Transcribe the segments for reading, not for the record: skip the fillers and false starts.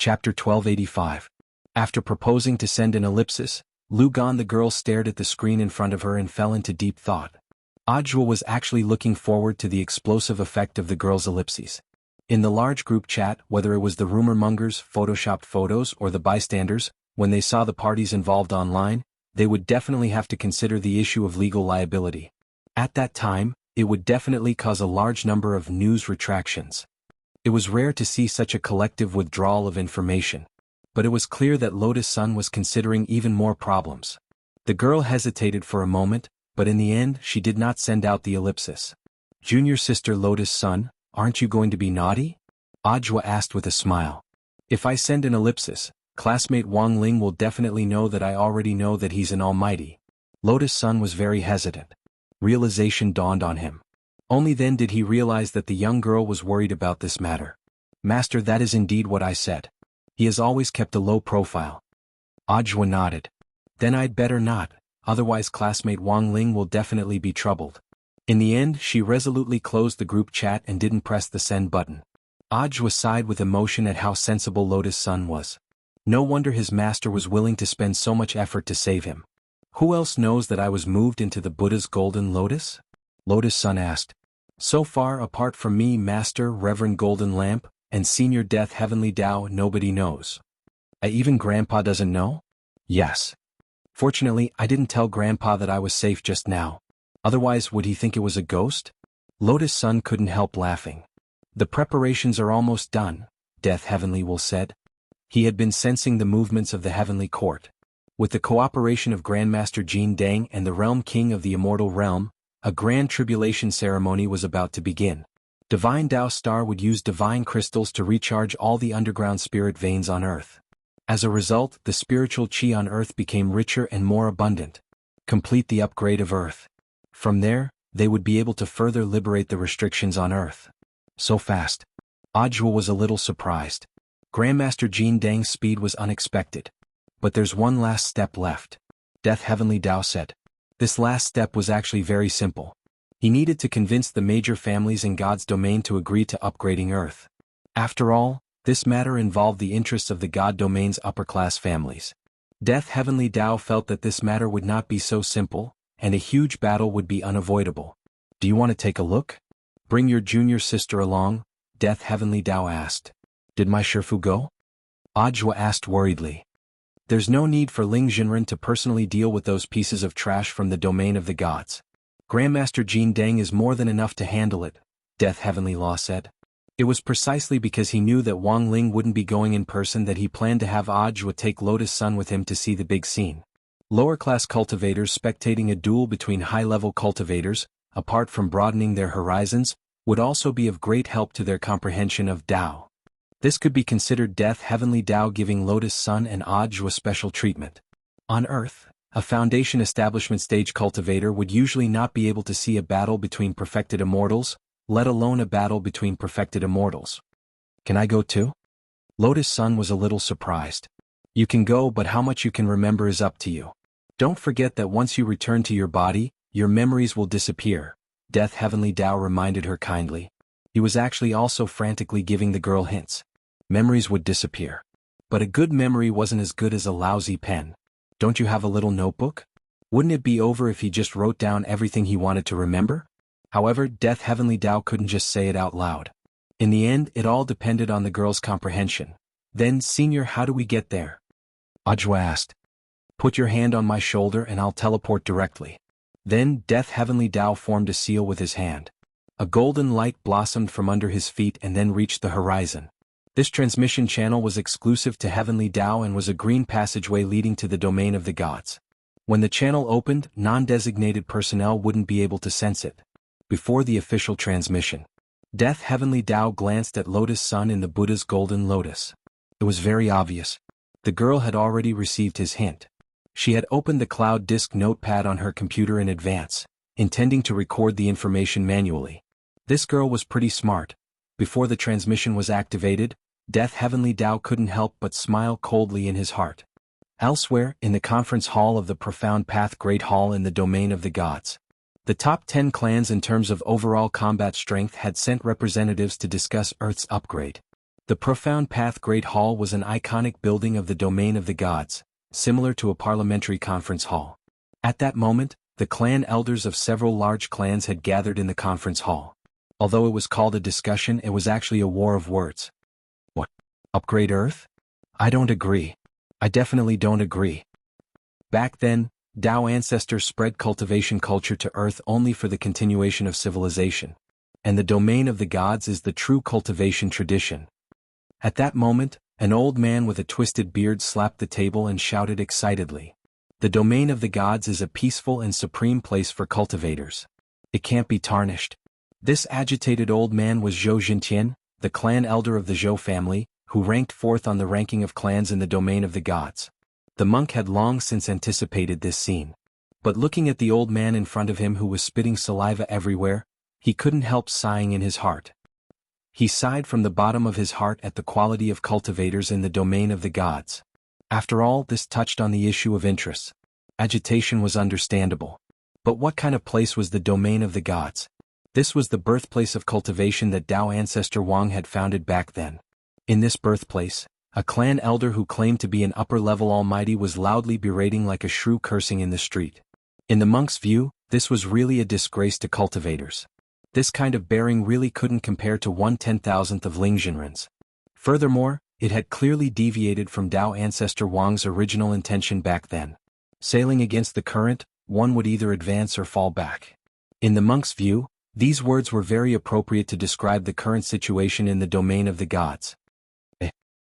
Chapter 1285. After proposing to send an ellipsis, Lugan the girl stared at the screen in front of her and fell into deep thought. Audiobook was actually looking forward to the explosive effect of the girl's ellipses. In the large group chat, whether it was the rumor mongers, photoshopped photos, or the bystanders, when they saw the parties involved online, they would definitely have to consider the issue of legal liability. At that time, it would definitely cause a large number of news retractions. It was rare to see such a collective withdrawal of information. But it was clear that Lotus Sun was considering even more problems. The girl hesitated for a moment, but in the end she did not send out the ellipsis. "Junior sister Lotus Sun, aren't you going to be naughty?" Audiobook asked with a smile. "If I send an ellipsis, classmate Wang Ling will definitely know that I already know that he's an almighty." Lotus Sun was very hesitant. Realization dawned on him. Only then did he realize that the young girl was worried about this matter. "Master, that is indeed what I said. He has always kept a low profile." Audiobook nodded. "Then I'd better not, otherwise classmate Wang Ling will definitely be troubled." In the end she resolutely closed the group chat and didn't press the send button. Audiobook sighed with emotion at how sensible Lotus Sun was. No wonder his master was willing to spend so much effort to save him. "Who else knows that I was moved into the Buddha's golden lotus?" Lotus Sun asked. "So far apart from me, Master Reverend Golden Lamp, and Senior Death Heavenly Tao, nobody knows." "Even Grandpa doesn't know?" "Yes. Fortunately, I didn't tell Grandpa that I was safe just now. Otherwise, would he think it was a ghost?" Lotus Sun couldn't help laughing. "The preparations are almost done," Death Heavenly Will said. He had been sensing the movements of the Heavenly Court. With the cooperation of Grandmaster Jin Dang and the Realm King of the Immortal Realm, a grand tribulation ceremony was about to begin. Divine Tao Star would use divine crystals to recharge all the underground spirit veins on Earth. As a result, the spiritual chi on Earth became richer and more abundant. Complete the upgrade of Earth. From there, they would be able to further liberate the restrictions on Earth. So fast. Audiobook was a little surprised. Grandmaster Jin Dang's speed was unexpected. "But there's one last step left," Death Heavenly Tao said. This last step was actually very simple. He needed to convince the major families in God's domain to agree to upgrading Earth. After all, this matter involved the interests of the God domain's upper-class families. Death Heavenly Tao felt that this matter would not be so simple, and a huge battle would be unavoidable. "Do you want to take a look? Bring your junior sister along," Death Heavenly Tao asked. "Did my Shifu go?" Audiobook asked worriedly. "There's no need for Ling Jinren to personally deal with those pieces of trash from the domain of the gods. Grandmaster Jin Dang is more than enough to handle it," Death Heavenly Law said. It was precisely because he knew that Wang Ling wouldn't be going in person that he planned to have Audiobook take Lotus Sun with him to see the big scene. Lower-class cultivators spectating a duel between high-level cultivators, apart from broadening their horizons, would also be of great help to their comprehension of Tao. This could be considered Death Heavenly Tao giving Lotus Sun and Audiobook special treatment. On Earth, a Foundation Establishment stage cultivator would usually not be able to see a battle between perfected immortals, let alone a battle between perfected immortals. "Can I go too?" Lotus Sun was a little surprised. "You can go, but how much you can remember is up to you. Don't forget that once you return to your body, your memories will disappear," Death Heavenly Tao reminded her kindly. He was actually also frantically giving the girl hints. Memories would disappear. But a good memory wasn't as good as a lousy pen. "Don't you have a little notebook? Wouldn't it be over if he just wrote down everything he wanted to remember?" However, Death Heavenly Tao couldn't just say it out loud. In the end, it all depended on the girl's comprehension. "Then, Senior, how do we get there?" Audiobook asked. "Put your hand on my shoulder and I'll teleport directly." Then Death Heavenly Tao formed a seal with his hand. A golden light blossomed from under his feet and then reached the horizon. This transmission channel was exclusive to Heavenly Tao and was a green passageway leading to the domain of the gods. When the channel opened, non-designated personnel wouldn't be able to sense it. Before the official transmission, Death Heavenly Tao glanced at Lotus Sun in the Buddha's golden lotus. It was very obvious. The girl had already received his hint. She had opened the cloud disk notepad on her computer in advance, intending to record the information manually. This girl was pretty smart. Before the transmission was activated, Death Heavenly Tao couldn't help but smile coldly in his heart. Elsewhere, in the conference hall of the Profound Path Great Hall in the domain of the gods, the top 10 clans in terms of overall combat strength had sent representatives to discuss Earth's upgrade. The Profound Path Great Hall was an iconic building of the domain of the gods, similar to a parliamentary conference hall. At that moment, the clan elders of several large clans had gathered in the conference hall. Although it was called a discussion, it was actually a war of words. What? Upgrade Earth? I don't agree. I definitely don't agree. Back then, Tao ancestors spread cultivation culture to Earth only for the continuation of civilization. And the domain of the gods is the true cultivation tradition. At that moment, an old man with a twisted beard slapped the table and shouted excitedly. The domain of the gods is a peaceful and supreme place for cultivators. It can't be tarnished. This agitated old man was Zhou Jintian, the clan elder of the Zhou family, who ranked fourth on the ranking of clans in the domain of the gods. The monk had long since anticipated this scene. But looking at the old man in front of him who was spitting saliva everywhere, he couldn't help sighing in his heart. He sighed from the bottom of his heart at the quality of cultivators in the domain of the gods. After all, this touched on the issue of interests. Agitation was understandable. But what kind of place was the domain of the gods? This was the birthplace of cultivation that Tao ancestor Wang had founded back then. In this birthplace, a clan elder who claimed to be an upper-level almighty was loudly berating like a shrew cursing in the street. In the monk's view, this was really a disgrace to cultivators. This kind of bearing really couldn't compare to 1/10,000th of Lingzhenren's. Furthermore, it had clearly deviated from Tao ancestor Wang's original intention back then. Sailing against the current, one would either advance or fall back. In the monk's view, these words were very appropriate to describe the current situation in the domain of the gods.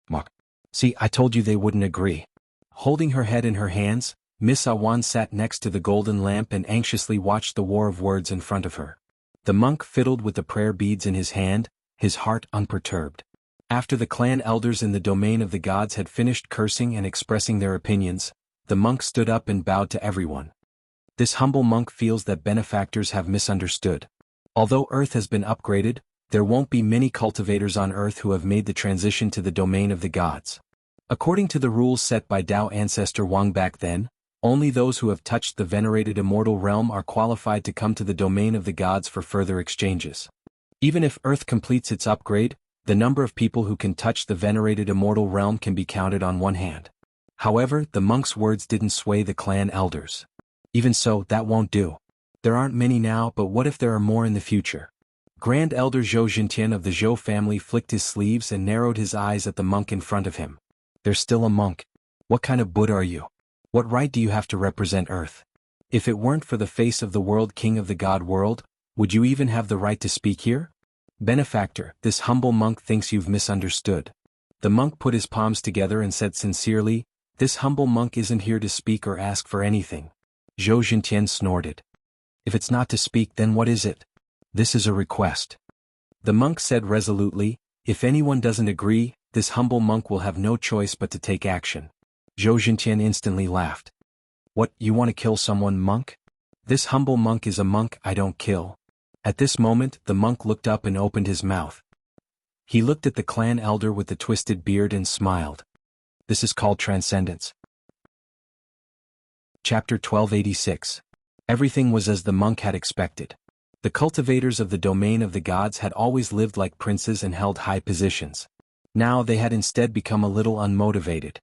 Monk. See, I told you they wouldn't agree. Holding her head in her hands, Miss Awan sat next to the golden lamp and anxiously watched the war of words in front of her. The monk fiddled with the prayer beads in his hand, his heart unperturbed. After the clan elders in the domain of the gods had finished cursing and expressing their opinions, the monk stood up and bowed to everyone. This humble monk feels that benefactors have misunderstood. Although Earth has been upgraded, there won't be many cultivators on Earth who have made the transition to the domain of the gods. According to the rules set by Tao ancestor Wang back then, only those who have touched the venerated immortal realm are qualified to come to the domain of the gods for further exchanges. Even if Earth completes its upgrade, the number of people who can touch the venerated immortal realm can be counted on one hand. However, the monk's words didn't sway the clan elders. Even so, that won't do. There aren't many now, but what if there are more in the future? Grand Elder Zhou Jintian of the Zhou family flicked his sleeves and narrowed his eyes at the monk in front of him. There's still a monk. What kind of Buddha are you? What right do you have to represent Earth? If it weren't for the face of the world king of the god world, would you even have the right to speak here? Benefactor, this humble monk thinks you've misunderstood. The monk put his palms together and said sincerely, this humble monk isn't here to speak or ask for anything. Zhou Jintian snorted. If it's not to speak, then what is it? This is a request. The monk said resolutely, if anyone doesn't agree, this humble monk will have no choice but to take action. Zhou Jintian instantly laughed. What, you want to kill someone, monk? This humble monk is a monk I don't kill. At this moment, the monk looked up and opened his mouth. He looked at the clan elder with the twisted beard and smiled. This is called transcendence. Chapter 1286. Everything was as the monk had expected. The cultivators of the domain of the gods had always lived like princes and held high positions. Now they had instead become a little unmotivated.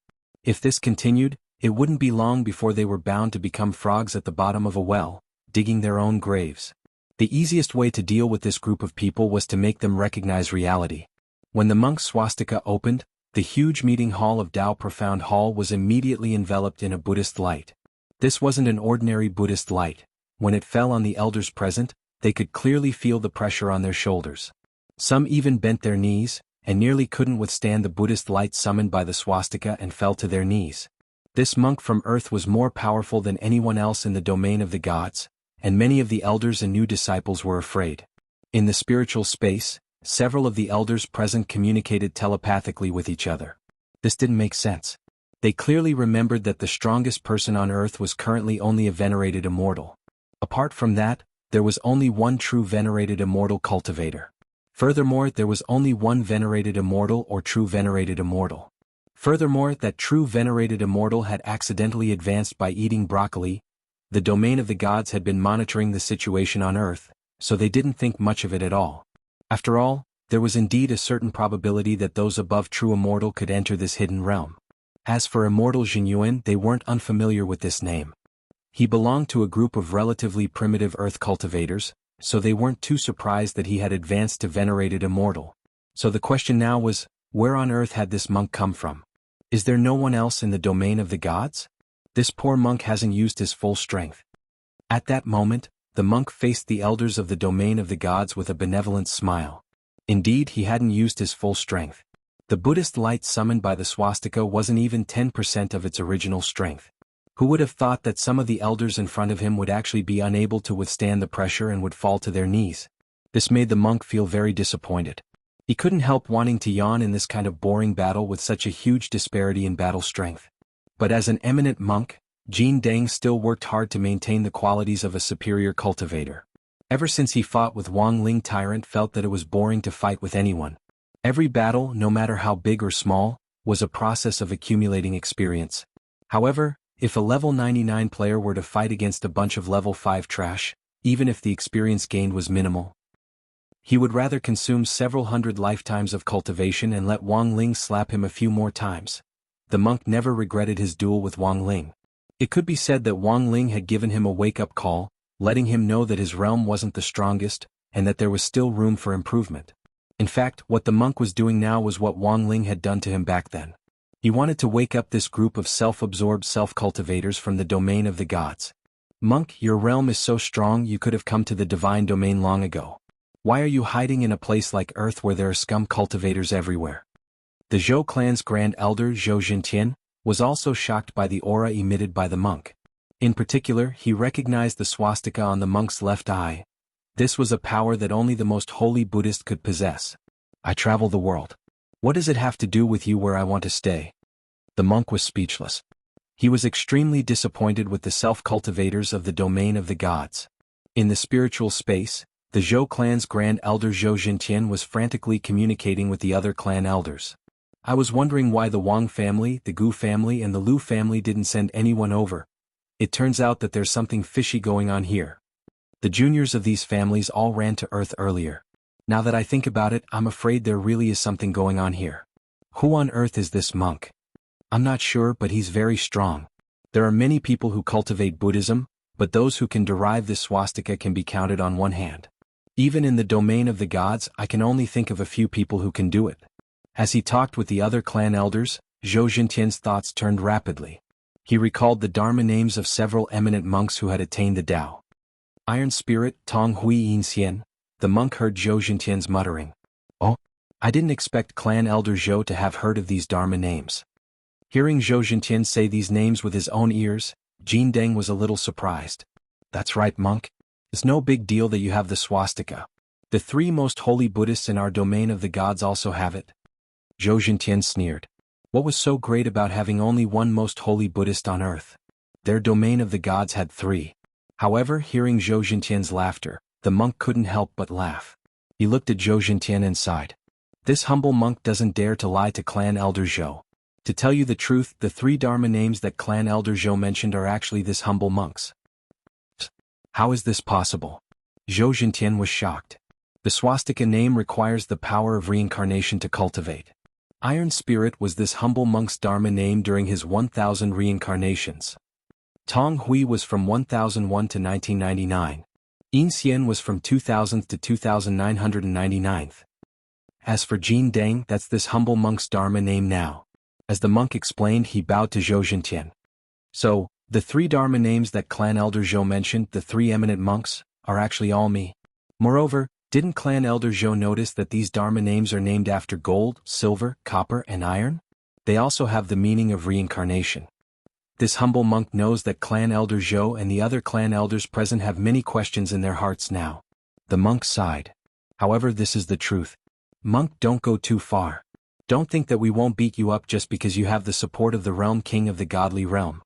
If this continued, it wouldn't be long before they were bound to become frogs at the bottom of a well, digging their own graves. The easiest way to deal with this group of people was to make them recognize reality. When the monk's swastika opened, the huge meeting hall of Tao Profound Hall was immediately enveloped in a Buddhist light. This wasn't an ordinary Buddhist light. When it fell on the elders present, they could clearly feel the pressure on their shoulders. Some even bent their knees, and nearly couldn't withstand the Buddhist light summoned by the swastika and fell to their knees. This monk from Earth was more powerful than anyone else in the domain of the gods, and many of the elders and new disciples were afraid. In the spiritual space, several of the elders present communicated telepathically with each other. This didn't make sense. They clearly remembered that the strongest person on Earth was currently only a venerated immortal. Apart from that, there was only one true venerated immortal cultivator. Furthermore, there was only one venerated immortal or true venerated immortal. Furthermore, that true venerated immortal had accidentally advanced by eating broccoli. The domain of the gods had been monitoring the situation on Earth, so they didn't think much of it at all. After all, there was indeed a certain probability that those above true immortal could enter this hidden realm. As for immortal Jinyuan, they weren't unfamiliar with this name. He belonged to a group of relatively primitive earth cultivators, so they weren't too surprised that he had advanced to venerated immortal. So the question now was, where on earth had this monk come from? Is there no one else in the domain of the gods? This poor monk hasn't used his full strength. At that moment, the monk faced the elders of the domain of the gods with a benevolent smile. Indeed, he hadn't used his full strength. The Buddhist light summoned by the swastika wasn't even 10% of its original strength. Who would have thought that some of the elders in front of him would actually be unable to withstand the pressure and would fall to their knees? This made the monk feel very disappointed. He couldn't help wanting to yawn in this kind of boring battle with such a huge disparity in battle strength. But as an eminent monk, Jin Deng still worked hard to maintain the qualities of a superior cultivator. Ever since he fought with Wang Ling, Tyrant felt that it was boring to fight with anyone. Every battle, no matter how big or small, was a process of accumulating experience. However, if a level 99 player were to fight against a bunch of level 5 trash, even if the experience gained was minimal, he would rather consume several hundred lifetimes of cultivation and let Wang Ling slap him a few more times. The monk never regretted his duel with Wang Ling. It could be said that Wang Ling had given him a wake-up call, letting him know that his realm wasn't the strongest, and that there was still room for improvement. In fact, what the monk was doing now was what Wang Ling had done to him back then. He wanted to wake up this group of self-absorbed self-cultivators from the domain of the gods. Monk, your realm is so strong you could have come to the divine domain long ago. Why are you hiding in a place like Earth where there are scum cultivators everywhere? The Zhou clan's grand elder Zhou Jintian was also shocked by the aura emitted by the monk. In particular, he recognized the swastika on the monk's left eye. This was a power that only the most holy Buddhist could possess. I travel the world. What does it have to do with you where I want to stay? The monk was speechless. He was extremely disappointed with the self-cultivators of the domain of the gods. In the spiritual space, the Zhou clan's grand elder Zhou Jintian was frantically communicating with the other clan elders. I was wondering why the Wang family, the Gu family and the Lu family didn't send anyone over. It turns out that there's something fishy going on here. The juniors of these families all ran to Earth earlier. Now that I think about it, I'm afraid there really is something going on here. Who on earth is this monk? I'm not sure, but he's very strong. There are many people who cultivate Buddhism, but those who can derive this swastika can be counted on one hand. Even in the domain of the gods, I can only think of a few people who can do it. As he talked with the other clan elders, Zhou Jintian's thoughts turned rapidly. He recalled the Dharma names of several eminent monks who had attained the Tao. Iron Spirit, Tong Hui Yin Xian. The monk heard Zhou Jintian's muttering. Oh, I didn't expect clan elder Zhou to have heard of these Dharma names. Hearing Zhou Jintian say these names with his own ears, Jin Deng was a little surprised. That's right, monk. It's no big deal that you have the swastika. The 3 most holy Buddhists in our domain of the gods also have it. Zhou Jintian sneered. What was so great about having only one most holy Buddhist on earth? Their domain of the gods had 3. However, hearing Zhou Jintian's laughter, the monk couldn't help but laugh. He looked at Zhou Jintian and sighed. This humble monk doesn't dare to lie to clan elder Zhou. To tell you the truth, the 3 Dharma names that clan elder Zhou mentioned are actually this humble monk's. How is this possible? Zhou Jintian was shocked. The swastika name requires the power of reincarnation to cultivate. Iron Spirit was this humble monk's Dharma name during his 1000 reincarnations. Tong Hui was from 1001 to 1999. Yin Xian was from 2000th to 2999th. As for Jin Deng, that's this humble monk's Dharma name now. As the monk explained, he bowed to Zhou Jintian. So, the 3 Dharma names that clan elder Zhou mentioned, the 3 eminent monks, are actually all me. Moreover, didn't clan elder Zhou notice that these Dharma names are named after gold, silver, copper, and iron? They also have the meaning of reincarnation. This humble monk knows that clan elder Zhou and the other clan elders present have many questions in their hearts now. The monk sighed. However, this is the truth. Monk, don't go too far. Don't think that we won't beat you up just because you have the support of the realm king of the godly realm.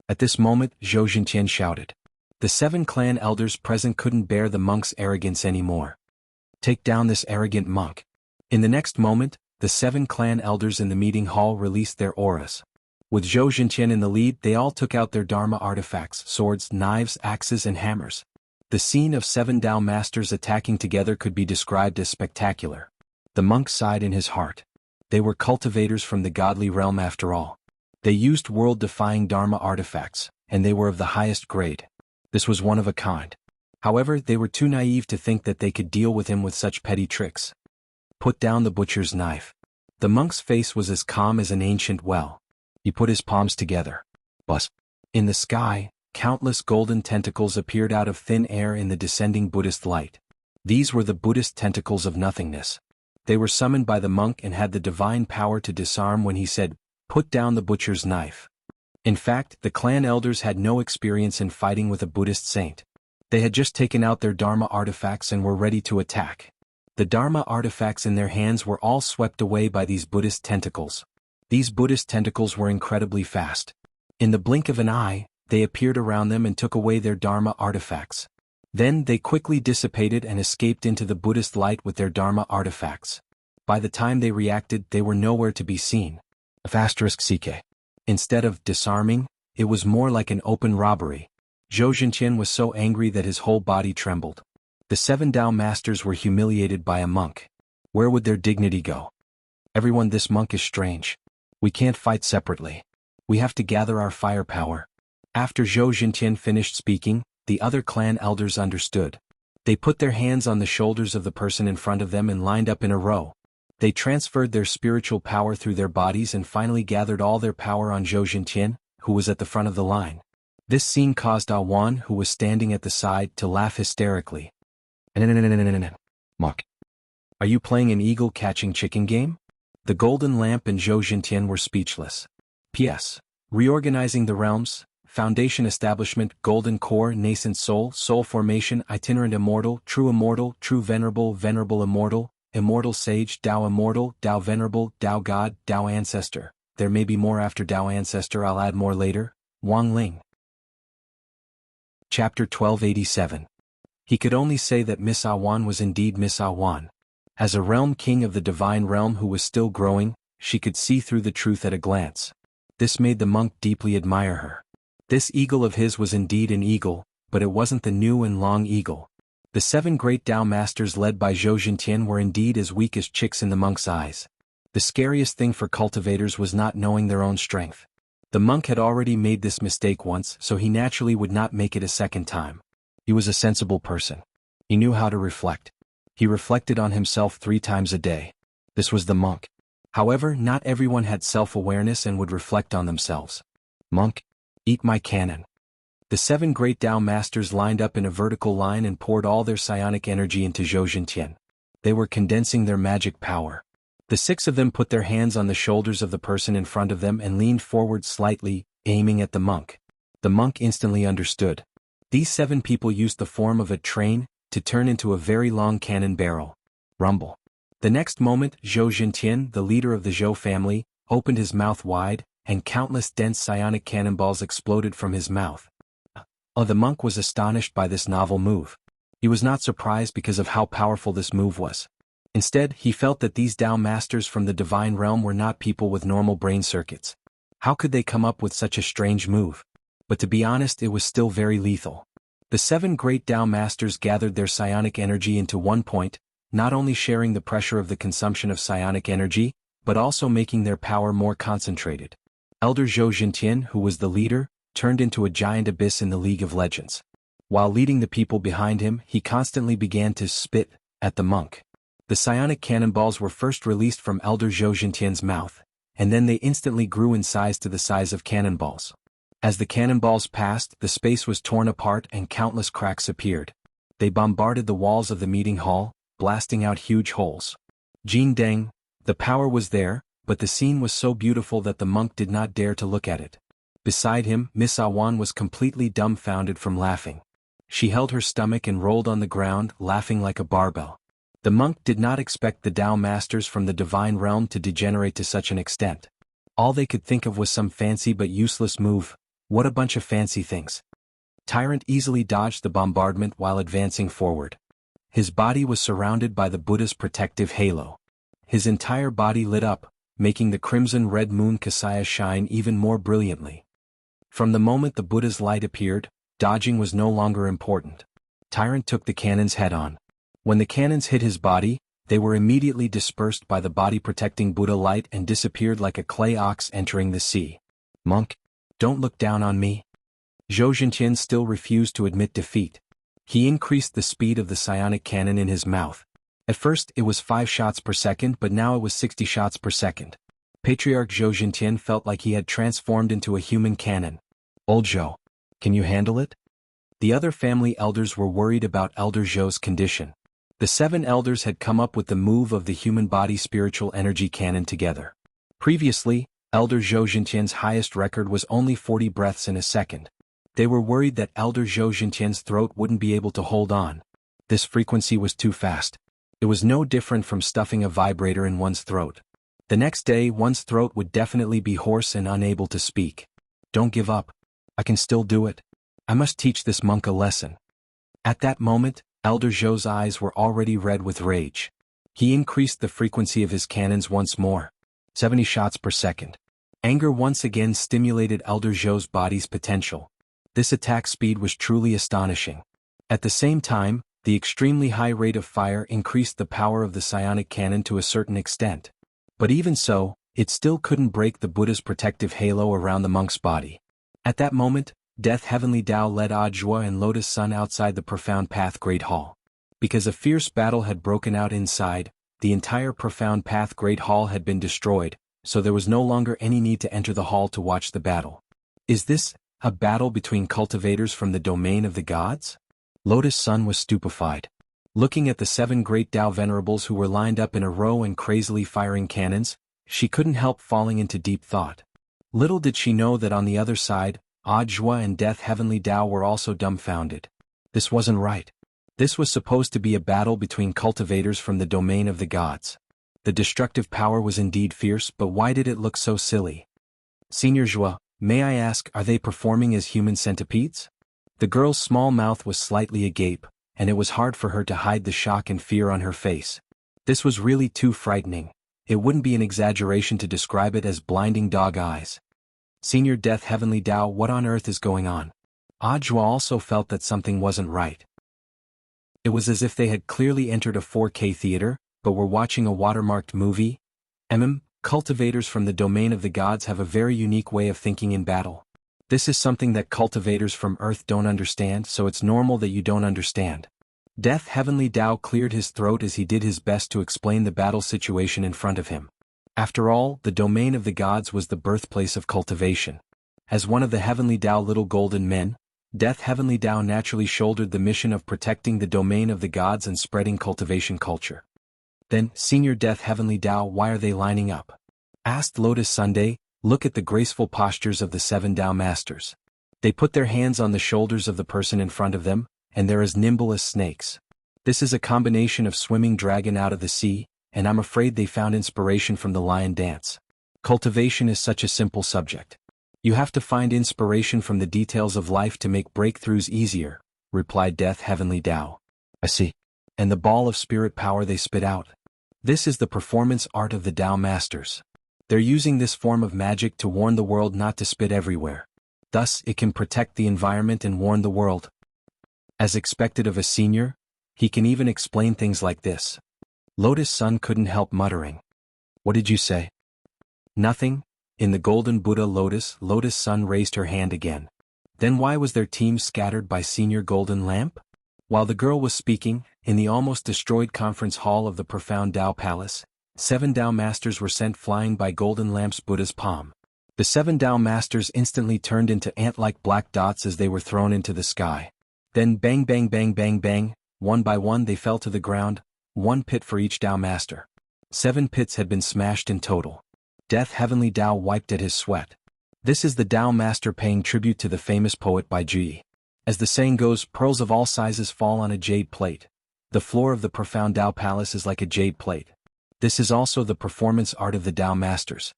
At this moment, Zhou Jintian shouted. The 7 clan elders present couldn't bear the monk's arrogance anymore. Take down this arrogant monk. In the next moment, the 7 clan elders in the meeting hall released their auras. With Zhou Jintian in the lead, they all took out their Dharma artifacts, swords, knives, axes and hammers. The scene of 7 Tao masters attacking together could be described as spectacular. The monk sighed in his heart. They were cultivators from the godly realm after all. They used world-defying Dharma artifacts, and they were of the highest grade. This was one of a kind. However, they were too naive to think that they could deal with him with such petty tricks. Put down the butcher's knife. The monk's face was as calm as an ancient well. He put his palms together. Buzz. In the sky, countless golden tentacles appeared out of thin air in the descending Buddhist light. These were the Buddhist tentacles of nothingness. They were summoned by the monk and had the divine power to disarm when he said, "Put down the butcher's knife." In fact, the clan elders had no experience in fighting with a Buddhist saint. They had just taken out their Dharma artifacts and were ready to attack. The Dharma artifacts in their hands were all swept away by these Buddhist tentacles. These Buddhist tentacles were incredibly fast. In the blink of an eye, they appeared around them and took away their Dharma artifacts. Then they quickly dissipated and escaped into the Buddhist light with their Dharma artifacts. By the time they reacted, they were nowhere to be seen. *CK. Instead of disarming, it was more like an open robbery. Zhou Zhenqian was so angry that his whole body trembled. The 7 Tao masters were humiliated by a monk. Where would their dignity go? Everyone, this monk is strange. We can't fight separately. We have to gather our firepower. After Zhou Zhenqian finished speaking, the other clan elders understood. They put their hands on the shoulders of the person in front of them and lined up in a row. They transferred their spiritual power through their bodies and finally gathered all their power on Zhou Zhenqian, who was at the front of the line. This scene caused Awan, who was standing at the side, to laugh hysterically. Mark. Are you playing an eagle-catching chicken game? The golden lamp and Zhou Zhenqian were speechless. P.S. Reorganizing the realms, foundation establishment, golden core, nascent soul, soul formation, itinerant immortal, true venerable, venerable immortal, immortal sage, Tao venerable, Tao god, Tao ancestor. There may be more after Tao ancestor, I'll add more later. Wang Ling. Chapter 1287. He could only say that Miss Awan was indeed Miss Awan. As a realm king of the divine realm who was still growing, she could see through the truth at a glance. This made the monk deeply admire her. This eagle of his was indeed an eagle, but it wasn't the new and long eagle. The 7 great Tao masters led by Zhou Zhenqian were indeed as weak as chicks in the monk's eyes. The scariest thing for cultivators was not knowing their own strength. The monk had already made this mistake once, so he naturally would not make it a second time. He was a sensible person. He knew how to reflect. He reflected on himself 3 times a day. This was the monk. However, not everyone had self-awareness and would reflect on themselves. Monk, eat my cannon. The 7 great Tao masters lined up in a vertical line and poured all their psionic energy into Zhou Zhenqian. They were condensing their magic power. The 6 of them put their hands on the shoulders of the person in front of them and leaned forward slightly, aiming at the monk. The monk instantly understood. These 7 people used the form of a train to turn into a very long cannon barrel. Rumble. The next moment, Zhou Zhenqian, the leader of the Zhou family, opened his mouth wide, and countless dense psionic cannonballs exploded from his mouth. The monk was astonished by this novel move. He was not surprised because of how powerful this move was. Instead, he felt that these Tao masters from the divine realm were not people with normal brain circuits. How could they come up with such a strange move? But to be honest, it was still very lethal. The 7 great Tao masters gathered their psionic energy into one point, not only sharing the pressure of the consumption of psionic energy, but also making their power more concentrated. Elder Zhou Zhenqian, who was the leader, turned into a giant abyss in the League of Legends. While leading the people behind him, he constantly began to spit at the monk. The psionic cannonballs were first released from Elder Zhou Zhenqian's mouth, and then they instantly grew in size to the size of cannonballs. As the cannonballs passed, the space was torn apart and countless cracks appeared. They bombarded the walls of the meeting hall, blasting out huge holes. Jin Deng, the power was there, but the scene was so beautiful that the monk did not dare to look at it. Beside him, Miss Awan was completely dumbfounded from laughing. She held her stomach and rolled on the ground, laughing like a barbell. The monk did not expect the Tao masters from the divine realm to degenerate to such an extent. All they could think of was some fancy but useless move. What a bunch of fancy things. Tyrant easily dodged the bombardment while advancing forward. His body was surrounded by the Buddha's protective halo. His entire body lit up, making the crimson red moon Kasaya shine even more brilliantly. From the moment the Buddha's light appeared, dodging was no longer important. Tyrant took the cannons head-on. When the cannons hit his body, They were immediately dispersed by the body-protecting Buddha light and disappeared like a clay ox entering the sea. Monk, don't look down on me. Zhou Zhenqian still refused to admit defeat. He increased the speed of the psionic cannon in his mouth. At first it was 5 shots per second, but now it was 60 shots per second. Patriarch Zhou Zhenqian felt like he had transformed into a human cannon. Old Zhou, can you handle it? The other family elders were worried about Elder Zhou's condition. The 7 elders had come up with the move of the human body spiritual energy cannon together. Previously, Elder Zhou Zhenqian's highest record was only 40 breaths in a second. They were worried that Elder Zhou Zhenqian's throat wouldn't be able to hold on. This frequency was too fast. It was no different from stuffing a vibrator in one's throat. The next day, one's throat would definitely be hoarse and unable to speak. Don't give up. I can still do it. I must teach this monk a lesson. At that moment, Elder Zhou's eyes were already red with rage. He increased the frequency of his cannons once more. 70 shots per second. Anger once again stimulated Elder Zhou's body's potential. This attack speed was truly astonishing. At the same time, the extremely high rate of fire increased the power of the psionic cannon to a certain extent. But even so, it still couldn't break the Buddha's protective halo around the monk's body. At that moment, Death Heavenly Tao led Audiobook and Lotus Sun outside the Profound Path Great Hall. Because a fierce battle had broken out inside, the entire Profound Path Great Hall had been destroyed, so there was no longer any need to enter the hall to watch the battle. Is this a battle between cultivators from the domain of the gods? Lotus Sun was stupefied. Looking at the 7 great Tao venerables who were lined up in a row and crazily firing cannons, she couldn't help falling into deep thought. Little did she know that on the other side, Audiobook and Death Heavenly Tao were also dumbfounded. This wasn't right. This was supposed to be a battle between cultivators from the domain of the gods. The destructive power was indeed fierce, but why did it look so silly? Senior Zhou, may I ask, are they performing as human centipedes? The girl's small mouth was slightly agape, and it was hard for her to hide the shock and fear on her face. This was really too frightening. It wouldn't be an exaggeration to describe it as blinding dog eyes. Senior Death Heavenly Tao, what on earth is going on? Audiobook also felt that something wasn't right. It was as if they had clearly entered a 4K theater, but were watching a watermarked movie. Cultivators from the domain of the gods have a very unique way of thinking in battle. This is something that cultivators from Earth don't understand, so it's normal that you don't understand. Death Heavenly Tao cleared his throat as he did his best to explain the battle situation in front of him. After all, the domain of the gods was the birthplace of cultivation. As one of the Heavenly Tao little golden men, Death Heavenly Tao naturally shouldered the mission of protecting the domain of the gods and spreading cultivation culture. Then, Senior Death Heavenly Tao, why are they lining up? Asked Lotus Sunday. Look at the graceful postures of the 7 Tao Masters. They put their hands on the shoulders of the person in front of them, and they're as nimble as snakes. This is a combination of swimming dragon out of the sea, and I'm afraid they found inspiration from the lion dance. Cultivation is such a simple subject. You have to find inspiration from the details of life to make breakthroughs easier, replied Death Heavenly Tao. I see. And the ball of spirit power they spit out. This is the performance art of the Tao Masters. They're using this form of magic to warn the world not to spit everywhere. Thus, it can protect the environment and warn the world. As expected of a senior, he can even explain things like this. Lotus Sun couldn't help muttering. What did you say? Nothing. In the golden Buddha Lotus Sun raised her hand again. Then why was their team scattered by Senior Golden Lamp? While the girl was speaking, in the almost destroyed conference hall of the Profound Tao Palace, 7 Tao Masters were sent flying by Golden Lamp's Buddha's palm. The 7 Tao Masters instantly turned into ant-like black dots as they were thrown into the sky. Then bang bang bang bang bang, one by one they fell to the ground, 1 pit for each Tao Master. 7 pits had been smashed in total. Death Heavenly Tao wiped at his sweat. This is the Tao Master paying tribute to the famous poet Bai Ji. As the saying goes, pearls of all sizes fall on a jade plate. The floor of the Profound Tao Palace is like a jade plate. This is also the performance art of the Tao Masters.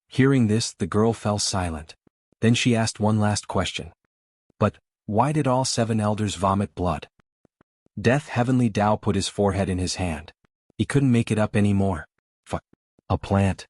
Hearing this, the girl fell silent. Then she asked one last question. But, why did all 7 elders vomit blood? Death Heavenly Tao put his forehead in his hand. He couldn't make it up anymore. A plant.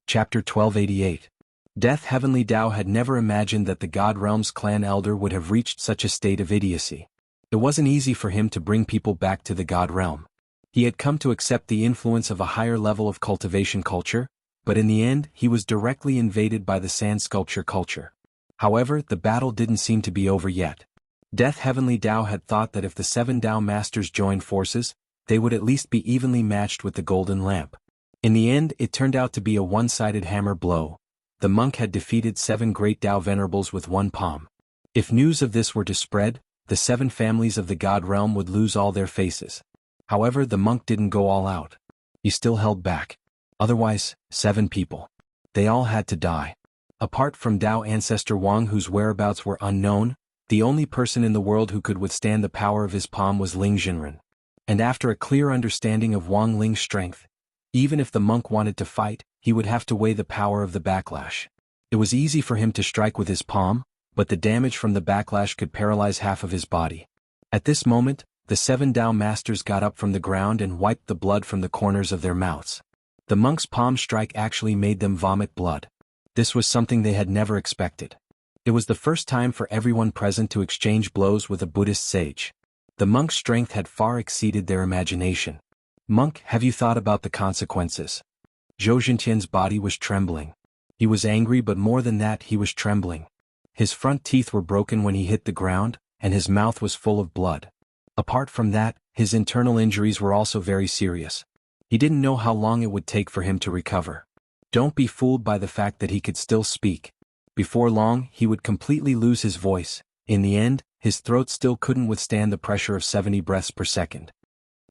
Chapter 1288. Death Heavenly Tao had never imagined that the God Realm's clan elder would have reached such a state of idiocy. It wasn't easy for him to bring people back to the God Realm. He had come to accept the influence of a higher level of cultivation culture, but in the end he was directly invaded by the sand sculpture culture. However, the battle didn't seem to be over yet. Death Heavenly Dao had thought that if the 7 Dao Masters joined forces, they would at least be evenly matched with the golden lamp. In the end, it turned out to be a one-sided hammer blow. The monk had defeated 7 great Dao venerables with one palm. If news of this were to spread, the 7 families of the God realm would lose all their faces. However, the monk didn't go all out. He still held back. Otherwise, 7 people. They all had to die. Apart from Dao ancestor Wang, whose whereabouts were unknown, the only person in the world who could withstand the power of his palm was Ling Jinren. And after a clear understanding of Wang Ling's strength, even if the monk wanted to fight, he would have to weigh the power of the backlash. It was easy for him to strike with his palm, but the damage from the backlash could paralyze half of his body. At this moment, the 7 Dao Masters got up from the ground and wiped the blood from the corners of their mouths. The monk's palm strike actually made them vomit blood. This was something they had never expected. It was the first time for everyone present to exchange blows with a Buddhist sage. The monk's strength had far exceeded their imagination. "Monk, have you thought about the consequences?" Zhou Zhintian's body was trembling. He was angry, but more than that, he was trembling. His front teeth were broken when he hit the ground, and his mouth was full of blood. Apart from that, his internal injuries were also very serious. He didn't know how long it would take for him to recover. Don't be fooled by the fact that he could still speak. Before long, he would completely lose his voice. In the end, his throat still couldn't withstand the pressure of 70 breaths per second.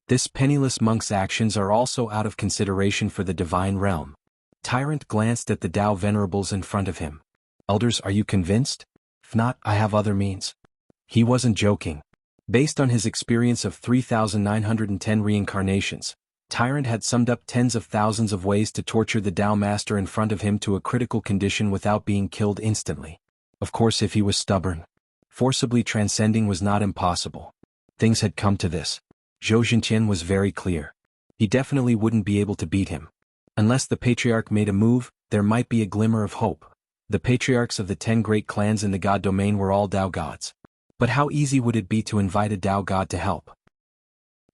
This penniless monk's actions are also out of consideration for the divine realm. Tyrant glanced at the Dao venerables in front of him. "Elders, are you convinced? If not, I have other means." He wasn't joking. Based on his experience of 3,910 reincarnations, Tyrant had summed up tens of thousands of ways to torture the Dao Master in front of him to a critical condition without being killed instantly. Of course, if he was stubborn, forcibly transcending was not impossible. Things had come to this. Zhou Zhintian was very clear. He definitely wouldn't be able to beat him. Unless the Patriarch made a move, there might be a glimmer of hope. The patriarchs of the 10 great clans in the God domain were all Dao gods. But how easy would it be to invite a Dao god to help?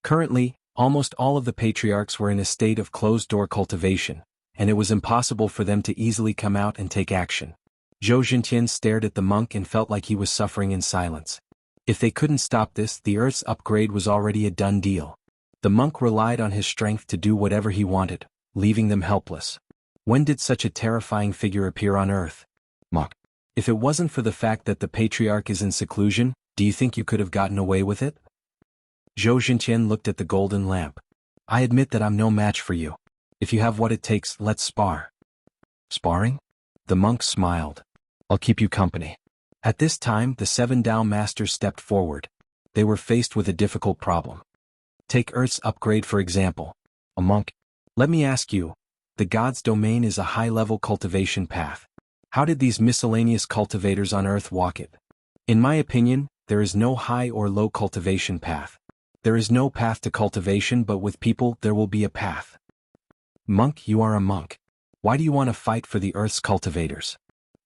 Currently, almost all of the patriarchs were in a state of closed-door cultivation, and it was impossible for them to easily come out and take action. Zhou Zhintian stared at the monk and felt like he was suffering in silence. If they couldn't stop this, the Earth's upgrade was already a done deal. The monk relied on his strength to do whatever he wanted, leaving them helpless. When did such a terrifying figure appear on Earth? Monk. If it wasn't for the fact that the Patriarch is in seclusion, do you think you could have gotten away with it? Zhou Zhintian looked at the golden lamp. "I admit that I'm no match for you. If you have what it takes, let's spar." "Sparring?" The monk smiled. "I'll keep you company." At this time, the 7 Dao Masters stepped forward. They were faced with a difficult problem. Take Earth's upgrade for example. A monk. Let me ask you, the God's domain is a high-level cultivation path. How did these miscellaneous cultivators on Earth walk it? In my opinion, there is no high or low cultivation path. There is no path to cultivation, but with people there will be a path. Monk, you are a monk. Why do you want to fight for the Earth's cultivators?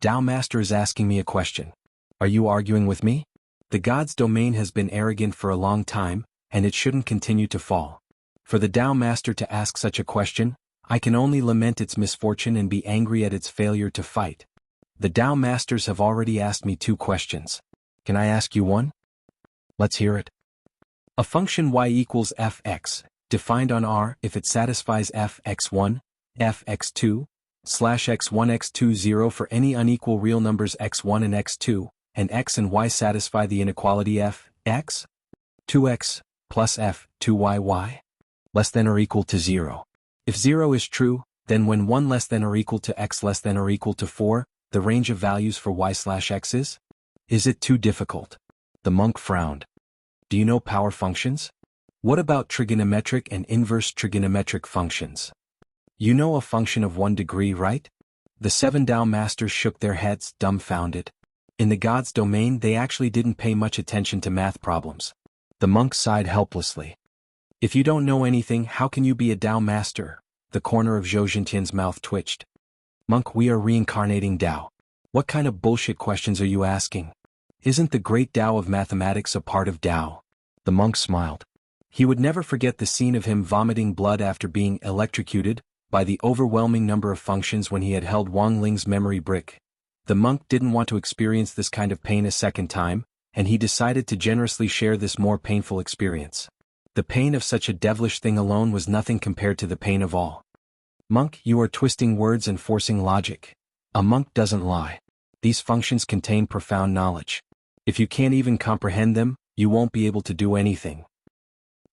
Dao Master is asking me a question. Are you arguing with me? The God's domain has been arrogant for a long time, and it shouldn't continue to fall. For the Dao Master to ask such a question, I can only lament its misfortune and be angry at its failure to fight. The Dao Masters have already asked me 2 questions. Can I ask you one? Let's hear it. A function y equals fx, defined on R if it satisfies fx1, fx2, /x1 x2 0 for any unequal real numbers x1 and x2, and x and y satisfy the inequality f(x), 2x, plus f(2y) less than or equal to 0. If 0 is true, then when 1 less than or equal to x less than or equal to 4, the range of values for y/x is? Is it too difficult? The monk frowned. Do you know power functions? What about trigonometric and inverse trigonometric functions? You know a function of 1 degree, right? The 7 Dao Masters shook their heads, dumbfounded. In the God's domain they actually didn't pay much attention to math problems. The monk sighed helplessly. If you don't know anything, how can you be a Dao Master? The corner of Zhou Zhintian's mouth twitched. Monk, we are reincarnating Dao. What kind of bullshit questions are you asking? Isn't the great Dao of mathematics a part of Dao? The monk smiled. He would never forget the scene of him vomiting blood after being electrocuted by the overwhelming number of functions when he had held Wang Ling's memory brick. The monk didn't want to experience this kind of pain a second time, and he decided to generously share this more painful experience. The pain of such a devilish thing alone was nothing compared to the pain of all. Monk, you are twisting words and forcing logic. A monk doesn't lie. These functions contain profound knowledge. If you can't even comprehend them, you won't be able to do anything.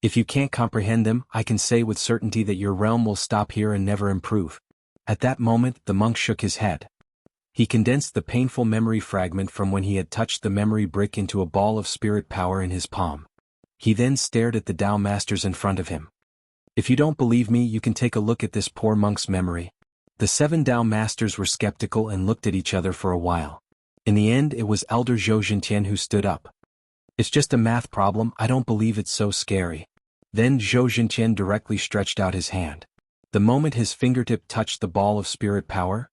If you can't comprehend them, I can say with certainty that your realm will stop here and never improve. At that moment, the monk shook his head. He condensed the painful memory fragment from when he had touched the memory brick into a ball of spirit power in his palm. He then stared at the Tao masters in front of him. If you don't believe me, you can take a look at this poor monk's memory. The 7 Tao masters were skeptical and looked at each other for a while. In the end, it was Elder Zhou Zhentian who stood up. It's just a math problem, I don't believe it's so scary. Then Zhou Zhentian directly stretched out his hand. The moment his fingertip touched the ball of spirit power,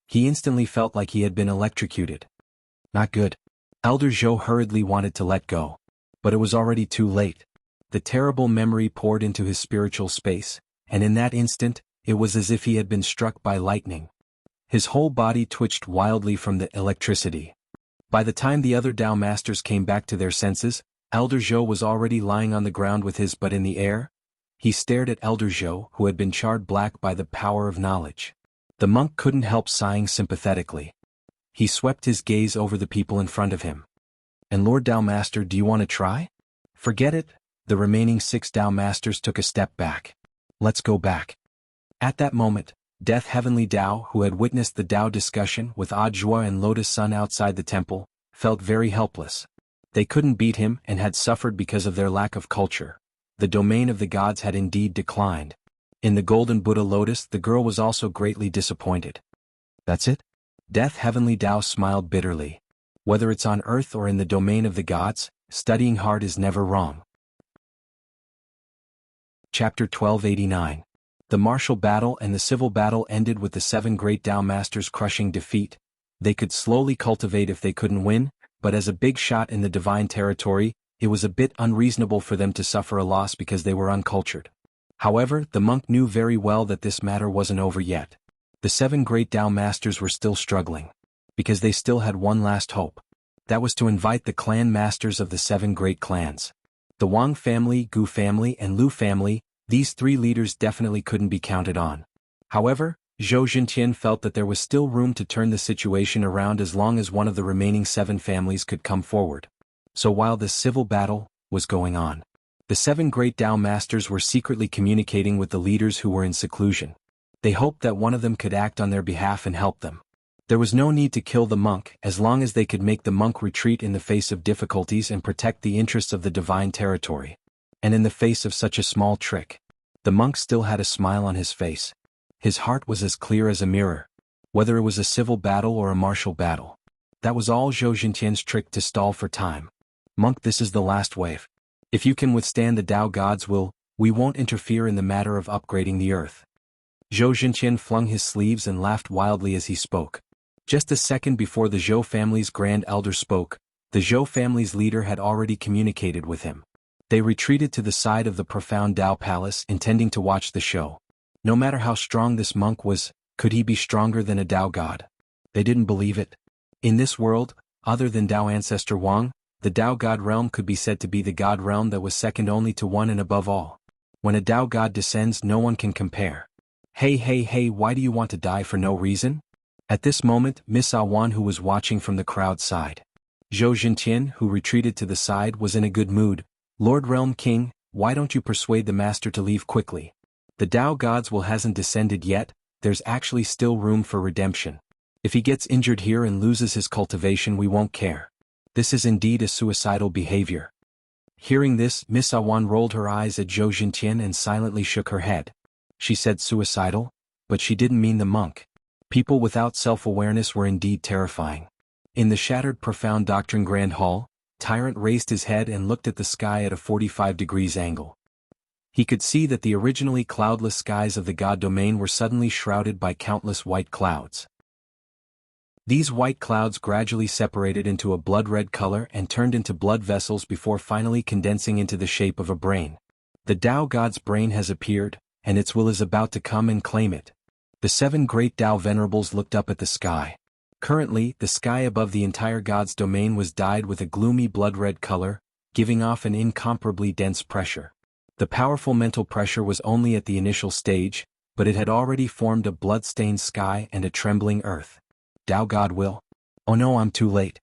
he instantly felt like he had been electrocuted. Not good. Elder Zhou hurriedly wanted to let go. But it was already too late. The terrible memory poured into his spiritual space, and in that instant, it was as if he had been struck by lightning. His whole body twitched wildly from the electricity. By the time the other Tao masters came back to their senses, Elder Zhou was already lying on the ground with his butt in the air. He stared at Elder Zhou, who had been charred black by the power of knowledge. The monk couldn't help sighing sympathetically. He swept his gaze over the people in front of him. And Lord Tao Master, do you want to try? Forget it. The remaining 6 Tao Masters took a step back. Let's go back. At that moment, Death Heavenly Tao, who had witnessed the Tao discussion with Ajua and Lotus Sun outside the temple, felt very helpless. They couldn't beat him and had suffered because of their lack of culture. The domain of the gods had indeed declined. In the Golden Buddha Lotus, the girl was also greatly disappointed. That's it? Death Heavenly Tao smiled bitterly. Whether it's on earth or in the domain of the gods, studying hard is never wrong. Chapter 1289. The martial battle and the civil battle ended with the 7 great Tao masters crushing defeat. They could slowly cultivate if they couldn't win, but as a big shot in the divine territory, it was a bit unreasonable for them to suffer a loss because they were uncultured. However, the monk knew very well that this matter wasn't over yet. The 7 great Tao masters were still struggling, because they still had one last hope. That was to invite the clan masters of the 7 great clans. The Wang family, Gu family, and Lu family, these 3 leaders definitely couldn't be counted on. However, Zhou Zhentian felt that there was still room to turn the situation around as long as one of the remaining 7 families could come forward. So while this civil battle was going on, the 7 great Tao masters were secretly communicating with the leaders who were in seclusion. They hoped that one of them could act on their behalf and help them. There was no need to kill the monk as long as they could make the monk retreat in the face of difficulties and protect the interests of the divine territory. And in the face of such a small trick, the monk still had a smile on his face. His heart was as clear as a mirror. Whether it was a civil battle or a martial battle, that was all Zhou Zhentian's trick to stall for time. Monk, this is the last wave. If you can withstand the Tao God's will, we won't interfere in the matter of upgrading the earth. Zhou Zhentian flung his sleeves and laughed wildly as he spoke. Just a second before the Zhou family's grand elder spoke, the Zhou family's leader had already communicated with him. They retreated to the side of the profound Tao palace, intending to watch the show. No matter how strong this monk was, could he be stronger than a Tao god? They didn't believe it. In this world, other than Tao ancestor Wang, the Tao god realm could be said to be the god realm that was second only to one and above all. When a Tao god descends, no one can compare. Hey, why do you want to die for no reason? At this moment, Miss Awan, who was watching from the crowd, sighed. Zhou Zhentian, who retreated to the side, was in a good mood. Lord Realm King, why don't you persuade the master to leave quickly? The Tao God's will hasn't descended yet, there's actually still room for redemption. If he gets injured here and loses his cultivation, we won't care. This is indeed a suicidal behavior. Hearing this, Miss Awan rolled her eyes at Zhou Zhentian and silently shook her head. She said suicidal, but she didn't mean the monk. People without self-awareness were indeed terrifying. In the shattered profound doctrine grand hall, Tyrant raised his head and looked at the sky at a 45 degrees angle. He could see that the originally cloudless skies of the god domain were suddenly shrouded by countless white clouds. These white clouds gradually separated into a blood-red color and turned into blood vessels before finally condensing into the shape of a brain. The Tao God's brain has appeared, and its will is about to come and claim it. The 7 great Tao venerables looked up at the sky. Currently, the sky above the entire God's domain was dyed with a gloomy blood-red color, giving off an incomparably dense pressure. The powerful mental pressure was only at the initial stage, but it had already formed a blood-stained sky and a trembling earth. Tao God will. Oh no, I'm too late.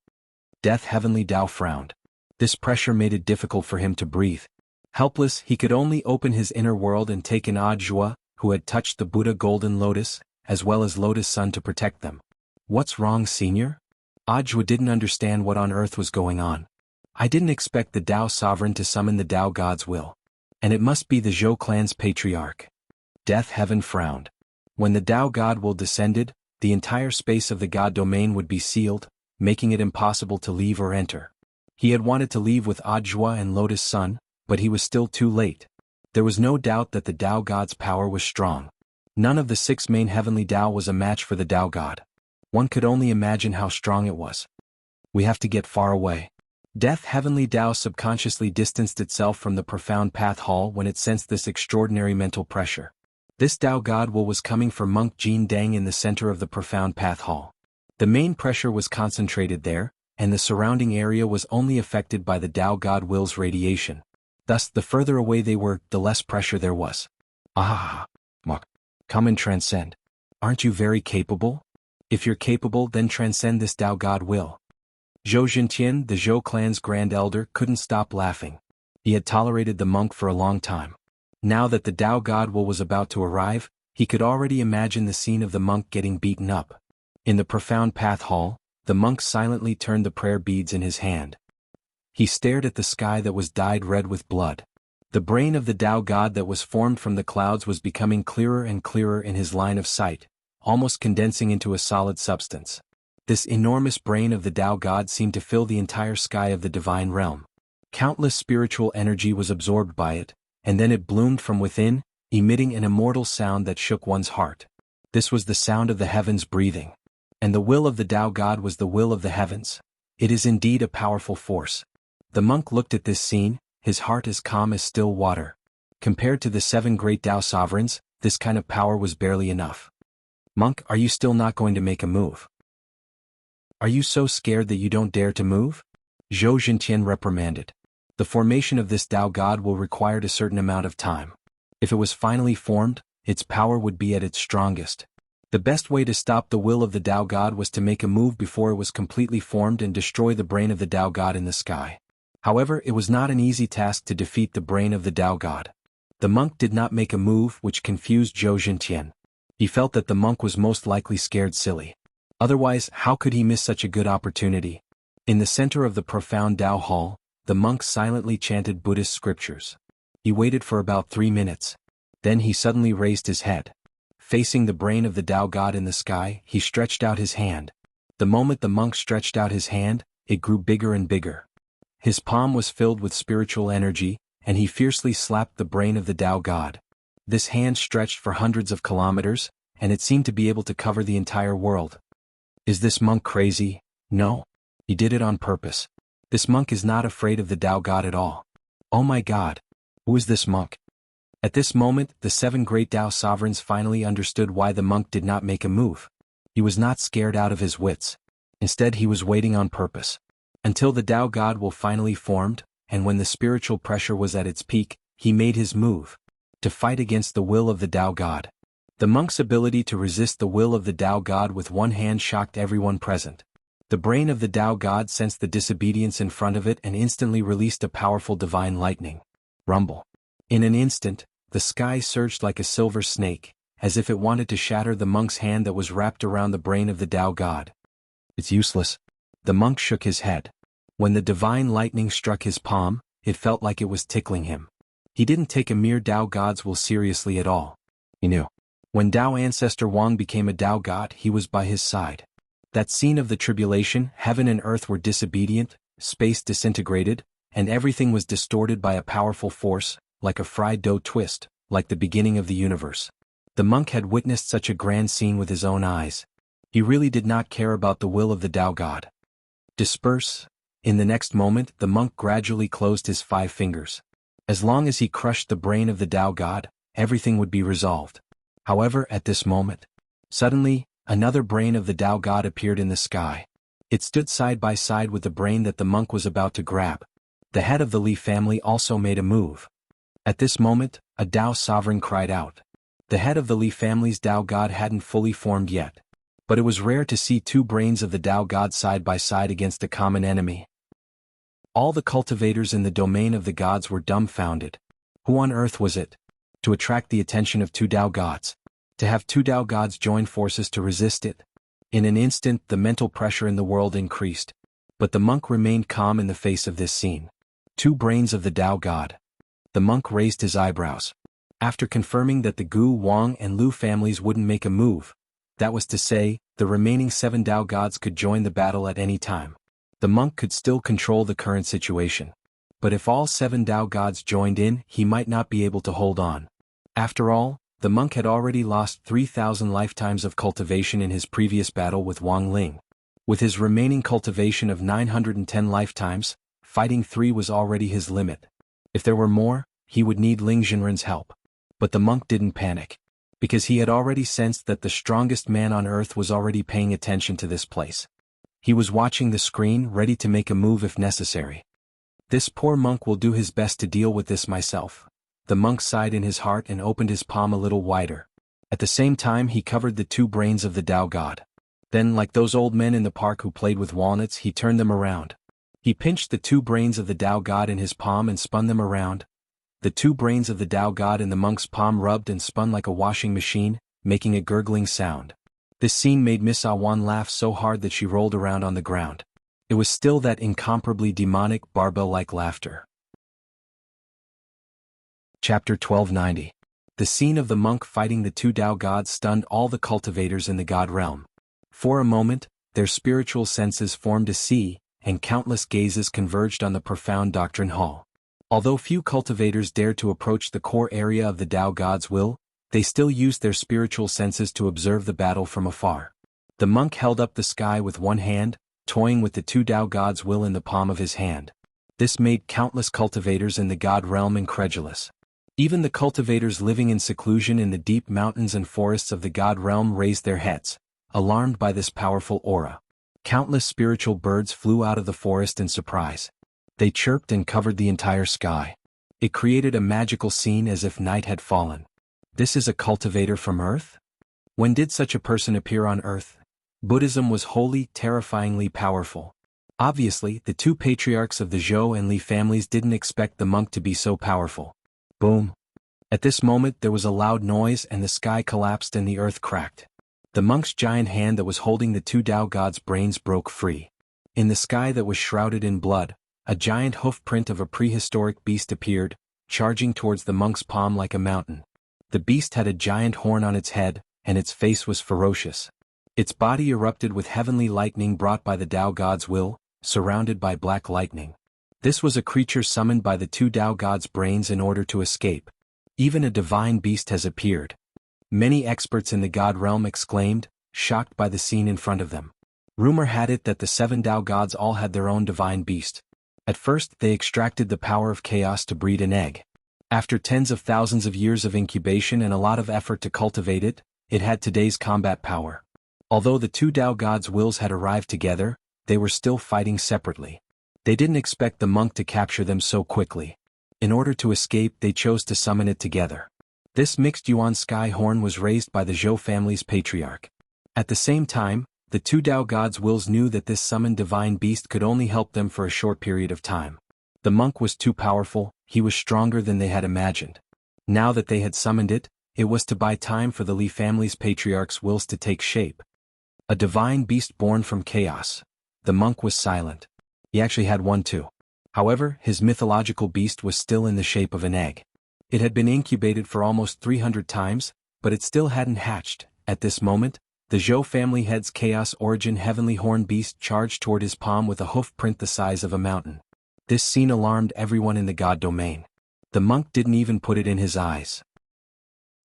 Death Heavenly Tao frowned. This pressure made it difficult for him to breathe. Helpless, he could only open his inner world and take in Audiobook, who had touched the Buddha Golden Lotus, as well as Lotus Sun to protect them. What's wrong, Senior? Audiobook didn't understand what on earth was going on. I didn't expect the Tao Sovereign to summon the Tao God's will. And it must be the Zhou clan's patriarch. Death Heaven frowned. When the Tao God will descended, the entire space of the God domain would be sealed, making it impossible to leave or enter. He had wanted to leave with Audiobook and Lotus Sun, but he was still too late. There was no doubt that the Tao God's power was strong. None of the 6 main heavenly Tao was a match for the Tao God. One could only imagine how strong it was. We have to get far away. Death Heavenly Tao subconsciously distanced itself from the profound path hall when it sensed this extraordinary mental pressure. This Tao God will was coming for Monk Jin Dang in the center of the profound path hall. The main pressure was concentrated there, and the surrounding area was only affected by the Tao God will's radiation. Thus, the further away they were, the less pressure there was. Ah, Monk, come and transcend. Aren't you very capable? If you're capable, then transcend this Tao God will. Zhou Jintian, the Zhou clan's grand elder, couldn't stop laughing. He had tolerated the monk for a long time. Now that the Tao God will was about to arrive, he could already imagine the scene of the monk getting beaten up. In the profound path hall, the monk silently turned the prayer beads in his hand. He stared at the sky that was dyed red with blood. The brain of the Tao God that was formed from the clouds was becoming clearer and clearer in his line of sight, almost condensing into a solid substance. This enormous brain of the Tao God seemed to fill the entire sky of the divine realm. Countless spiritual energy was absorbed by it, and then it bloomed from within, emitting an immortal sound that shook one's heart. This was the sound of the heavens breathing. And the will of the Tao God was the will of the heavens. It is indeed a powerful force. The monk looked at this scene, his heart as calm as still water. Compared to the 7 great Tao sovereigns, this kind of power was barely enough. Monk, are you still not going to make a move? Are you so scared that you don't dare to move? Zhou Jintian reprimanded. The formation of this Tao God will require a certain amount of time. If it was finally formed, its power would be at its strongest. The best way to stop the will of the Tao God was to make a move before it was completely formed and destroy the brain of the Tao God in the sky. However, it was not an easy task to defeat the brain of the Tao God. The monk did not make a move, which confused Zhou Jintian. He felt that the monk was most likely scared silly. Otherwise, how could he miss such a good opportunity? In the center of the profound Tao hall, the monk silently chanted Buddhist scriptures. He waited for about 3 minutes. Then he suddenly raised his head. Facing the brain of the Tao God in the sky, he stretched out his hand. The moment the monk stretched out his hand, it grew bigger and bigger. His palm was filled with spiritual energy, and he fiercely slapped the brain of the Tao God. This hand stretched for hundreds of kilometers, and it seemed to be able to cover the entire world. Is this monk crazy? No. He did it on purpose. This monk is not afraid of the Tao God at all. Oh my God! Who is this monk? At this moment, the 7 great Tao sovereigns finally understood why the monk did not make a move. He was not scared out of his wits. Instead, he was waiting on purpose. Until the Tao God will finally formed, and when the spiritual pressure was at its peak, he made his move. To fight against the will of the Tao God. The monk's ability to resist the will of the Tao God with one hand shocked everyone present. The brain of the Tao God sensed the disobedience in front of it and instantly released a powerful divine lightning. Rumble. In an instant, the sky surged like a silver snake, as if it wanted to shatter the monk's hand that was wrapped around the brain of the Tao God. It's useless. The monk shook his head. When the divine lightning struck his palm, it felt like it was tickling him. He didn't take a mere Tao God's will seriously at all. He knew. When Tao Ancestor Wang became a Tao God, he was by his side. That scene of the tribulation, heaven and earth were disobedient, space disintegrated, and everything was distorted by a powerful force, like a fried dough twist, like the beginning of the universe. The monk had witnessed such a grand scene with his own eyes. He really did not care about the will of the Tao God. Disperse. In the next moment, the monk gradually closed his 5 fingers. As long as he crushed the brain of the Tao god, everything would be resolved. However, at this moment, suddenly, another brain of the Tao god appeared in the sky. It stood side by side with the brain that the monk was about to grab. The head of the Li family also made a move. At this moment, a Tao sovereign cried out. The head of the Li family's Tao god hadn't fully formed yet. But it was rare to see two brains of the Tao god side by side against a common enemy. All the cultivators in the domain of the gods were dumbfounded. Who on earth was it? To attract the attention of two Tao gods. To have two Tao gods join forces to resist it. In an instant the mental pressure in the world increased. But the monk remained calm in the face of this scene. Two brains of the Tao god. The monk raised his eyebrows. After confirming that the Gu, Wang and Lu families wouldn't make a move, that was to say, the remaining 7 Tao gods could join the battle at any time. The monk could still control the current situation. But if all 7 Tao gods joined in, he might not be able to hold on. After all, the monk had already lost 3,000 lifetimes of cultivation in his previous battle with Wang Ling. With his remaining cultivation of 910 lifetimes, fighting 3 was already his limit. If there were more, he would need Ling Jinren's help. But the monk didn't panic. Because he had already sensed that the strongest man on earth was already paying attention to this place. He was watching the screen, ready to make a move if necessary. This poor monk will do his best to deal with this myself. The monk sighed in his heart and opened his palm a little wider. At the same time he covered the 2 brains of the Tao god. Then, like those old men in the park who played with walnuts, he turned them around. He pinched the 2 brains of the Tao god in his palm and spun them around. The 2 brains of the Tao god in the monk's palm rubbed and spun like a washing machine, making a gurgling sound. This scene made Miss Awan laugh so hard that she rolled around on the ground. It was still that incomparably demonic, barbell-like laughter. Chapter 1290. The scene of the monk fighting the 2 Tao gods stunned all the cultivators in the god realm. For a moment, their spiritual senses formed a sea, and countless gazes converged on the profound doctrine hall. Although few cultivators dared to approach the core area of the Tao god's will, they still used their spiritual senses to observe the battle from afar. The monk held up the sky with one hand, toying with the 2 Tao god's will in the palm of his hand. This made countless cultivators in the god realm incredulous. Even the cultivators living in seclusion in the deep mountains and forests of the god realm raised their heads, alarmed by this powerful aura. Countless spiritual birds flew out of the forest in surprise. They chirped and covered the entire sky. It created a magical scene as if night had fallen. This is a cultivator from Earth? When did such a person appear on Earth? Buddhism was wholly, terrifyingly powerful. Obviously, the 2 patriarchs of the Zhou and Li families didn't expect the monk to be so powerful. Boom! At this moment there was a loud noise and the sky collapsed and the earth cracked. The monk's giant hand that was holding the 2 Tao gods' brains broke free. In the sky that was shrouded in blood, a giant hoof print of a prehistoric beast appeared, charging towards the monk's palm like a mountain. The beast had a giant horn on its head, and its face was ferocious. Its body erupted with heavenly lightning brought by the Tao god's will, surrounded by black lightning. This was a creature summoned by the 2 Tao gods' brains in order to escape. Even a divine beast has appeared. Many experts in the god realm exclaimed, shocked by the scene in front of them. Rumor had it that the 7 Tao gods all had their own divine beast. At first they extracted the power of chaos to breed an egg. After tens of thousands of years of incubation and a lot of effort to cultivate it, it had today's combat power. Although the 2 Tao gods' wills had arrived together, they were still fighting separately. They didn't expect the monk to capture them so quickly. In order to escape they chose to summon it together. This mixed yuan sky horn was raised by the Zhou family's patriarch. At the same time, the 2 Tao gods' wills knew that this summoned divine beast could only help them for a short period of time. The monk was too powerful, he was stronger than they had imagined. Now that they had summoned it, it was to buy time for the Li family's patriarch's wills to take shape. A divine beast born from chaos. The monk was silent. He actually had one too. However, his mythological beast was still in the shape of an egg. It had been incubated for almost 300 times, but it still hadn't hatched. At this moment, the Zhou family head's chaos origin heavenly horn beast charged toward his palm with a hoof print the size of a mountain. This scene alarmed everyone in the god domain. The monk didn't even put it in his eyes.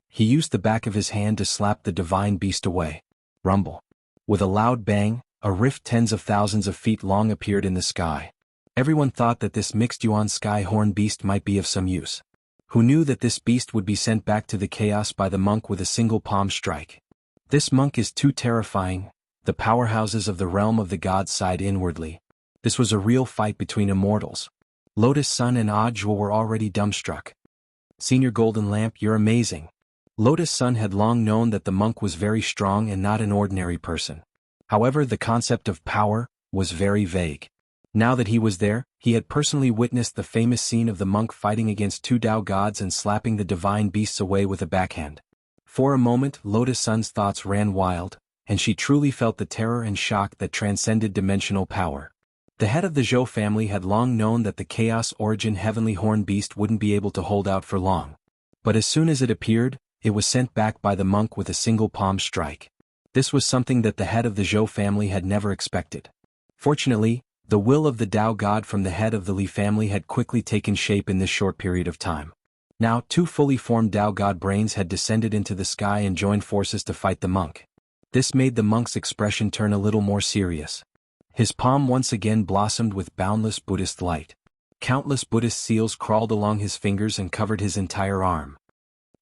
He used the back of his hand to slap the divine beast away. Rumble. With a loud bang, a rift tens of thousands of feet long appeared in the sky. Everyone thought that this mixed Yuan sky horn beast might be of some use. Who knew that this beast would be sent back to the chaos by the monk with a single palm strike? This monk is too terrifying. The powerhouses of the realm of the gods sighed inwardly. This was a real fight between immortals. Lotus Sun and Audiobook were already dumbstruck. Senior Golden Lamp, you're amazing. Lotus Sun had long known that the monk was very strong and not an ordinary person. However, the concept of power was very vague. Now that he was there, he had personally witnessed the famous scene of the monk fighting against two Tao gods and slapping the divine beasts away with a backhand. For a moment, Lotus Sun's thoughts ran wild, and she truly felt the terror and shock that transcended dimensional power. The head of the Zhou family had long known that the Chaos Origin Heavenly Horn Beast wouldn't be able to hold out for long. But as soon as it appeared, it was sent back by the monk with a single palm strike. This was something that the head of the Zhou family had never expected. Fortunately, the will of the Tao God from the head of the Li family had quickly taken shape in this short period of time. Now, two fully formed Tao God brains had descended into the sky and joined forces to fight the monk. This made the monk's expression turn a little more serious. His palm once again blossomed with boundless Buddhist light. Countless Buddhist seals crawled along his fingers and covered his entire arm.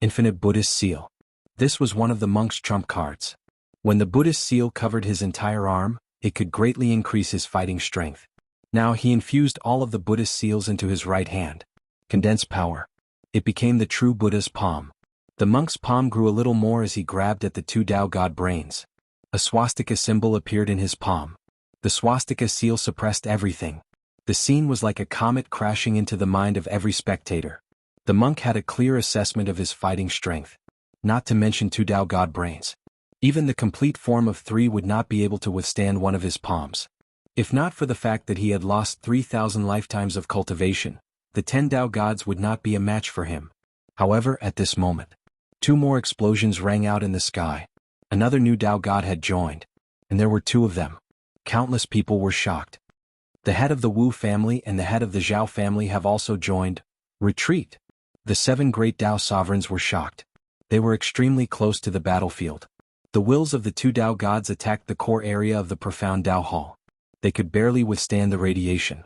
Infinite Buddhist Seal. This was one of the monk's trump cards. When the Buddhist seal covered his entire arm, it could greatly increase his fighting strength. Now he infused all of the Buddhist seals into his right hand. Condensed power. It became the true Buddha's palm. The monk's palm grew a little more as he grabbed at the two Tao God brains. A swastika symbol appeared in his palm. The swastika seal suppressed everything. The scene was like a comet crashing into the mind of every spectator. The monk had a clear assessment of his fighting strength. Not to mention two Tao God brains. Even the complete form of 3 would not be able to withstand one of his palms. If not for the fact that he had lost 3,000 lifetimes of cultivation, the 10 Tao gods would not be a match for him. However, at this moment, 2 more explosions rang out in the sky. Another new Tao god had joined. And there were 2 of them. Countless people were shocked. The head of the Wu family and the head of the Zhao family have also joined. Retreat. The 7 great Tao sovereigns were shocked. They were extremely close to the battlefield. The wills of the 2 Tao gods attacked the core area of the profound Tao Hall. They could barely withstand the radiation.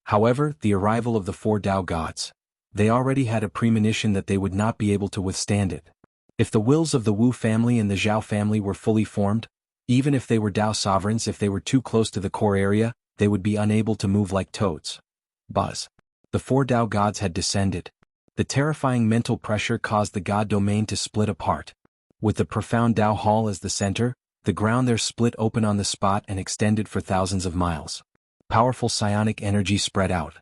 However, the arrival of the 4 Tao gods, they already had a premonition that they would not be able to withstand it. If the wills of the Wu family and the Zhao family were fully formed, even if they were Tao sovereigns, if they were too close to the core area, they would be unable to move like toads. Buzz. The 4 Tao gods had descended. The terrifying mental pressure caused the god domain to split apart. With the profound Tao Hall as the center, the ground there split open on the spot and extended for thousands of miles. Powerful psionic energy spread out.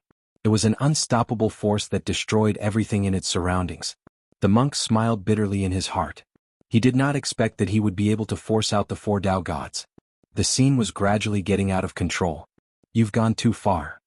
It was an unstoppable force that destroyed everything in its surroundings. The monk smiled bitterly in his heart. He did not expect that he would be able to force out the 4 Tao gods. The scene was gradually getting out of control. You've gone too far.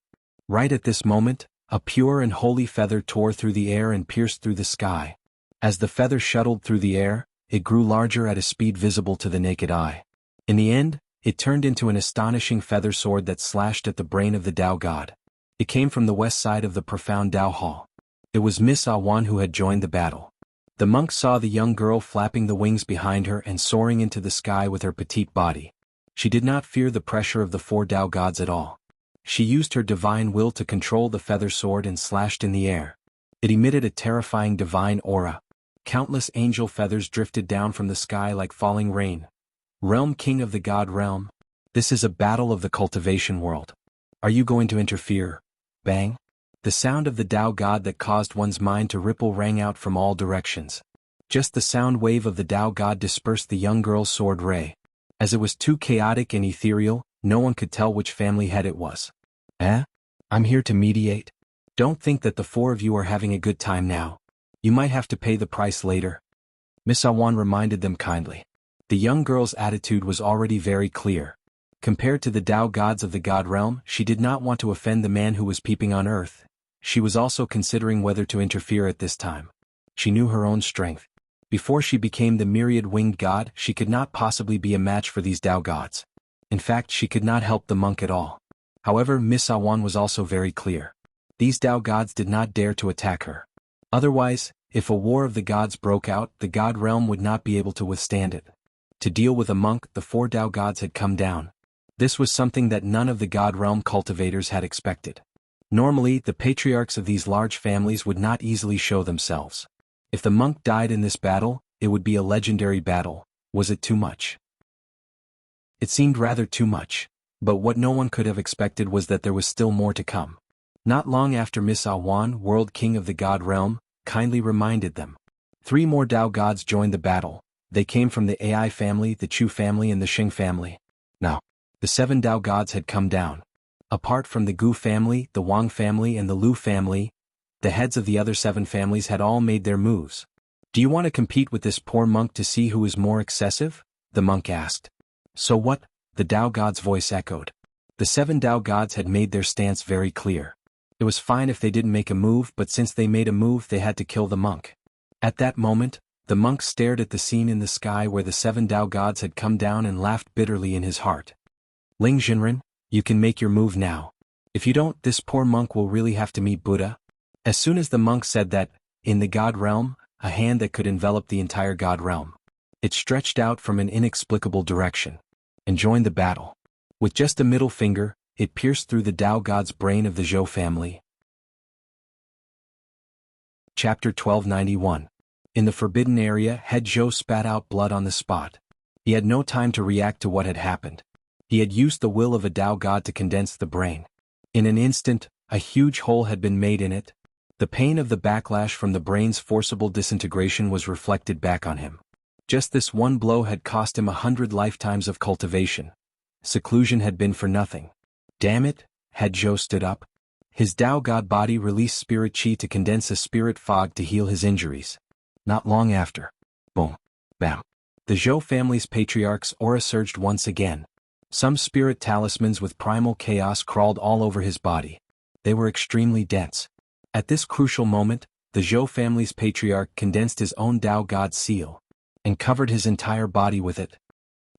Right at this moment, a pure and holy feather tore through the air and pierced through the sky. As the feather shuttled through the air, it grew larger at a speed visible to the naked eye. In the end, it turned into an astonishing feather sword that slashed at the brain of the Tao god. It came from the west side of the profound Tao Hall. It was Miss Awan who had joined the battle. The monk saw the young girl flapping the wings behind her and soaring into the sky with her petite body. She did not fear the pressure of the 4 Tao gods at all. She used her divine will to control the feather sword and slashed in the air. It emitted a terrifying divine aura. Countless angel feathers drifted down from the sky like falling rain. Realm King of the God Realm. This is a battle of the cultivation world. Are you going to interfere? Bang. The sound of the Tao God that caused one's mind to ripple rang out from all directions. Just the sound wave of the Tao God dispersed the young girl's sword ray. As it was too chaotic and ethereal, no one could tell which family head it was. I'm here to mediate. Don't think that the 4 of you are having a good time now. You might have to pay the price later. Miss Awan reminded them kindly. The young girl's attitude was already very clear. Compared to the Tao gods of the God realm, she did not want to offend the man who was peeping on earth. She was also considering whether to interfere at this time. She knew her own strength. Before she became the myriad-winged god, she could not possibly be a match for these Tao gods. In fact, she could not help the monk at all. However, Miss Awan was also very clear. These Tao gods did not dare to attack her. Otherwise, if a war of the gods broke out, the God realm would not be able to withstand it. To deal with a monk, the 4 Tao gods had come down. This was something that none of the God Realm cultivators had expected. Normally, the patriarchs of these large families would not easily show themselves. If the monk died in this battle, it would be a legendary battle. Was it too much? It seemed rather too much. But what no one could have expected was that there was still more to come. Not long after Misa Wan, World King of the God Realm, kindly reminded them. 3 more Dao gods joined the battle. They came from the Ai family, the Chu family and the Xing family. Now, the 7 Dao gods had come down. Apart from the Gu family, the Wang family and the Lu family, the heads of the other 7 families had all made their moves. Do you want to compete with this poor monk to see who is more excessive? The monk asked. So what? The Dao god's voice echoed. The 7 Dao gods had made their stance very clear. It was fine if they didn't make a move, but since they made a move they had to kill the monk. At that moment, the monk stared at the scene in the sky where the 7 Dao gods had come down and laughed bitterly in his heart. Ling Jinren, you can make your move now. If you don't, this poor monk will really have to meet Buddha. As soon as the monk said that, in the God Realm, a hand that could envelop the entire God Realm. It stretched out from an inexplicable direction and joined the battle. With just a middle finger, it pierced through the Dao god's brain of the Zhou family. Chapter 1291. In the forbidden area, Head Zhou spat out blood on the spot. He had no time to react to what had happened. He had used the will of a Dao god to condense the brain. In an instant, a huge hole had been made in it. The pain of the backlash from the brain's forcible disintegration was reflected back on him. Just this one blow had cost him 100 lifetimes of cultivation. Seclusion had been for nothing. Damn it, Head Zhou stood up. His Dao god body released spirit qi to condense a spirit fog to heal his injuries. Not long after. Boom. Bam. The Zhou family's patriarch's aura surged once again. Some spirit talismans with primal chaos crawled all over his body. They were extremely dense. At this crucial moment, the Zhou family's patriarch condensed his own Dao god seal and covered his entire body with it.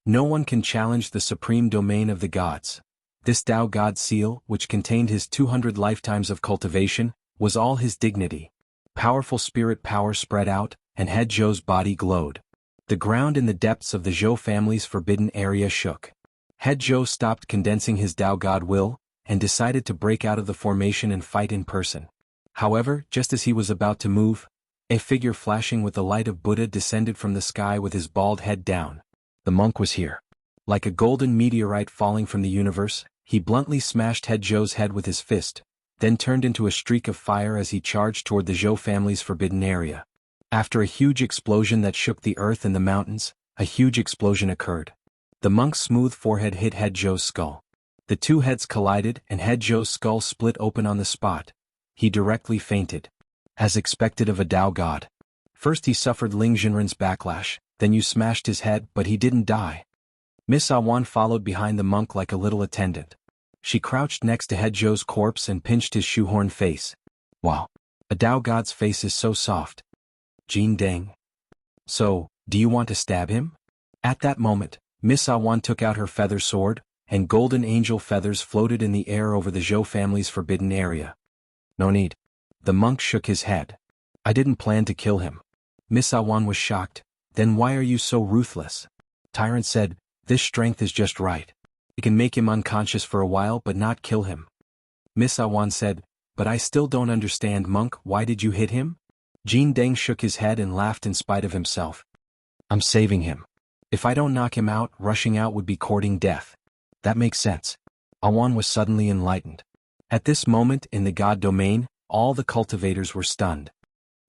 No one can challenge the supreme domain of the gods. This Dao god seal, which contained his 200 lifetimes of cultivation, was all his dignity. Powerful spirit power spread out, and Head Zhou's body glowed. The ground in the depths of the Zhou family's forbidden area shook. Head Zhou stopped condensing his Dao god will, and decided to break out of the formation and fight in person. However, just as he was about to move, a figure flashing with the light of Buddha descended from the sky with his bald head down. The monk was here. Like a golden meteorite falling from the universe, he bluntly smashed Head Zhou's head with his fist, then turned into a streak of fire as he charged toward the Zhou family's forbidden area. After a huge explosion that shook the earth and the mountains, a huge explosion occurred. The monk's smooth forehead hit Head Zhou's skull. The 2 heads collided and Head Zhou's skull split open on the spot. He directly fainted. As expected of a Dao god. First he suffered Ling Jinren's backlash, then you smashed his head, but he didn't die. Miss Awan followed behind the monk like a little attendant. She crouched next to Head Zhou's corpse and pinched his shoehorn face. Wow. A Dao god's face is so soft. Jin Deng. So, do you want to stab him? At that moment, Miss Awan took out her feather sword, and golden angel feathers floated in the air over the Zhou family's forbidden area. No need. The monk shook his head. I didn't plan to kill him. Miss Awan was shocked. Then why are you so ruthless? Tyrant said, this strength is just right. It can make him unconscious for a while but not kill him. Miss Awan said, but I still don't understand, monk, why did you hit him? Jin Deng shook his head and laughed in spite of himself. I'm saving him. If I don't knock him out, rushing out would be courting death. That makes sense. Awan was suddenly enlightened. At this moment in the God domain, all the cultivators were stunned.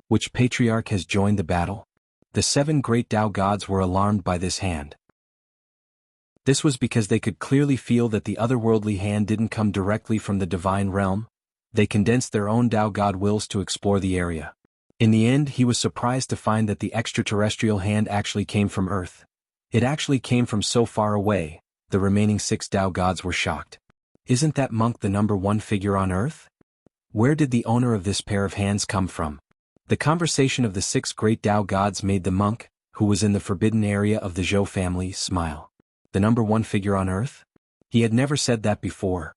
Which patriarch has joined the battle? The 7 great Dao gods were alarmed by this hand. This was because they could clearly feel that the otherworldly hand didn't come directly from the divine realm. They condensed their own Dao god wills to explore the area. In the end, he was surprised to find that the extraterrestrial hand actually came from Earth. It actually came from so far away. The remaining 6 Dao gods were shocked. Isn't that monk the number 1 figure on Earth? Where did the owner of this pair of hands come from? The conversation of the 6 great Dao gods made the monk, who was in the forbidden area of the Zhou family, smile. The number 1 figure on Earth? He had never said that before.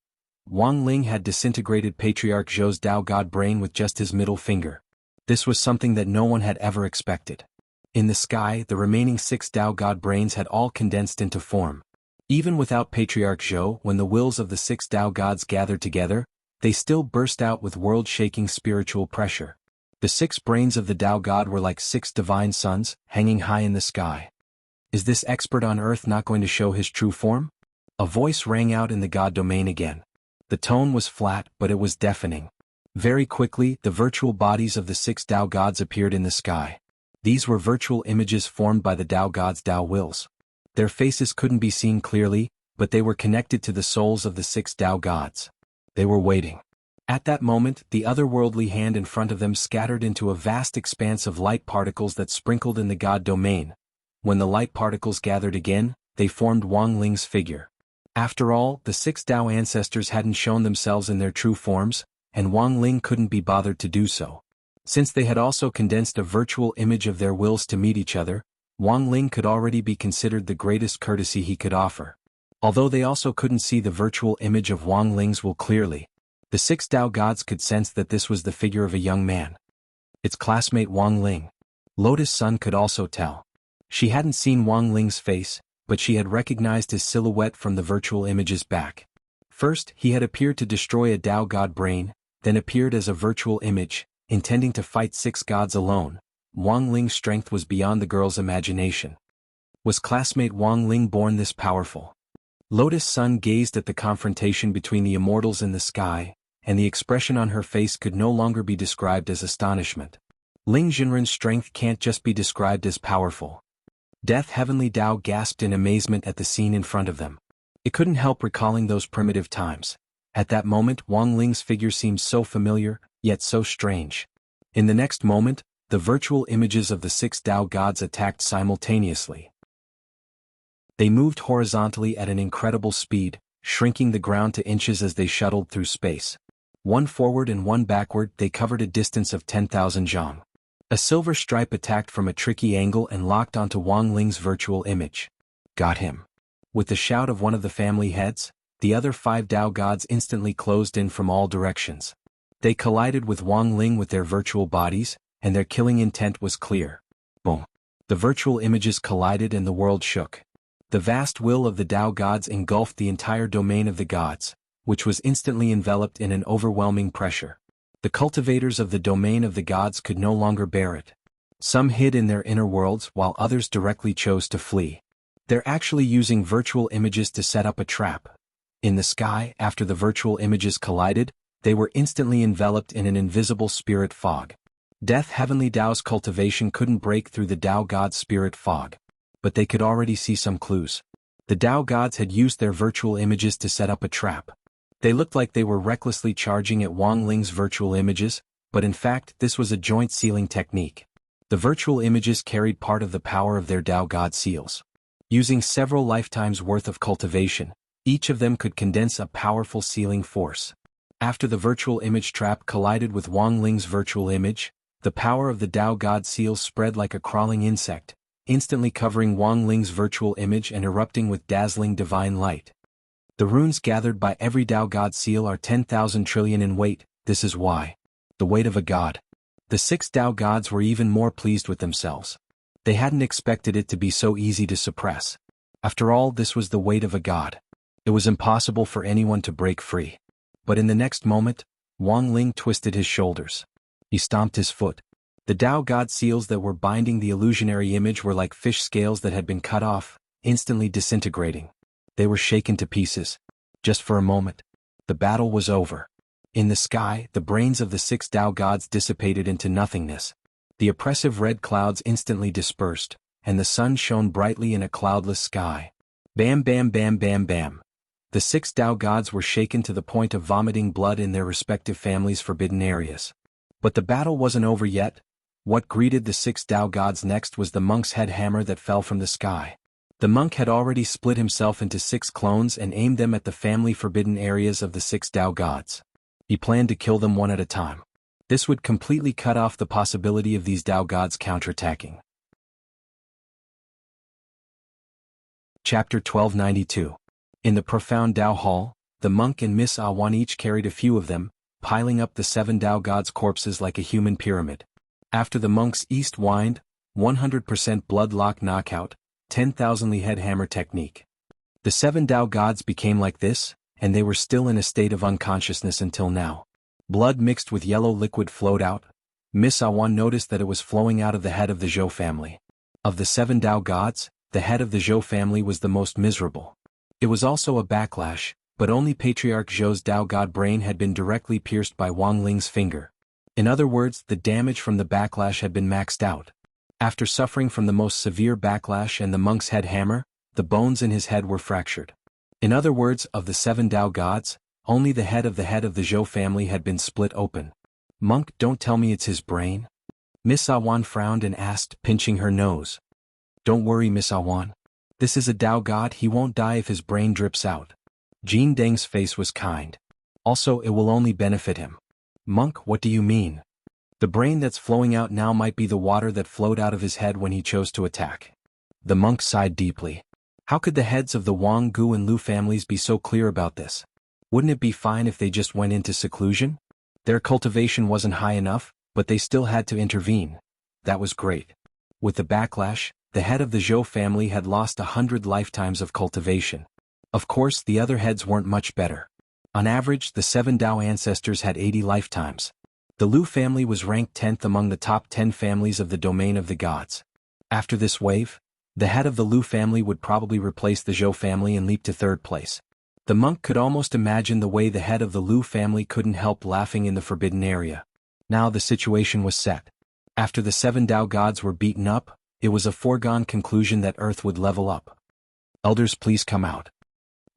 Wang Ling had disintegrated Patriarch Zhou's Dao god brain with just his middle finger. This was something that no one had ever expected. In the sky, the remaining 6 Dao god brains had all condensed into form. Even without Patriarch Zhou, when the wills of the six Tao gods gathered together, they still burst out with world-shaking spiritual pressure. The six brains of the Tao God were like six divine suns, hanging high in the sky. Is this expert on earth not going to show his true form? A voice rang out in the God domain again. The tone was flat, but it was deafening. Very quickly, the virtual bodies of the six Tao gods appeared in the sky. These were virtual images formed by the Tao gods' Tao wills. Their faces couldn't be seen clearly, but they were connected to the souls of the six Tao gods. They were waiting. At that moment, the otherworldly hand in front of them scattered into a vast expanse of light particles that sprinkled in the God domain. When the light particles gathered again, they formed Wang Ling's figure. After all, the six Tao ancestors hadn't shown themselves in their true forms, and Wang Ling couldn't be bothered to do so. Since they had also condensed a virtual image of their wills to meet each other, Wang Ling could already be considered the greatest courtesy he could offer. Although they also couldn't see the virtual image of Wang Ling's will clearly, the six Tao gods could sense that this was the figure of a young man. Its classmate Wang Ling. Lotus Sun could also tell. She hadn't seen Wang Ling's face, but she had recognized his silhouette from the virtual image's back. First, he had appeared to destroy a Tao god brain, then appeared as a virtual image, intending to fight six gods alone. Wang Ling's strength was beyond the girl's imagination. Was classmate Wang Ling born this powerful? Lotus Sun gazed at the confrontation between the immortals in the sky, and the expression on her face could no longer be described as astonishment. Ling Jinren's strength can't just be described as powerful. Death Heavenly Tao gasped in amazement at the scene in front of them. It couldn't help recalling those primitive times. At that moment, Wang Ling's figure seemed so familiar, yet so strange. In the next moment, the virtual images of the six Tao gods attacked simultaneously. They moved horizontally at an incredible speed, shrinking the ground to inches as they shuttled through space. One forward and one backward, they covered a distance of 10,000 zhang. A silver stripe attacked from a tricky angle and locked onto Wang Ling's virtual image. Got him. With the shout of one of the family heads, the other five Tao gods instantly closed in from all directions. They collided with Wang Ling with their virtual bodies, and their killing intent was clear. Boom. The virtual images collided and the world shook. The vast will of the Tao gods engulfed the entire domain of the gods, which was instantly enveloped in an overwhelming pressure. The cultivators of the domain of the gods could no longer bear it. Some hid in their inner worlds while others directly chose to flee. They're actually using virtual images to set up a trap. In the sky, after the virtual images collided, they were instantly enveloped in an invisible spirit fog. Death Heavenly Tao's cultivation couldn't break through the Tao God's spirit fog. But they could already see some clues. The Tao gods had used their virtual images to set up a trap. They looked like they were recklessly charging at Wang Ling's virtual images, but in fact this was a joint sealing technique. The virtual images carried part of the power of their Tao God seals. Using several lifetimes worth of cultivation, each of them could condense a powerful sealing force. After the virtual image trap collided with Wang Ling's virtual image, the power of the Tao God seals spread like a crawling insect, instantly covering Wang Ling's virtual image and erupting with dazzling divine light. The runes gathered by every Tao God seal are 10,000 trillion in weight. This is why. The weight of a god. The six Tao gods were even more pleased with themselves. They hadn't expected it to be so easy to suppress. After all, this was the weight of a god. It was impossible for anyone to break free. But in the next moment, Wang Ling twisted his shoulders. He stomped his foot. The Tao God seals that were binding the illusionary image were like fish scales that had been cut off, instantly disintegrating. They were shaken to pieces. Just for a moment. The battle was over. In the sky, the brains of the six Tao gods dissipated into nothingness. The oppressive red clouds instantly dispersed, and the sun shone brightly in a cloudless sky. Bam bam bam bam bam. The six Tao gods were shaken to the point of vomiting blood in their respective families' forbidden areas. But the battle wasn't over yet. What greeted the six Tao gods next was the monk's head hammer that fell from the sky. The monk had already split himself into 6 clones and aimed them at the family forbidden areas of the 6 Tao gods. He planned to kill them one at a time. This would completely cut off the possibility of these Tao gods counterattacking. Chapter 1292. In the profound Tao Hall, the monk and Miss Awan each carried a few of them, piling up the 7 Tao gods' corpses like a human pyramid. After the monk's east wind, 100% blood lock knockout, 10,000 head hammer technique. The 7 Tao gods became like this, and they were still in a state of unconsciousness until now. Blood mixed with yellow liquid flowed out. Miss Awan noticed that it was flowing out of the head of the Zhou family. Of the 7 Tao gods, the head of the Zhou family was the most miserable. It was also a backlash, but only Patriarch Zhou's Tao god brain had been directly pierced by Wang Ling's finger. In other words, the damage from the backlash had been maxed out. After suffering from the most severe backlash and the monk's head hammer, the bones in his head were fractured. In other words, of the 7 Tao gods, only the head of the Zhou family had been split open. Monk, don't tell me it's his brain? Miss Awan frowned and asked, pinching her nose. Don't worry, Miss Awan. This is a Tao god, he won't die if his brain drips out. Jin Deng's face was kind. Also, it will only benefit him. Monk, what do you mean? The brain that's flowing out now might be the water that flowed out of his head when he chose to attack. The monk sighed deeply. How could the heads of the Wang, Gu and Lu families be so clear about this? Wouldn't it be fine if they just went into seclusion? Their cultivation wasn't high enough, but they still had to intervene. That was great. With the backlash, the head of the Zhou family had lost 100 lifetimes of cultivation. Of course, the other heads weren't much better. On average, the 7 Tao ancestors had 80 lifetimes. The Lu family was ranked 10th among the top 10 families of the domain of the gods. After this wave, the head of the Lu family would probably replace the Zhou family and leap to 3rd place. The monk could almost imagine the way the head of the Lu family couldn't help laughing in the forbidden area. Now the situation was set. After the 7 Tao gods were beaten up, it was a foregone conclusion that Earth would level up. Elders, please come out.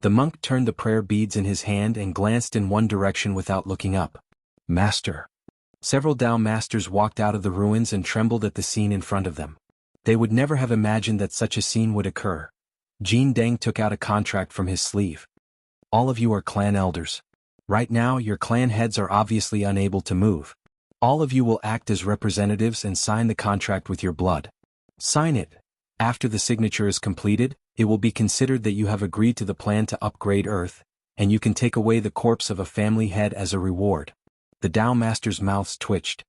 The monk turned the prayer beads in his hand and glanced in one direction without looking up. Master. Several Tao masters walked out of the ruins and trembled at the scene in front of them. They would never have imagined that such a scene would occur. Jin Deng took out a contract from his sleeve. All of you are clan elders. Right now, your clan heads are obviously unable to move. All of you will act as representatives and sign the contract with your blood. Sign it. After the signature is completed, it will be considered that you have agreed to the plan to upgrade Earth, and you can take away the corpse of a family head as a reward. The Tao Master's mouths twitched.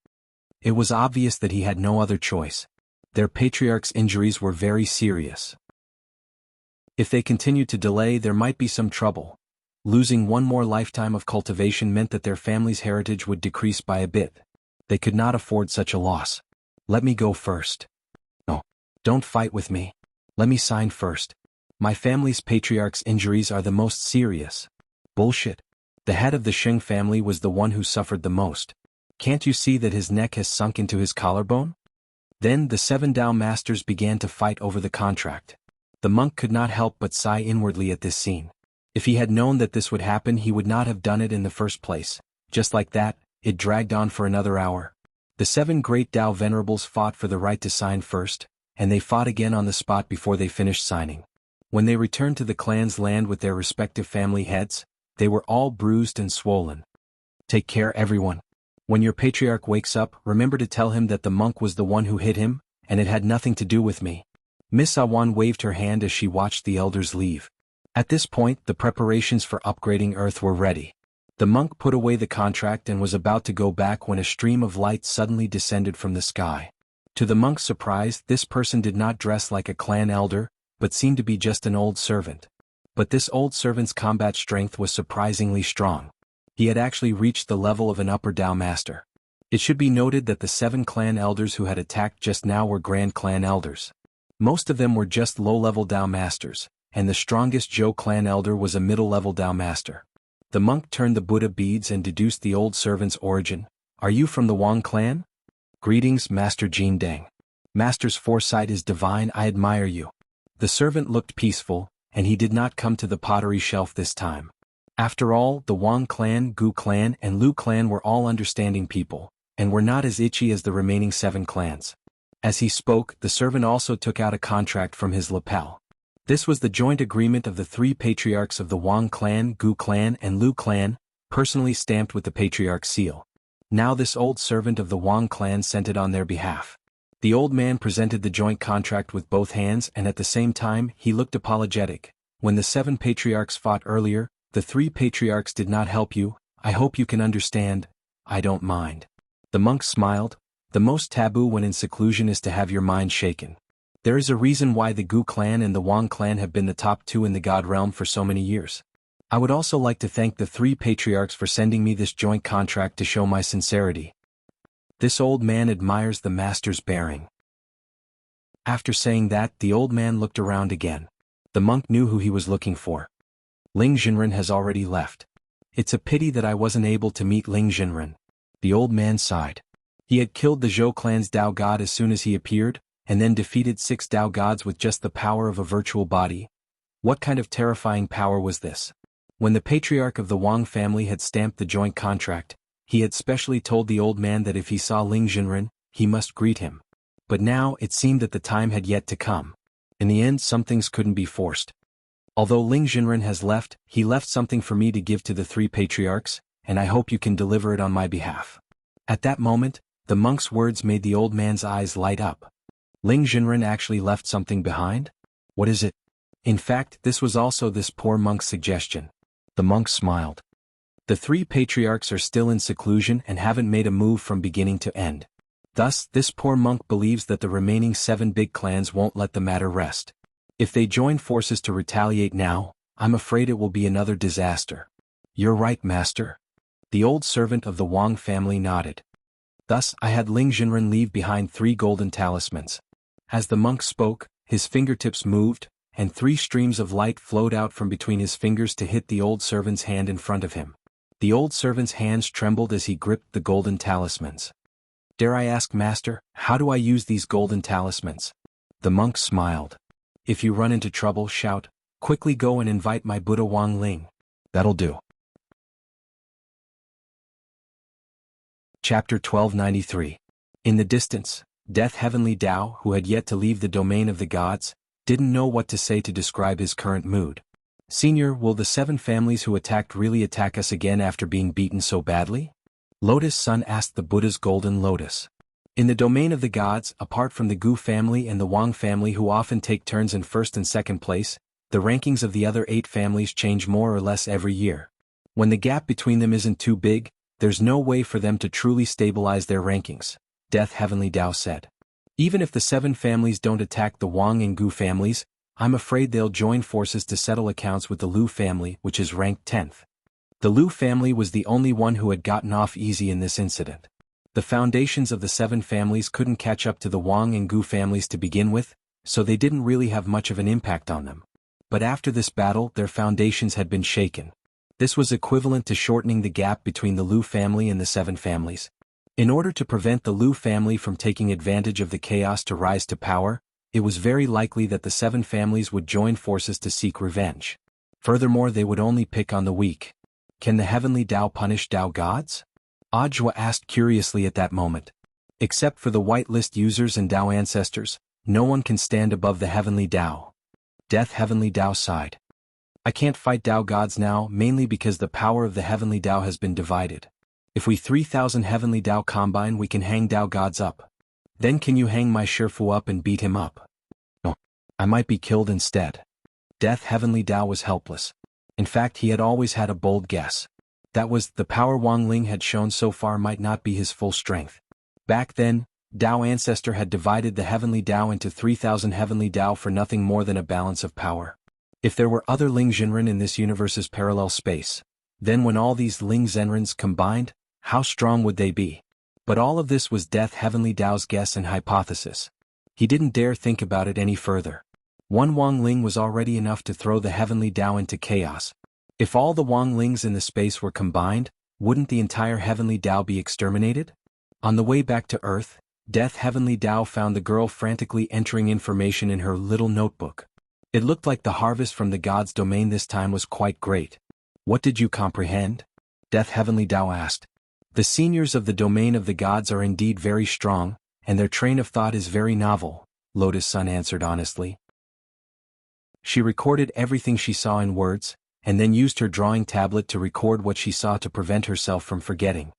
It was obvious that he had no other choice. Their patriarch's injuries were very serious. If they continued to delay, there might be some trouble. Losing one more lifetime of cultivation meant that their family's heritage would decrease by a bit. They could not afford such a loss. Let me go first. No. Don't fight with me. Let me sign first. My family's patriarch's injuries are the most serious. Bullshit. The head of the Sheng family was the one who suffered the most. Can't you see that his neck has sunk into his collarbone? Then the 7 Tao masters began to fight over the contract. The monk could not help but sigh inwardly at this scene. If he had known that this would happen, he would not have done it in the first place. Just like that, it dragged on for another hour. The 7 great Tao venerables fought for the right to sign first, and they fought again on the spot before they finished signing. When they returned to the clan's land with their respective family heads, they were all bruised and swollen. Take care, everyone. When your patriarch wakes up, remember to tell him that the monk was the one who hit him, and it had nothing to do with me. Miss Awan waved her hand as she watched the elders leave. At this point, the preparations for upgrading Earth were ready. The monk put away the contract and was about to go back when a stream of light suddenly descended from the sky. To the monk's surprise, this person did not dress like a clan elder, but seemed to be just an old servant. But this old servant's combat strength was surprisingly strong. He had actually reached the level of an upper Tao master. It should be noted that the 7 clan elders who had attacked just now were Grand Clan elders. Most of them were just low-level Tao masters, and the strongest Zhou clan elder was a middle-level Tao master. The monk turned the Buddha beads and deduced the old servant's origin. Are you from the Wang clan? Greetings, Master Jin Deng. Master's foresight is divine, I admire you. The servant looked peaceful, and he did not come to the pottery shelf this time. After all, the Wang clan, Gu clan, and Lu clan were all understanding people, and were not as itchy as the remaining 7 clans. As he spoke, the servant also took out a contract from his lapel. This was the joint agreement of the 3 patriarchs of the Wang clan, Gu clan, and Lu clan, personally stamped with the patriarch's seal. Now this old servant of the Wang clan sent it on their behalf. The old man presented the joint contract with both hands, and at the same time, he looked apologetic. When the 7 patriarchs fought earlier, the 3 patriarchs did not help you. I hope you can understand. I don't mind. The monk smiled. The most taboo when in seclusion is to have your mind shaken. There is a reason why the Gu clan and the Wang clan have been the top two in the God realm for so many years. I would also like to thank the 3 patriarchs for sending me this joint contract to show my sincerity. This old man admires the master's bearing. After saying that, the old man looked around again. The monk knew who he was looking for. Ling Jinren has already left. It's a pity that I wasn't able to meet Ling Jinren. The old man sighed. He had killed the Zhou clan's Dao god as soon as he appeared, and then defeated 6 Dao gods with just the power of a virtual body. What kind of terrifying power was this? When the patriarch of the Wang family had stamped the joint contract, he had specially told the old man that if he saw Ling Jinren, he must greet him. But now it seemed that the time had yet to come. In the end, some things couldn't be forced. Although Ling Jinren has left, he left something for me to give to the 3 patriarchs, and I hope you can deliver it on my behalf. At that moment, the monk's words made the old man's eyes light up. Ling Jinren actually left something behind? What is it? In fact, this was also this poor monk's suggestion. The monk smiled. The 3 patriarchs are still in seclusion and haven't made a move from beginning to end. Thus, this poor monk believes that the remaining 7 big clans won't let the matter rest. If they join forces to retaliate now, I'm afraid it will be another disaster. You're right, master. The old servant of the Wang family nodded. Thus, I had Ling Jinren leave behind 3 golden talismans. As the monk spoke, his fingertips moved, and 3 streams of light flowed out from between his fingers to hit the old servant's hand in front of him. The old servant's hands trembled as he gripped the golden talismans. Dare I ask, master, how do I use these golden talismans? The monk smiled. If you run into trouble, shout, quickly go and invite my Buddha Wang Ling. That'll do. Chapter 1293. In the distance, Death Heavenly Dao, who had yet to leave the domain of the gods, didn't know what to say to describe his current mood. Senior, will the 7 families who attacked really attack us again after being beaten so badly? Lotus Sun asked the Buddha's golden lotus. In the domain of the gods, apart from the Gu family and the Wang family who often take turns in first and second place, the rankings of the other 8 families change more or less every year. When the gap between them isn't too big, there's no way for them to truly stabilize their rankings, Death Heavenly Dao said. Even if the 7 families don't attack the Wang and Gu families, I'm afraid they'll join forces to settle accounts with the Lu family, which is ranked 10th. The Lu family was the only one who had gotten off easy in this incident. The foundations of the 7 families couldn't catch up to the Wang and Gu families to begin with, so they didn't really have much of an impact on them. But after this battle, their foundations had been shaken. This was equivalent to shortening the gap between the Lu family and the 7 families. In order to prevent the Lu family from taking advantage of the chaos to rise to power, it was very likely that the 7 families would join forces to seek revenge. Furthermore, they would only pick on the weak. Can the Heavenly Dao punish Dao gods? Ajwa asked curiously at that moment. Except for the whitelist users and Dao ancestors, no one can stand above the Heavenly Dao. Death Heavenly Dao sighed. I can't fight Dao gods now, mainly because the power of the Heavenly Dao has been divided. If we 3,000 Heavenly Dao combine, we can hang Dao gods up. Then can you hang my Shifu up and beat him up? No. I might be killed instead. Death Heavenly Dao was helpless. In fact, he had always had a bold guess. That was, the power Wang Ling had shown so far might not be his full strength. Back then, Dao Ancestor had divided the Heavenly Dao into 3,000 Heavenly Dao for nothing more than a balance of power. If there were other Ling Zhenren in this universe's parallel space, then when all these Ling Zhenrens combined, how strong would they be? But all of this was Death Heavenly Dao's guess and hypothesis. He didn't dare think about it any further. One Wang Ling was already enough to throw the Heavenly Dao into chaos. If all the Wang Lings in the space were combined, wouldn't the entire Heavenly Dao be exterminated? On the way back to Earth, Death Heavenly Dao found the girl frantically entering information in her little notebook. It looked like the harvest from the gods' domain this time was quite great. What did you comprehend? Death Heavenly Dao asked. The seniors of the domain of the gods are indeed very strong, and their train of thought is very novel, Lotus Sun answered honestly. She recorded everything she saw in words, and then used her drawing tablet to record what she saw to prevent herself from forgetting.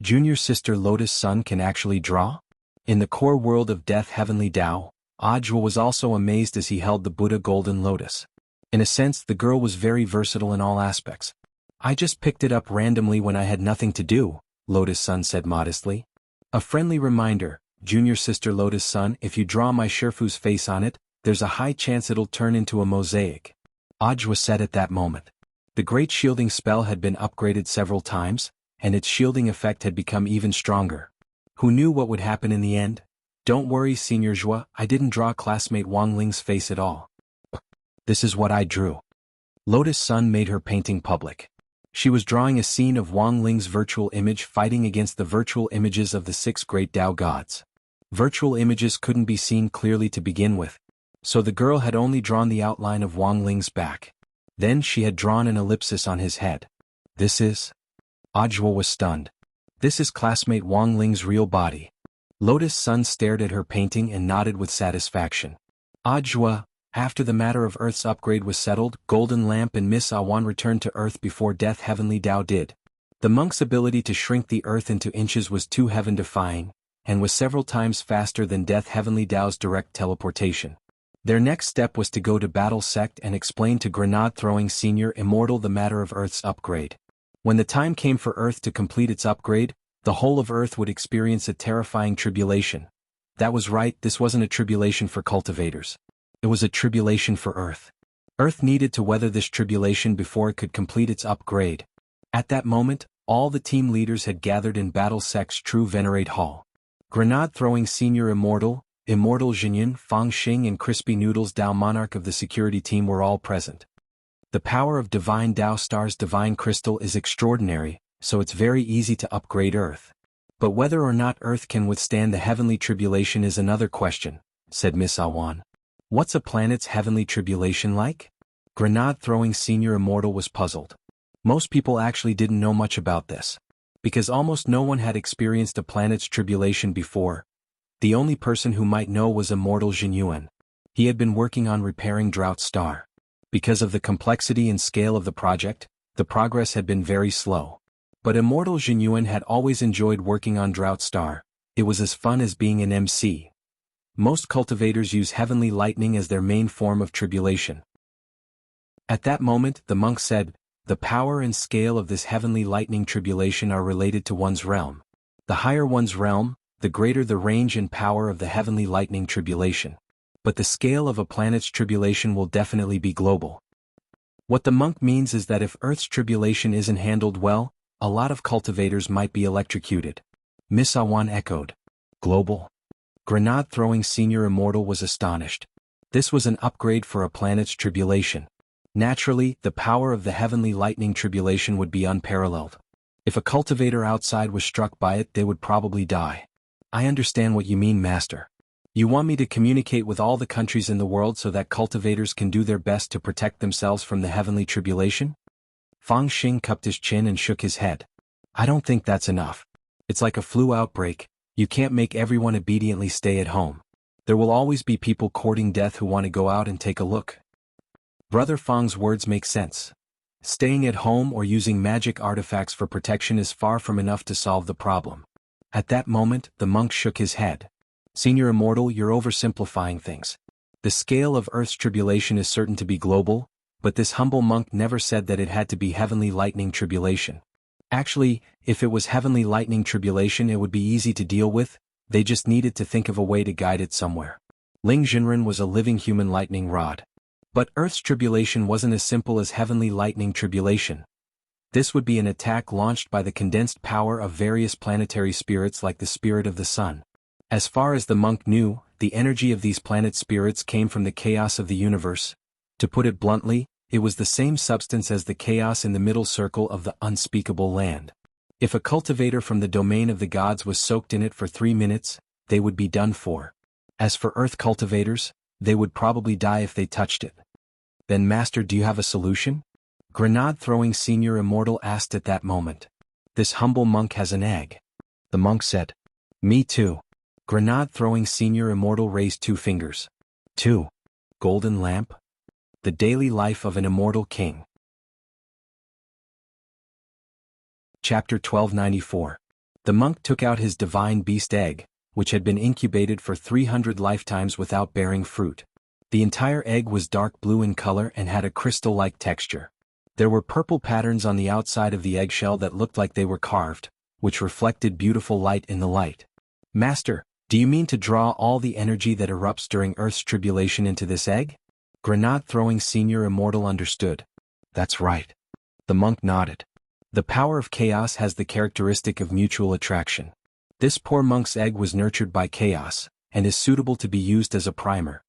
Junior sister Lotus Sun can actually draw? In the core world of Death Heavenly Dao, Ajwa was also amazed as he held the Buddha Golden Lotus. In a sense, the girl was very versatile in all aspects. I just picked it up randomly when I had nothing to do, Lotus Sun said modestly. A friendly reminder, Junior sister Lotus Sun, if you draw my Shifu's face on it, there's a high chance it'll turn into a mosaic. Ajwa said at that moment. The great shielding spell had been upgraded several times, and its shielding effect had become even stronger. Who knew what would happen in the end? Don't worry, Senior Zhua, I didn't draw classmate Wang Ling's face at all. This is what I drew. Lotus Sun made her painting public. She was drawing a scene of Wang Ling's virtual image fighting against the virtual images of the 6 great Tao gods. Virtual images couldn't be seen clearly to begin with, so the girl had only drawn the outline of Wang Ling's back. Then she had drawn an ellipsis on his head. This is? Ajwa was stunned. This is classmate Wang Ling's real body. Lotus Sun stared at her painting and nodded with satisfaction. Ajwa, after the matter of Earth's upgrade was settled, Golden Lamp and Miss Awan returned to Earth before death Heavenly Tao did. The monk's ability to shrink the Earth into inches was too heaven-defying, and was several times faster than Death Heavenly Tao's direct teleportation. Their next step was to go to Battle Sect and explain to Grenade-throwing Senior Immortal the matter of Earth's upgrade. When the time came for Earth to complete its upgrade, the whole of Earth would experience a terrifying tribulation. That was right, this wasn't a tribulation for cultivators. It was a tribulation for Earth. Earth needed to weather this tribulation before it could complete its upgrade. At that moment, all the team leaders had gathered in Battle Sect's True Venerate Hall. Grenade-throwing Senior Immortal, Immortal Jinyan, Fang Xing and Crispy Noodles Tao Monarch of the security team were all present. The power of Divine Tao Star's Divine Crystal is extraordinary, so it's very easy to upgrade Earth. But whether or not Earth can withstand the heavenly tribulation is another question, said Miss Awan. What's a planet's heavenly tribulation like? Grenade-throwing Senior Immortal was puzzled. Most people actually didn't know much about this. Because almost no one had experienced a planet's tribulation before. The only person who might know was Immortal Jinyuan. He had been working on repairing Drought Star. Because of the complexity and scale of the project, the progress had been very slow. But Immortal Jinyuan had always enjoyed working on Drought Star. It was as fun as being an MC. Most cultivators use heavenly lightning as their main form of tribulation. At that moment, the monk said, the power and scale of this heavenly lightning tribulation are related to one's realm. The higher one's realm, the greater the range and power of the heavenly lightning tribulation. But the scale of a planet's tribulation will definitely be global. What the monk means is that if Earth's tribulation isn't handled well, a lot of cultivators might be electrocuted. Miss Awan echoed. Global? Grenade-throwing Senior Immortal was astonished. This was an upgrade for a planet's tribulation. Naturally, the power of the heavenly lightning tribulation would be unparalleled. If a cultivator outside was struck by it, they would probably die. I understand what you mean, Master. You want me to communicate with all the countries in the world so that cultivators can do their best to protect themselves from the heavenly tribulation? Fang Xing cupped his chin and shook his head. I don't think that's enough. It's like a flu outbreak. You can't make everyone obediently stay at home. There will always be people courting death who want to go out and take a look. Brother Fang's words make sense. Staying at home or using magic artifacts for protection is far from enough to solve the problem. At that moment, the monk shook his head. Senior Immortal, you're oversimplifying things. The scale of Earth's tribulation is certain to be global, but this humble monk never said that it had to be heavenly lightning tribulation. Actually, if it was heavenly lightning tribulation it would be easy to deal with, they just needed to think of a way to guide it somewhere. Ling Jinren was a living human lightning rod. But Earth's tribulation wasn't as simple as heavenly lightning tribulation. This would be an attack launched by the condensed power of various planetary spirits like the spirit of the sun. As far as the monk knew, the energy of these planet spirits came from the chaos of the universe. To put it bluntly, it was the same substance as the chaos in the middle circle of the unspeakable land. If a cultivator from the domain of the gods was soaked in it for 3 minutes, they would be done for. As for Earth cultivators, they would probably die if they touched it. Then Master, do you have a solution? Grenade-throwing Senior Immortal asked at that moment. This humble monk has an egg. The monk said. Me too. Grenade-throwing Senior Immortal raised 2 fingers. 2. Golden Lamp? The daily life of an immortal king. Chapter 1294. The monk took out his divine beast egg, which had been incubated for 300 lifetimes without bearing fruit. The entire egg was dark blue in color and had a crystal-like texture. There were purple patterns on the outside of the eggshell that looked like they were carved, which reflected beautiful light in the light. Master, Do you mean to draw all the energy that erupts during Earth's tribulation into this egg? Grenade-throwing senior immortal understood. That's right. The monk nodded. The power of chaos has the characteristic of mutual attraction. This poor monk's egg was nurtured by chaos, and is suitable to be used as a primer.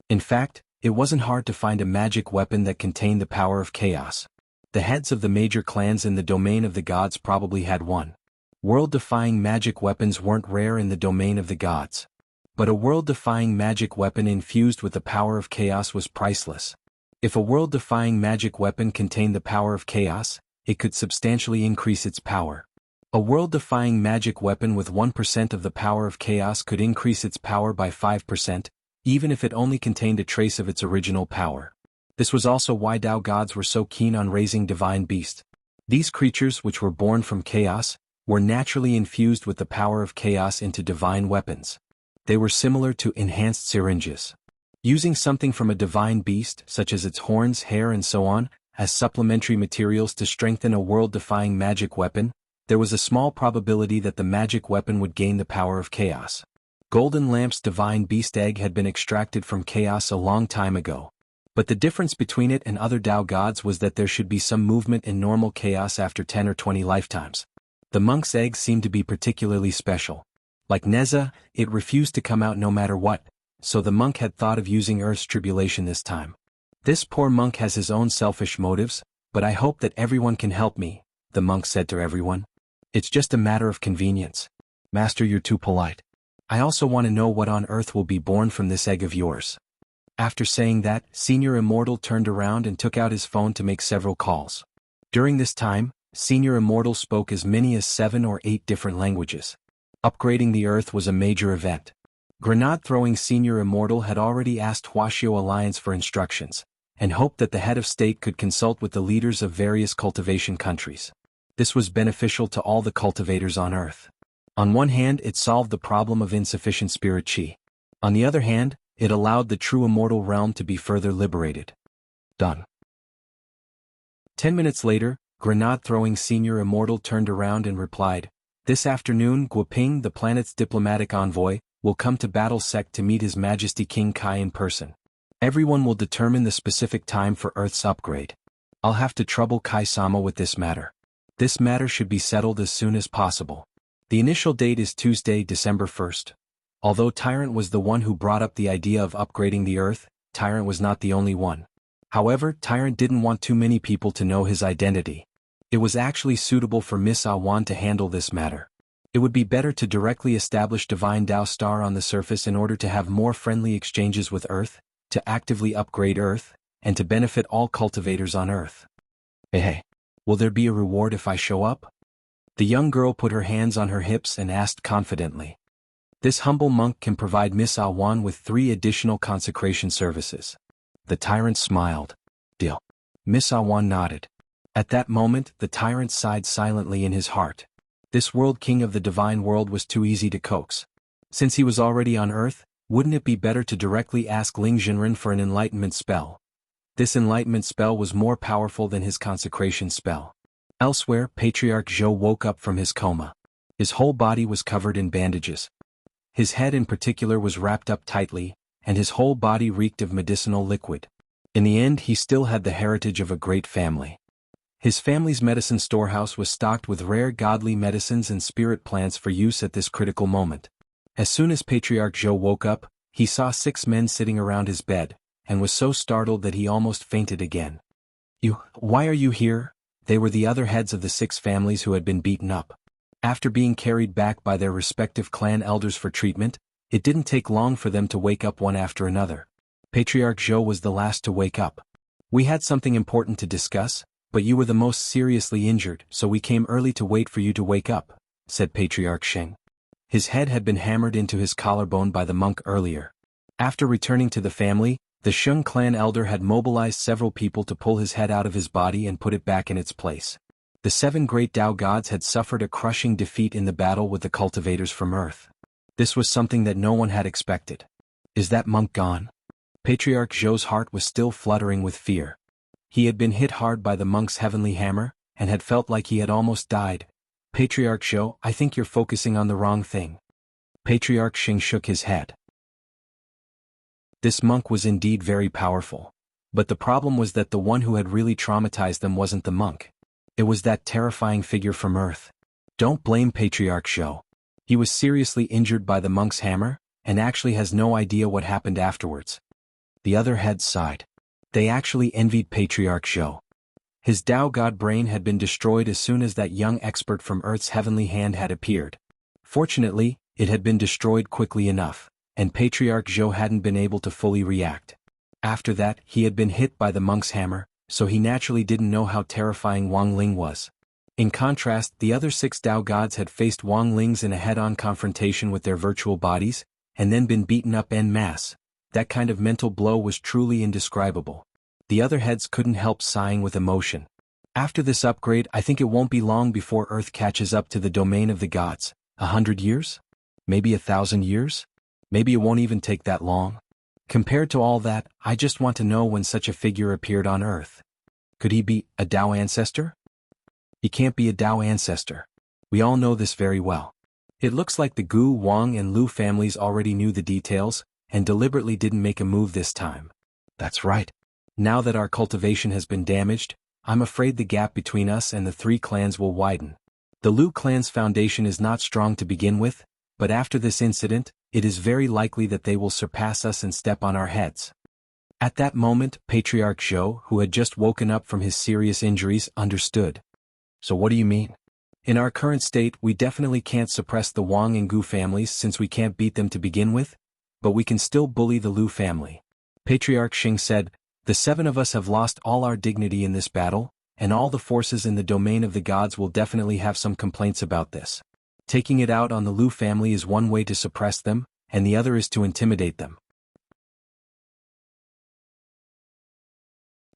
In fact, it wasn't hard to find a magic weapon that contained the power of chaos. The heads of the major clans in the domain of the gods probably had one. World-defying magic weapons weren't rare in the domain of the gods. But a world-defying magic weapon infused with the power of chaos was priceless. If a world-defying magic weapon contained the power of chaos, it could substantially increase its power. A world-defying magic weapon with 1% of the power of chaos could increase its power by 5%, even if it only contained a trace of its original power. This was also why Tao gods were so keen on raising divine beasts. These creatures, which were born from chaos, were naturally infused with the power of chaos into divine weapons. They were similar to enhanced syringes. Using something from a divine beast, such as its horns, hair and so on, as supplementary materials to strengthen a world-defying magic weapon, there was a small probability that the magic weapon would gain the power of chaos. Golden Lamp's divine beast egg had been extracted from chaos a long time ago. But the difference between it and other Tao gods was that there should be some movement in normal chaos after 10 or 20 lifetimes. The monk's egg seemed to be particularly special. Like Neza, it refused to come out no matter what, so the monk had thought of using Earth's tribulation this time. This poor monk has his own selfish motives, but I hope that everyone can help me, the monk said to everyone. It's just a matter of convenience. Master, you're too polite. I also want to know what on earth will be born from this egg of yours. After saying that, Senior Immortal turned around and took out his phone to make several calls. During this time, Senior Immortal spoke as many as 7 or 8 different languages. Upgrading the Earth was a major event. Grenade-throwing Senior Immortal had already asked Huaxiao Alliance for instructions, and hoped that the head of state could consult with the leaders of various cultivation countries. This was beneficial to all the cultivators on Earth. On one hand, it solved the problem of insufficient spirit chi. On the other hand, it allowed the true immortal realm to be further liberated. Done. 10 minutes later, Grenade-throwing Senior Immortal turned around and replied, "This afternoon, Guoping, the planet's diplomatic envoy, will come to Battle Sect to meet His Majesty King Kai in person. Everyone will determine the specific time for Earth's upgrade. I'll have to trouble Kai-sama with this matter. This matter should be settled as soon as possible. The initial date is Tuesday, December 1st. Although Tyrant was the one who brought up the idea of upgrading the Earth, Tyrant was not the only one. However, Tyrant didn't want too many people to know his identity. It was actually suitable for Miss Awan to handle this matter. It would be better to directly establish Divine Tao Star on the surface in order to have more friendly exchanges with Earth, to actively upgrade Earth, and to benefit all cultivators on Earth. Hey, will there be a reward if I show up? The young girl put her hands on her hips and asked confidently. This humble monk can provide Miss Awan with 3 additional consecration services. The tyrant smiled. Deal. Miss Awan nodded. At that moment, the tyrant sighed silently in his heart. This world king of the divine world was too easy to coax. Since he was already on Earth, wouldn't it be better to directly ask Ling Jinren for an enlightenment spell? This enlightenment spell was more powerful than his consecration spell. Elsewhere, Patriarch Zhou woke up from his coma. His whole body was covered in bandages. His head in particular was wrapped up tightly, and his whole body reeked of medicinal liquid. In the end, he still had the heritage of a great family. His family's medicine storehouse was stocked with rare godly medicines and spirit plants for use at this critical moment. As soon as Patriarch Zhou woke up, he saw 6 men sitting around his bed, and was so startled that he almost fainted again. Why are you here? They were the other heads of the 6 families who had been beaten up. After being carried back by their respective clan elders for treatment, it didn't take long for them to wake up one after another. Patriarch Zhou was the last to wake up. We had something important to discuss, but you were the most seriously injured, so we came early to wait for you to wake up, said Patriarch Sheng. His head had been hammered into his collarbone by the monk earlier. After returning to the family, the Sheng clan elder had mobilized several people to pull his head out of his body and put it back in its place. The 7 great Tao gods had suffered a crushing defeat in the battle with the cultivators from Earth. This was something that no one had expected. Is that monk gone? Patriarch Zhou's heart was still fluttering with fear. He had been hit hard by the monk's heavenly hammer, and had felt like he had almost died. Patriarch Zhou, I think you're focusing on the wrong thing. Patriarch Xing shook his head. This monk was indeed very powerful. But the problem was that the one who had really traumatized them wasn't the monk. It was that terrifying figure from Earth. Don't blame Patriarch Zhou. He was seriously injured by the monk's hammer, and actually has no idea what happened afterwards. The other heads sighed. They actually envied Patriarch Zhou. His Tao God brain had been destroyed as soon as that young expert from Earth's heavenly hand had appeared. Fortunately, it had been destroyed quickly enough, and Patriarch Zhou hadn't been able to fully react. After that, he had been hit by the monk's hammer, so he naturally didn't know how terrifying Wang Ling was. In contrast, the other 6 Tao gods had faced Wang Ling's in a head-on confrontation with their virtual bodies, and then been beaten up en masse. That kind of mental blow was truly indescribable. The other heads couldn't help sighing with emotion. After this upgrade, I think it won't be long before Earth catches up to the domain of the gods. 100 years? Maybe 1,000 years? Maybe it won't even take that long. Compared to all that, I just want to know when such a figure appeared on Earth. Could he be a Tao ancestor? He can't be a Tao ancestor. We all know this very well. It looks like the Gu, Wang and Lu families already knew the details, and deliberately didn't make a move this time. That's right. Now that our cultivation has been damaged, I'm afraid the gap between us and the 3 clans will widen. The Lu clan's foundation is not strong to begin with, but after this incident, it is very likely that they will surpass us and step on our heads. At that moment, Patriarch Zhou, who had just woken up from his serious injuries, understood. So what do you mean? In our current state, we definitely can't suppress the Wang and Gu families since we can't beat them to begin with, but we can still bully the Lu family. Patriarch Xing said, the 7 of us have lost all our dignity in this battle, and all the forces in the domain of the gods will definitely have some complaints about this. Taking it out on the Lu family is one way to suppress them, and the other is to intimidate them.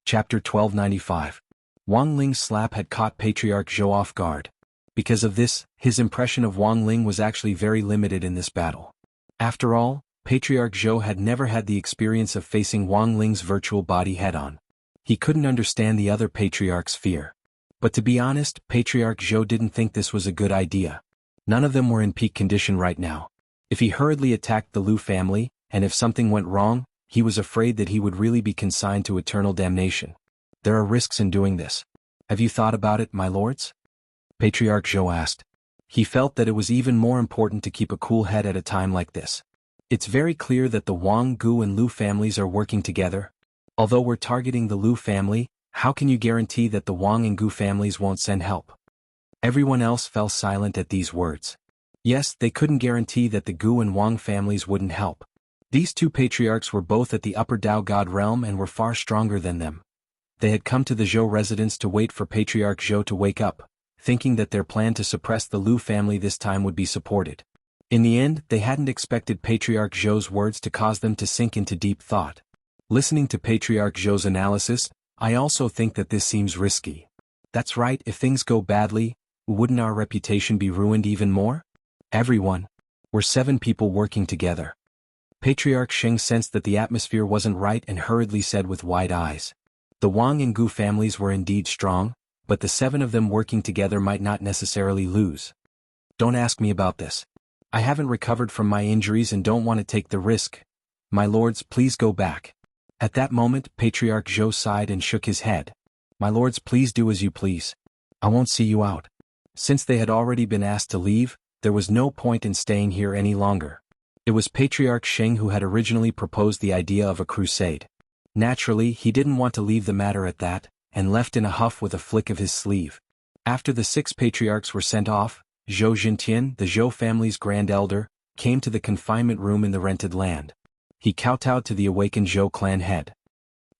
Chapter 1295. Wang Ling's slap had caught Patriarch Zhou off guard. Because of this, his impression of Wang Ling was actually very limited in this battle. After all, Patriarch Zhou had never had the experience of facing Wang Ling's virtual body head-on. He couldn't understand the other patriarch's fear. But to be honest, Patriarch Zhou didn't think this was a good idea. None of them were in peak condition right now. If he hurriedly attacked the Lu family, and if something went wrong, he was afraid that he would really be consigned to eternal damnation. There are risks in doing this. Have you thought about it, my lords? Patriarch Zhou asked. He felt that it was even more important to keep a cool head at a time like this. It's very clear that the Wang, Gu and Lu families are working together. Although we're targeting the Lu family, how can you guarantee that the Wang and Gu families won't send help? Everyone else fell silent at these words. Yes, they couldn't guarantee that the Gu and Wang families wouldn't help. These 2 patriarchs were both at the upper Tao God realm and were far stronger than them. They had come to the Zhou residence to wait for Patriarch Zhou to wake up, thinking that their plan to suppress the Lu family this time would be supported. In the end, they hadn't expected Patriarch Zhou's words to cause them to sink into deep thought. Listening to Patriarch Zhou's analysis, I also think that this seems risky. That's right, if things go badly, wouldn't our reputation be ruined even more? Everyone. We're 7 people working together. Patriarch Xing sensed that the atmosphere wasn't right and hurriedly said with wide eyes. The Wang and Gu families were indeed strong, but the 7 of them working together might not necessarily lose. Don't ask me about this. I haven't recovered from my injuries and don't want to take the risk. My lords, please go back. At that moment, Patriarch Zhou sighed and shook his head. My lords, please do as you please. I won't see you out. Since they had already been asked to leave, there was no point in staying here any longer. It was Patriarch Xing who had originally proposed the idea of a crusade. Naturally, he didn't want to leave the matter at that, and left in a huff with a flick of his sleeve. After the 6 patriarchs were sent off, Zhou Jintian, the Zhou family's grand elder, came to the confinement room in the rented land. He kowtowed to the awakened Zhou clan head.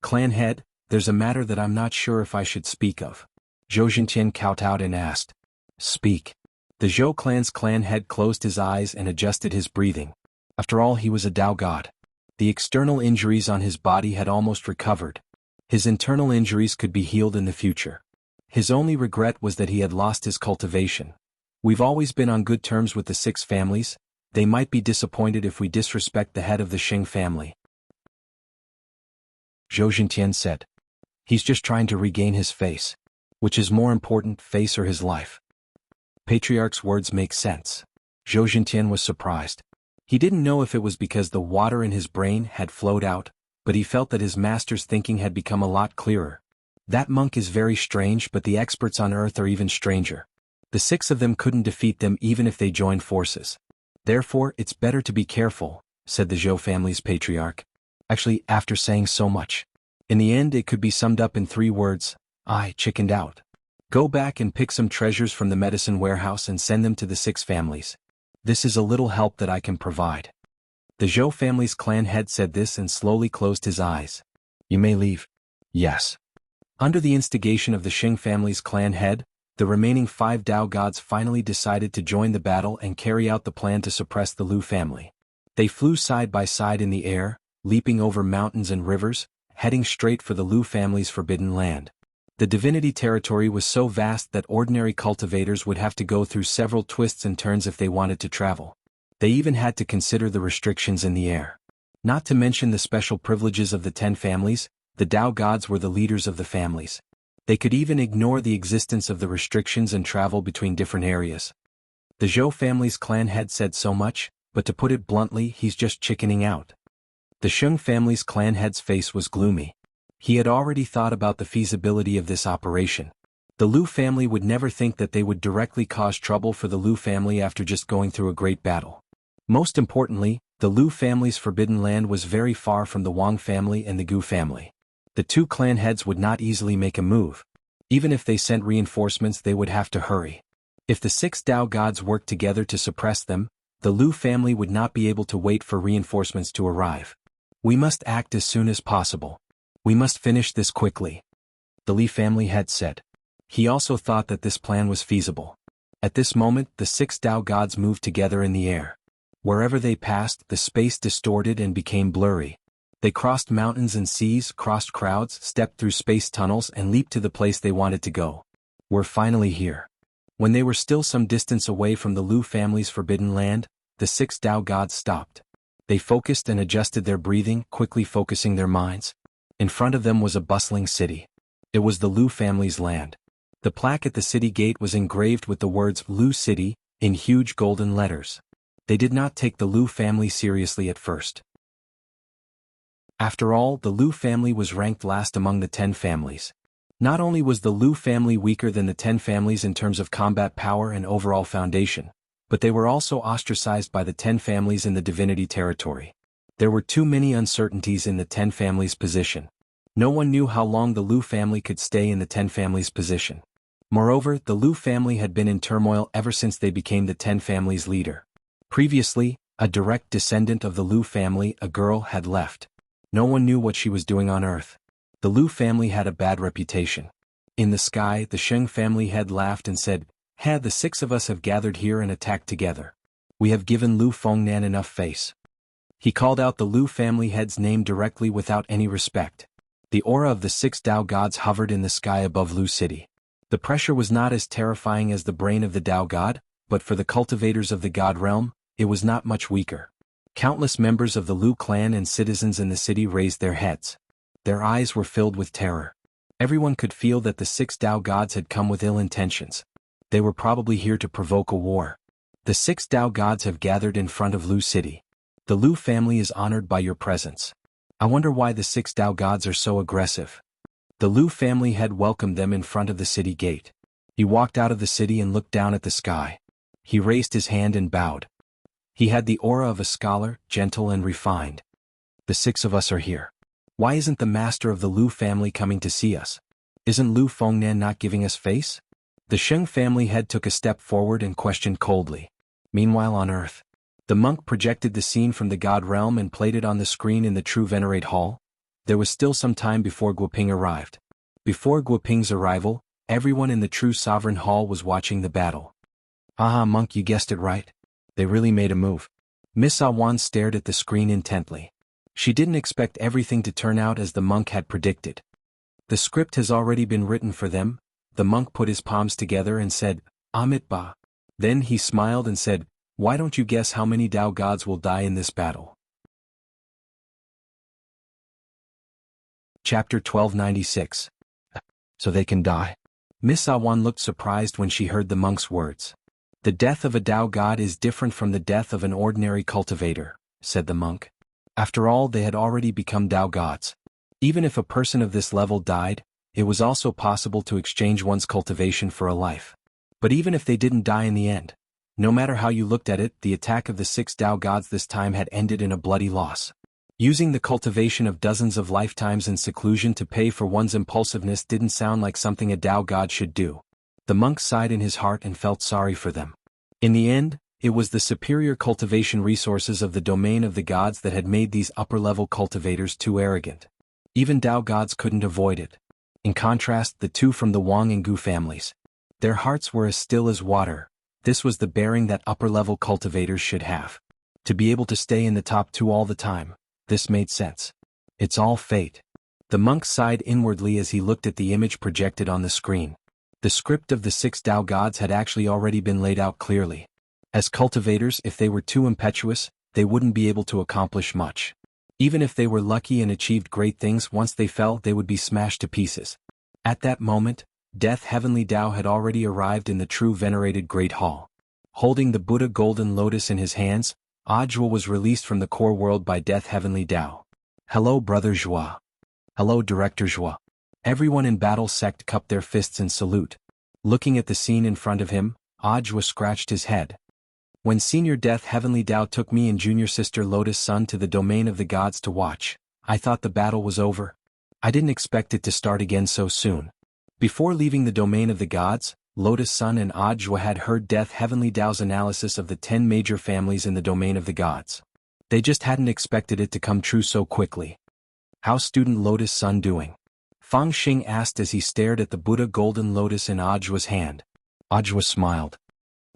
Clan head, there's a matter that I'm not sure if I should speak of. Zhou Jintian kowtowed and asked. Speak. The Zhou clan's clan head closed his eyes and adjusted his breathing. After all, he was a Tao god. The external injuries on his body had almost recovered. His internal injuries could be healed in the future. His only regret was that he had lost his cultivation. We've always been on good terms with the 6 families. They might be disappointed if we disrespect the head of the Xing family. Zhou Jintian said. He's just trying to regain his face. Which is more important, face or his life? Patriarch's words make sense. Zhou Jintian was surprised. He didn't know if it was because the water in his brain had flowed out, but he felt that his master's thinking had become a lot clearer. That monk is very strange, but the experts on Earth are even stranger. The 6 of them couldn't defeat them even if they joined forces. Therefore, it's better to be careful, said the Zhou family's patriarch. Actually, after saying so much, in the end it could be summed up in 3 words: I chickened out. Go back and pick some treasures from the medicine warehouse and send them to the 6 families. This is a little help that I can provide. The Zhou family's clan head said this and slowly closed his eyes. You may leave. Yes. Under the instigation of the Xing family's clan head, the remaining 5 Dao gods finally decided to join the battle and carry out the plan to suppress the Lu family. They flew side by side in the air, leaping over mountains and rivers, heading straight for the Lu family's forbidden land. The divinity territory was so vast that ordinary cultivators would have to go through several twists and turns if they wanted to travel. They even had to consider the restrictions in the air. Not to mention the special privileges of the 10 families, the Dao gods were the leaders of the families. They could even ignore the existence of the restrictions and travel between different areas. The Zhou family's clan head said so much, but to put it bluntly, he's just chickening out. The Sheng family's clan head's face was gloomy. He had already thought about the feasibility of this operation. The Lu family would never think that they would directly cause trouble for the Lu family after just going through a great battle. Most importantly, the Lu family's forbidden land was very far from the Wang family and the Gu family. The 2 clan heads would not easily make a move. Even if they sent reinforcements, they would have to hurry. If the 6 Dao gods worked together to suppress them, the Lu family would not be able to wait for reinforcements to arrive. We must act as soon as possible. We must finish this quickly, the Li family head said. He also thought that this plan was feasible. At this moment, the 6 Dao gods moved together in the air. Wherever they passed, the space distorted and became blurry. They crossed mountains and seas, crossed crowds, stepped through space tunnels, and leaped to the place they wanted to go. We're finally here. When they were still some distance away from the Lu family's forbidden land, the 6 Dao gods stopped. They focused and adjusted their breathing, quickly focusing their minds. In front of them was a bustling city. It was the Lu family's land. The plaque at the city gate was engraved with the words Lu City in huge golden letters. They did not take the Lu family seriously at first. After all, the Lu family was ranked last among the 10 families. Not only was the Lu family weaker than the 10 families in terms of combat power and overall foundation, but they were also ostracized by the 10 families in the divinity territory. There were too many uncertainties in the 10 families' position. No one knew how long the Lu family could stay in the 10 families' position. Moreover, the Lu family had been in turmoil ever since they became the 10 families' leader. Previously, a direct descendant of the Lu family, a girl, had left. No one knew what she was doing on Earth. The Lu family had a bad reputation. In the sky, the Sheng family head laughed and said, the 6 of us have gathered here and attacked together. We have given Lu Fengnan enough face. He called out the Lu family head's name directly without any respect. The aura of the 6 Dao gods hovered in the sky above Lu City. The pressure was not as terrifying as the brain of the Dao god, but for the cultivators of the god realm, it was not much weaker. Countless members of the Lu clan and citizens in the city raised their heads. Their eyes were filled with terror. Everyone could feel that the 6 Dao gods had come with ill intentions. They were probably here to provoke a war. The 6 Dao gods have gathered in front of Lu City. The Lu family is honored by your presence. I wonder why the 6 Dao gods are so aggressive. The Lu family had welcomed them in front of the city gate. He walked out of the city and looked down at the sky. He raised his hand and bowed. He had the aura of a scholar, gentle and refined. The 6 of us are here. Why isn't the master of the Lu family coming to see us? Isn't Lu Fengnan not giving us face? The Sheng family head took a step forward and questioned coldly. Meanwhile on Earth, the monk projected the scene from the god realm and played it on the screen in the True Venerate Hall. There was still some time before Guoping arrived. Before Guoping's arrival, everyone in the True Sovereign Hall was watching the battle. Aha, monk, you guessed it right. They really made a move. Miss Awan stared at the screen intently. She didn't expect everything to turn out as the monk had predicted. The script has already been written for them. The monk put his palms together and said, Amit Ba. Then he smiled and said, why don't you guess how many Dao gods will die in this battle? Chapter 1296. So they can die. Miss Awan looked surprised when she heard the monk's words. "The death of a Tao god is different from the death of an ordinary cultivator," said the monk. After all, they had already become Tao gods. Even if a person of this level died, it was also possible to exchange one's cultivation for a life. But even if they didn't die in the end, no matter how you looked at it, the attack of the 6 Tao gods this time had ended in a bloody loss. Using the cultivation of dozens of lifetimes in seclusion to pay for one's impulsiveness didn't sound like something a Tao god should do. The monk sighed in his heart and felt sorry for them. In the end, it was the superior cultivation resources of the domain of the gods that had made these upper-level cultivators too arrogant. Even Tao gods couldn't avoid it. In contrast, the two from the Wang and Gu families, their hearts were as still as water. This was the bearing that upper-level cultivators should have. To be able to stay in the top 2 all the time, this made sense. It's all fate. The monk sighed inwardly as he looked at the image projected on the screen. The script of the 6 Tao gods had actually already been laid out clearly. As cultivators, if they were too impetuous, they wouldn't be able to accomplish much. Even if they were lucky and achieved great things, once they fell, they would be smashed to pieces. At that moment, Death Heavenly Tao had already arrived in the true venerated Great Hall. Holding the Buddha Golden Lotus in his hands, Audiobook was released from the core world by Death Heavenly Tao. "Hello, Brother Joie. Hello, Director Joie." Everyone in Battle Sect cupped their fists in salute. Looking at the scene in front of him, Audiobook scratched his head. "When Senior Death Heavenly Tao took me and Junior Sister Lotus Sun to the domain of the gods to watch, I thought the battle was over. I didn't expect it to start again so soon." Before leaving the domain of the gods, Lotus Sun and Audiobook had heard Death Heavenly Tao's analysis of the 10 major families in the domain of the gods. They just hadn't expected it to come true so quickly. "How's student Lotus Sun doing?" Fang Xing asked as he stared at the Buddha Golden Lotus in Audiobook's hand. Audiobook smiled.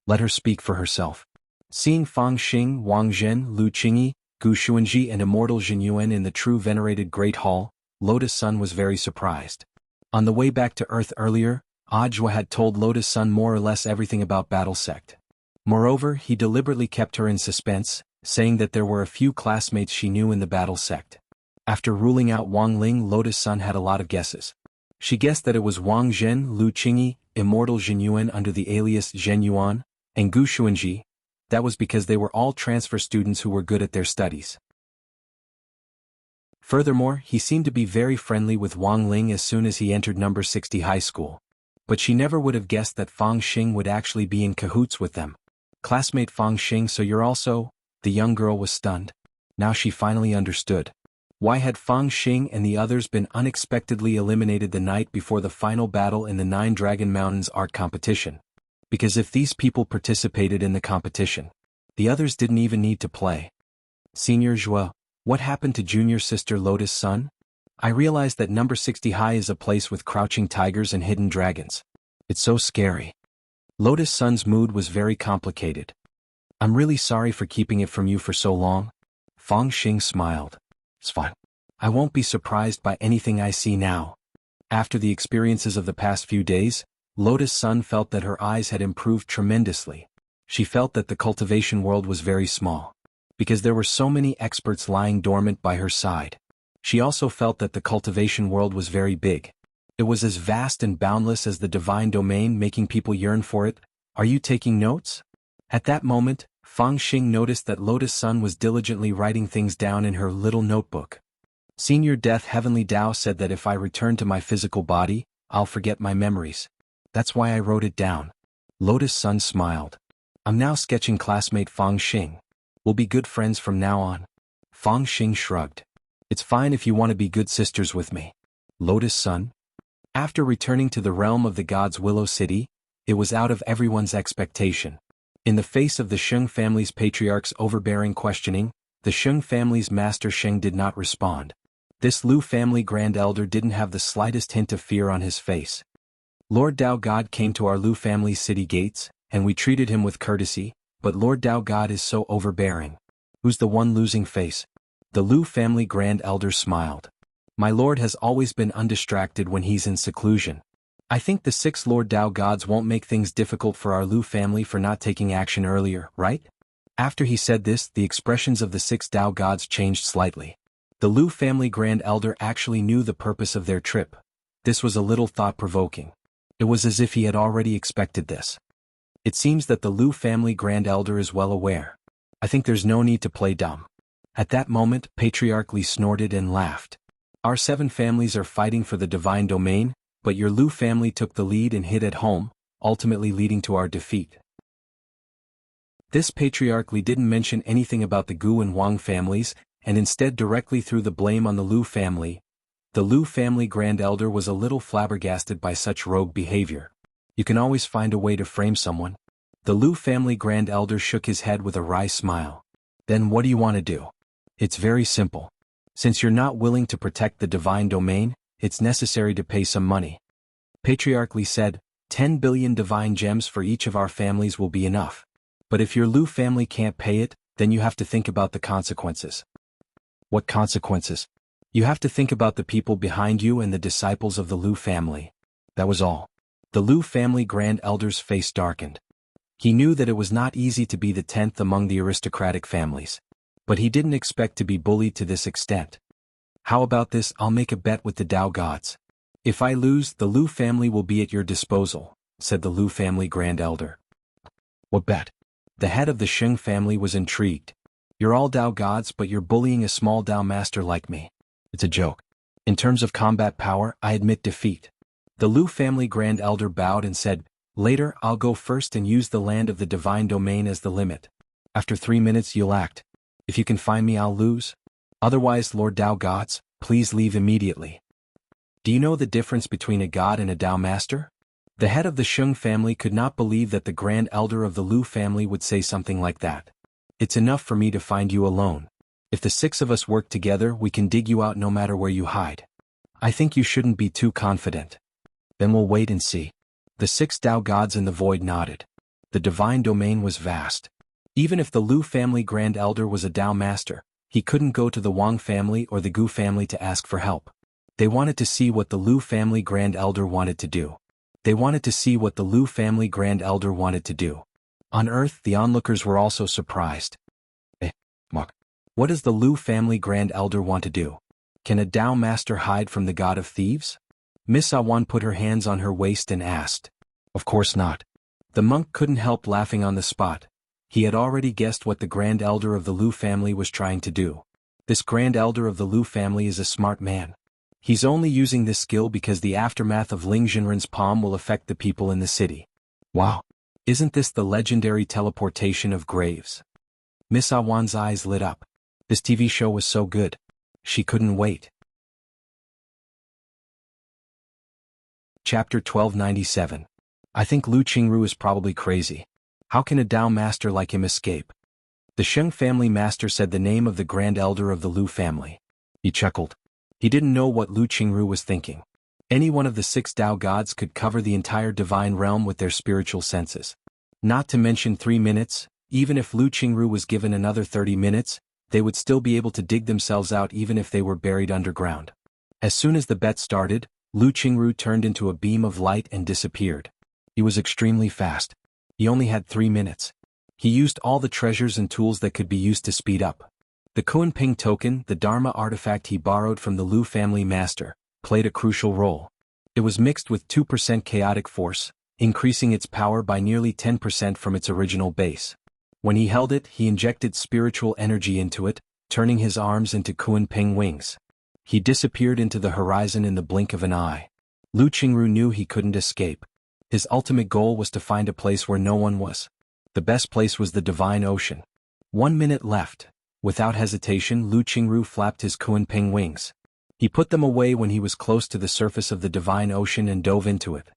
"Let her speak for herself." Seeing Fang Xing, Wang Zhen, Lu Qingyi, Gu Xuanji and Immortal Jin Yuan in the true venerated Great Hall, Lotus Sun was very surprised. On the way back to Earth earlier, Audiobook had told Lotus Sun more or less everything about Battle Sect. Moreover, he deliberately kept her in suspense, saying that there were a few classmates she knew in the Battle Sect. After ruling out Wang Ling, Lotus Sun had a lot of guesses. She guessed that it was Wang Zhen, Lu Qingyi, Immortal Jin Yuan under the alias Zhen Yuan, and Gu Xuanji. That was because they were all transfer students who were good at their studies. Furthermore, he seemed to be very friendly with Wang Ling as soon as he entered number 60 high school. But she never would have guessed that Fang Xing would actually be in cahoots with them. "Classmate Fang Xing, so you're also—" The young girl was stunned. Now she finally understood. Why had Fang Xing and the others been unexpectedly eliminated the night before the final battle in the 9 Dragon Mountains art competition? Because if these people participated in the competition, the others didn't even need to play. "Senior Joie, what happened to Junior Sister Lotus Sun? I realized that number 60 high is a place with crouching tigers and hidden dragons. It's so scary." Lotus Sun's mood was very complicated. "I'm really sorry for keeping it from you for so long." Fang Xing smiled. "It's fine. I won't be surprised by anything I see now." After the experiences of the past few days, Lotus Sun felt that her eyes had improved tremendously. She felt that the cultivation world was very small, because there were so many experts lying dormant by her side. She also felt that the cultivation world was very big. It was as vast and boundless as the divine domain, making people yearn for it. "Are you taking notes?" At that moment, Fang Xing noticed that Lotus Sun was diligently writing things down in her little notebook. "Senior Death Heavenly Tao said that if I return to my physical body, I'll forget my memories. That's why I wrote it down." Lotus Sun smiled. "I'm now sketching classmate Fang Xing. We'll be good friends from now on." Fang Xing shrugged. "It's fine if you want to be good sisters with me." Lotus Sun? After returning to the realm of the gods Willow City, it was out of everyone's expectation. In the face of the Sheng family's patriarch's overbearing questioning, the Sheng family's master Sheng did not respond. This Lu family grand elder didn't have the slightest hint of fear on his face. "Lord Dao God came to our Lu family's city gates, and we treated him with courtesy, but Lord Dao God is so overbearing. Who's the one losing face?" The Lu family grand elder smiled. "My lord has always been undistracted when he's in seclusion. I think the 6 Lord Dao gods won't make things difficult for our Lu family for not taking action earlier, right?" After he said this, the expressions of the 6 Dao gods changed slightly. The Lu family grand elder actually knew the purpose of their trip. This was a little thought-provoking. It was as if he had already expected this. It seems that the Lu family Grand Elder is well aware. I think there's no need to play dumb. At that moment, Patriarch Li snorted and laughed. Our 7 families are fighting for the divine domain, but your Lu family took the lead and hid at home, ultimately leading to our defeat. This Patriarch Li didn't mention anything about the Gu and Wang families, and instead directly threw the blame on the Lu family. The Lu family Grand Elder was a little flabbergasted by such rogue behavior. You can always find a way to frame someone. The Lu family Grand Elder shook his head with a wry smile. Then what do you want to do? It's very simple. Since you're not willing to protect the divine domain, it's necessary to pay some money. Patriarch Li said, 10 billion divine gems for each of our families will be enough. But if your Lu family can't pay it, then you have to think about the consequences. What consequences? You have to think about the people behind you and the disciples of the Lu family. That was all. The Lu family Grand Elder's face darkened. He knew that it was not easy to be the 10th among the aristocratic families. But he didn't expect to be bullied to this extent. How about this? I'll make a bet with the Tao gods. If I lose, the Lu family will be at your disposal, said the Lu family Grand Elder. What bet? The head of the Sheng family was intrigued. You're all Tao gods, but you're bullying a small Tao master like me. It's a joke. In terms of combat power, I admit defeat. The Lu family Grand Elder bowed and said, later I'll go first and use the land of the divine domain as the limit. After 3 minutes you'll act. If you can find me, I'll lose. Otherwise, Lord Tao gods, please leave immediately. Do you know the difference between a god and a Tao master? The head of the Sheng family could not believe that the Grand Elder of the Lu family would say something like that. It's enough for me to find you alone. If the 6 of us work together, we can dig you out no matter where you hide. I think you shouldn't be too confident. Then we'll wait and see. The 6 Tao gods in the void nodded. The divine domain was vast. Even if the Lu family Grand Elder was a Tao master, he couldn't go to the Wang family or the Gu family to ask for help. They wanted to see what the Lu family Grand Elder wanted to do. They wanted to see what the Lu family Grand Elder wanted to do. On Earth, the onlookers were also surprised. Mark, what does the Lu family Grand Elder want to do? Can a Tao master hide from the god of thieves? Miss Awan put her hands on her waist and asked. Of course not. The monk couldn't help laughing on the spot. He had already guessed what the Grand Elder of the Lu family was trying to do. This Grand Elder of the Lu family is a smart man. He's only using this skill because the aftermath of Ling Jinren's palm will affect the people in the city. Wow! Isn't this the legendary teleportation of graves? Miss Awan's eyes lit up. This TV show was so good. She couldn't wait. Chapter 1297. I think Lu Qingru is probably crazy. How can a Tao master like him escape? The Sheng family master said the name of the Grand Elder of the Lu family. He chuckled. He didn't know what Lu Qingru was thinking. Any one of the 6 Tao gods could cover the entire divine realm with their spiritual senses. Not to mention 3 minutes, even if Lu Qingru was given another 30 minutes, they would still be able to dig themselves out even if they were buried underground. As soon as the bet started, Lu Qingru turned into a beam of light and disappeared. He was extremely fast. He only had 3 minutes. He used all the treasures and tools that could be used to speed up. The Kunping token, the Dharma artifact he borrowed from the Lu family master, played a crucial role. It was mixed with 2% chaotic force, increasing its power by nearly 10% from its original base. When he held it, he injected spiritual energy into it, turning his arms into Kunping wings. He disappeared into the horizon in the blink of an eye. Lu Qingru knew he couldn't escape. His ultimate goal was to find a place where no one was. The best place was the divine ocean. 1 minute left. Without hesitation, Lu Qingru flapped his Kunping wings. He put them away when he was close to the surface of the divine ocean and dove into it.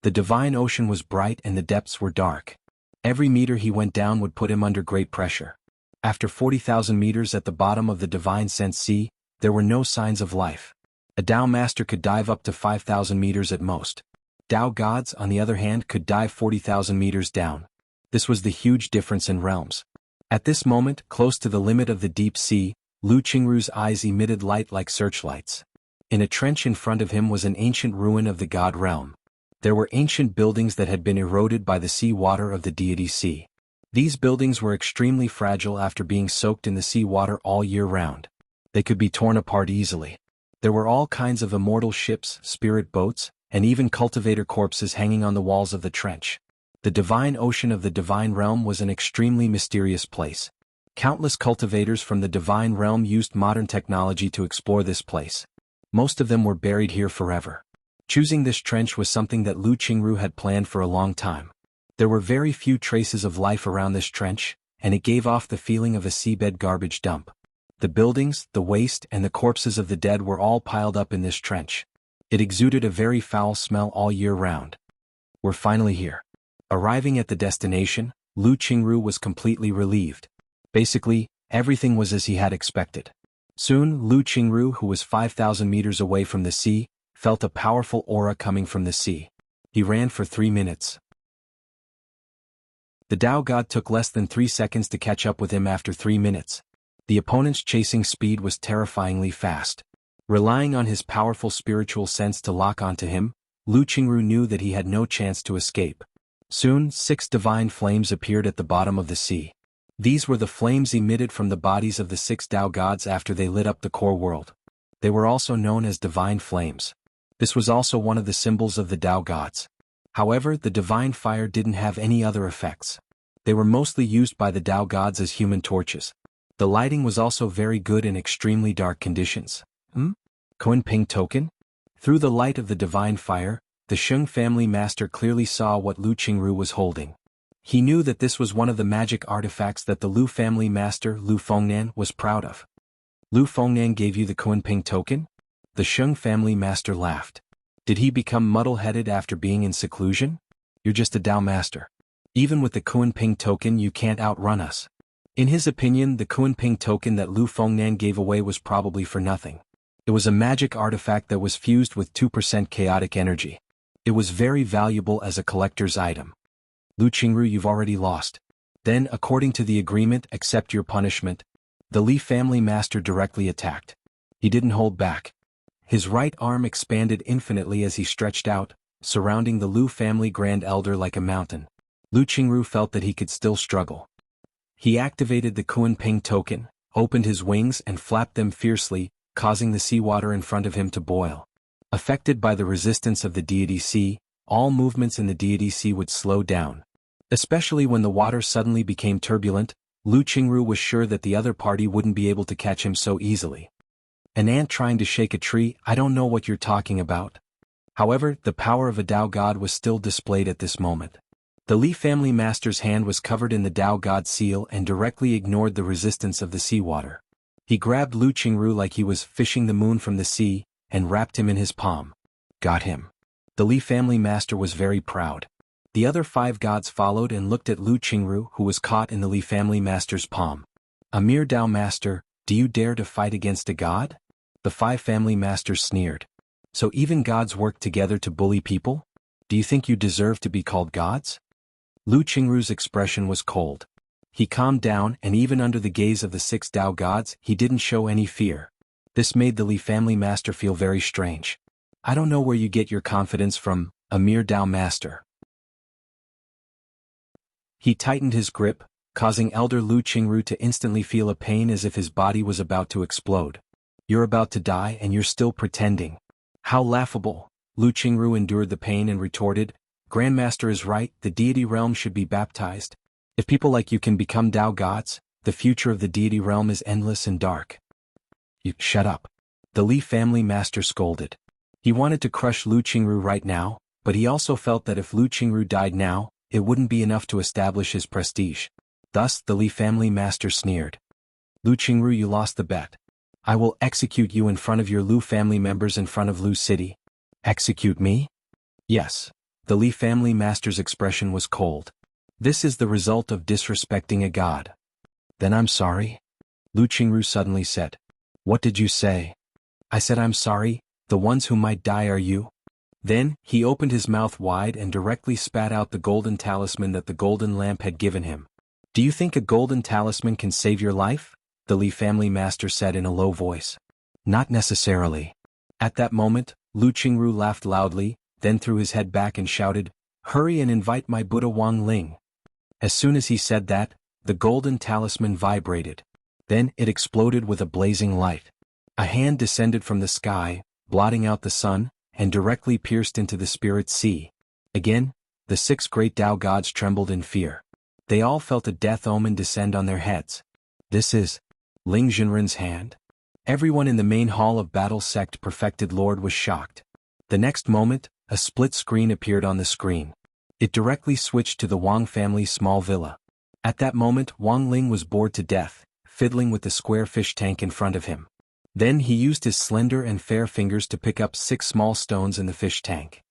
The divine ocean was bright and the depths were dark. Every meter he went down would put him under great pressure. After 40,000 meters at the bottom of the divine sense sea, there were no signs of life. A Tao master could dive up to 5,000 meters at most. Tao gods, on the other hand, could dive 40,000 meters down. This was the huge difference in realms. At this moment, close to the limit of the deep sea, Lu Qingru's eyes emitted light like searchlights. In a trench in front of him was an ancient ruin of the god realm. There were ancient buildings that had been eroded by the sea water of the deity sea. These buildings were extremely fragile after being soaked in the sea water all year round. They could be torn apart easily. There were all kinds of immortal ships, spirit boats, and even cultivator corpses hanging on the walls of the trench. The divine ocean of the divine realm was an extremely mysterious place. Countless cultivators from the divine realm used modern technology to explore this place. Most of them were buried here forever. Choosing this trench was something that Lu Qingru had planned for a long time. There were very few traces of life around this trench, and it gave off the feeling of a seabed garbage dump. The buildings, the waste, and the corpses of the dead were all piled up in this trench. It exuded a very foul smell all year round. We're finally here. Arriving at the destination, Lu Qingru was completely relieved. Basically, everything was as he had expected. Soon, Lu Qingru, who was 5,000 meters away from the sea, felt a powerful aura coming from the sea. He ran for 3 minutes. The Tao God took less than 3 seconds to catch up with him after 3 minutes. The opponent's chasing speed was terrifyingly fast. Relying on his powerful spiritual sense to lock onto him, Lu Qingru knew that he had no chance to escape. Soon, 6 divine flames appeared at the bottom of the sea. These were the flames emitted from the bodies of the 6 Tao gods after they lit up the core world. They were also known as divine flames. This was also one of the symbols of the Tao gods. However, the divine fire didn't have any other effects. They were mostly used by the Tao gods as human torches. The lighting was also very good in extremely dark conditions. Kunping token? Through the light of the divine fire, the Sheng family master clearly saw what Lu Qingru was holding. He knew that this was one of the magic artifacts that the Lu family master, Lu Fengnan, was proud of. Lu Fengnan gave you the Kunping token? The Sheng family master laughed. Did he become muddle-headed after being in seclusion? You're just a Tao master. Even with the Kunping token you can't outrun us. In his opinion, the Kunping token that Lu Fengnan gave away was probably for nothing. It was a magic artifact that was fused with 2% chaotic energy. It was very valuable as a collector's item. Lu Qingru, you've already lost. Then, according to the agreement, accept your punishment. The Li family master directly attacked. He didn't hold back. His right arm expanded infinitely as he stretched out, surrounding the Lu family grand elder like a mountain. Lu Qingru felt that he could still struggle. He activated the Kunping token, opened his wings and flapped them fiercely, causing the seawater in front of him to boil. Affected by the resistance of the deity sea, all movements in the deity sea would slow down. Especially when the water suddenly became turbulent, Lu Qingru was sure that the other party wouldn't be able to catch him so easily. An ant trying to shake a tree, I don't know what you're talking about. However, the power of a Tao god was still displayed at this moment. The Li family master's hand was covered in the Tao god seal and directly ignored the resistance of the seawater. He grabbed Lu Qingru like he was fishing the moon from the sea, and wrapped him in his palm. Got him. The Li family master was very proud. The other 5 gods followed and looked at Lu Qingru, who was caught in the Li family master's palm. A mere Tao master, do you dare to fight against a god? The 5 family masters sneered. So even gods work together to bully people? Do you think you deserve to be called gods? Lu Qingru's expression was cold. He calmed down, and even under the gaze of the 6 Tao gods, he didn't show any fear. This made the Li family master feel very strange. I don't know where you get your confidence from, a mere Tao master. He tightened his grip, causing Elder Lu Qingru to instantly feel a pain as if his body was about to explode. You're about to die and you're still pretending. How laughable. Lu Qingru endured the pain and retorted, Grandmaster is right, the deity realm should be baptized. If people like you can become Tao gods, the future of the deity realm is endless and dark. You shut up. The Li family master scolded. He wanted to crush Lu Qingru right now, but he also felt that if Lu Qingru died now, it wouldn't be enough to establish his prestige. Thus, the Li family master sneered. Lu Qingru, you lost the bet. I will execute you in front of your Lu family members in front of Lu City. Execute me? Yes. The Li family master's expression was cold. This is the result of disrespecting a god. Then I'm sorry? Lu Qingru suddenly said. What did you say? I said I'm sorry, the ones who might die are you. Then, he opened his mouth wide and directly spat out the golden talisman that the golden lamp had given him. Do you think a golden talisman can save your life? The Li family master said in a low voice. Not necessarily. At that moment, Lu Qingru laughed loudly, then threw his head back and shouted, Hurry and invite my Buddha Wang Ling. As soon as he said that, the golden talisman vibrated. Then it exploded with a blazing light. A hand descended from the sky, blotting out the sun, and directly pierced into the spirit sea. Again, The 6 great Tao gods trembled in fear. They all felt a death omen descend on their heads. This is Ling Jinren's hand? Everyone in the main hall of battle sect perfected lord was shocked. The next moment, a split screen appeared on the screen. It directly switched to the Wang family's small villa. At that moment Wang Ling was bored to death, fiddling with the square fish tank in front of him. Then he used his slender and fair fingers to pick up 6 small stones in the fish tank.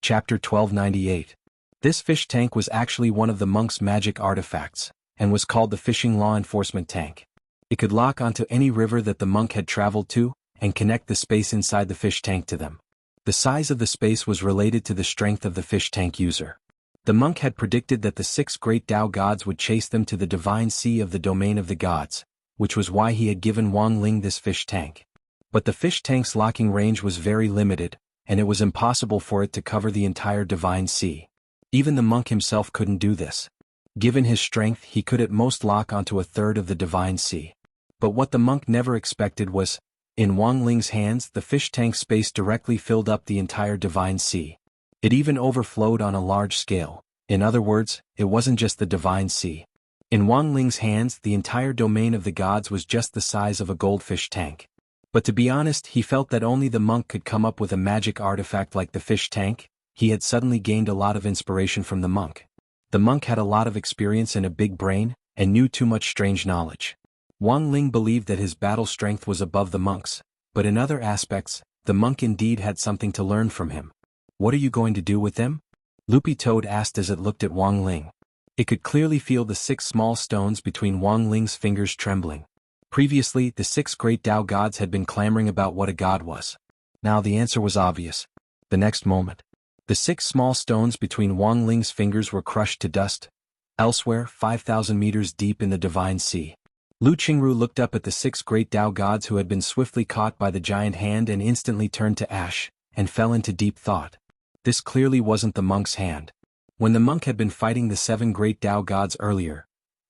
Chapter 1298. This fish tank was actually one of the monk's magic artifacts, and was called the fishing law enforcement tank. It could lock onto any river that the monk had traveled to, and connect the space inside the fish tank to them. The size of the space was related to the strength of the fish tank user. The monk had predicted that the 6 great Tao gods would chase them to the divine sea of the domain of the gods, which was why he had given Wang Ling this fish tank. But the fish tank's locking range was very limited, and it was impossible for it to cover the entire divine sea. Even the monk himself couldn't do this. Given his strength, he could at most lock onto a third of the divine sea. But what the monk never expected was, in Wang Ling's hands the fish tank space directly filled up the entire divine sea. It even overflowed on a large scale. In other words, it wasn't just the divine sea. In Wang Ling's hands the entire domain of the gods was just the size of a goldfish tank. But to be honest, he felt that only the monk could come up with a magic artifact like the fish tank. He had suddenly gained a lot of inspiration from the monk. The monk had a lot of experience and a big brain, and knew too much strange knowledge. Wang Ling believed that his battle strength was above the monk's, but in other aspects, the monk indeed had something to learn from him. What are you going to do with them? Loopy Toad asked as it looked at Wang Ling. It could clearly feel the 6 small stones between Wang Ling's fingers trembling. Previously, the 6 great Tao gods had been clamoring about what a god was. Now the answer was obvious. The next moment, the 6 small stones between Wang Ling's fingers were crushed to dust. Elsewhere, 5,000 meters deep in the divine sea, Lu Qingru looked up at the 6 great Tao gods who had been swiftly caught by the giant hand and instantly turned to ash, and fell into deep thought. This clearly wasn't the monk's hand. When the monk had been fighting the 7 great Tao gods earlier,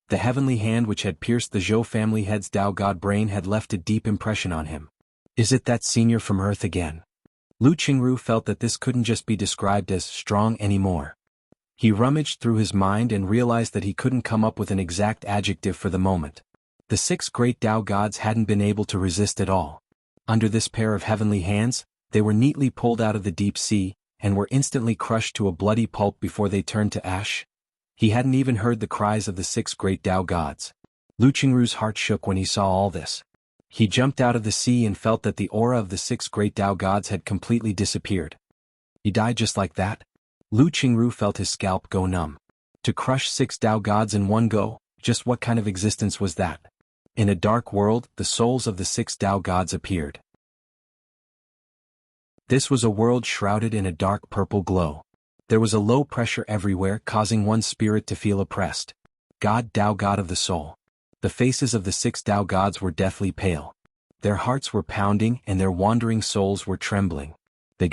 the heavenly hand which had pierced the Zhou family head's Tao god brain had left a deep impression on him. Is it that senior from Earth again? Lu Qingru felt that this couldn't just be described as strong anymore. He rummaged through his mind and realized that he couldn't come up with an exact adjective for the moment. The 6 great Tao gods hadn't been able to resist at all. Under this pair of heavenly hands, they were neatly pulled out of the deep sea, and were instantly crushed to a bloody pulp before they turned to ash. He hadn't even heard the cries of the 6 great Tao gods. Lu Qingru's heart shook when he saw all this. He jumped out of the sea and felt that the aura of the 6 great Tao gods had completely disappeared. He died just like that? Lu Qingru felt his scalp go numb. To crush 6 Tao gods in one go, just what kind of existence was that? In a dark world, the souls of the 6 Tao gods appeared. This was a world shrouded in a dark purple glow. There was a low pressure everywhere, causing one's spirit to feel oppressed. God Tao, God of the soul. The faces of the 6 Tao gods were deathly pale. Their hearts were pounding and their wandering souls were trembling. They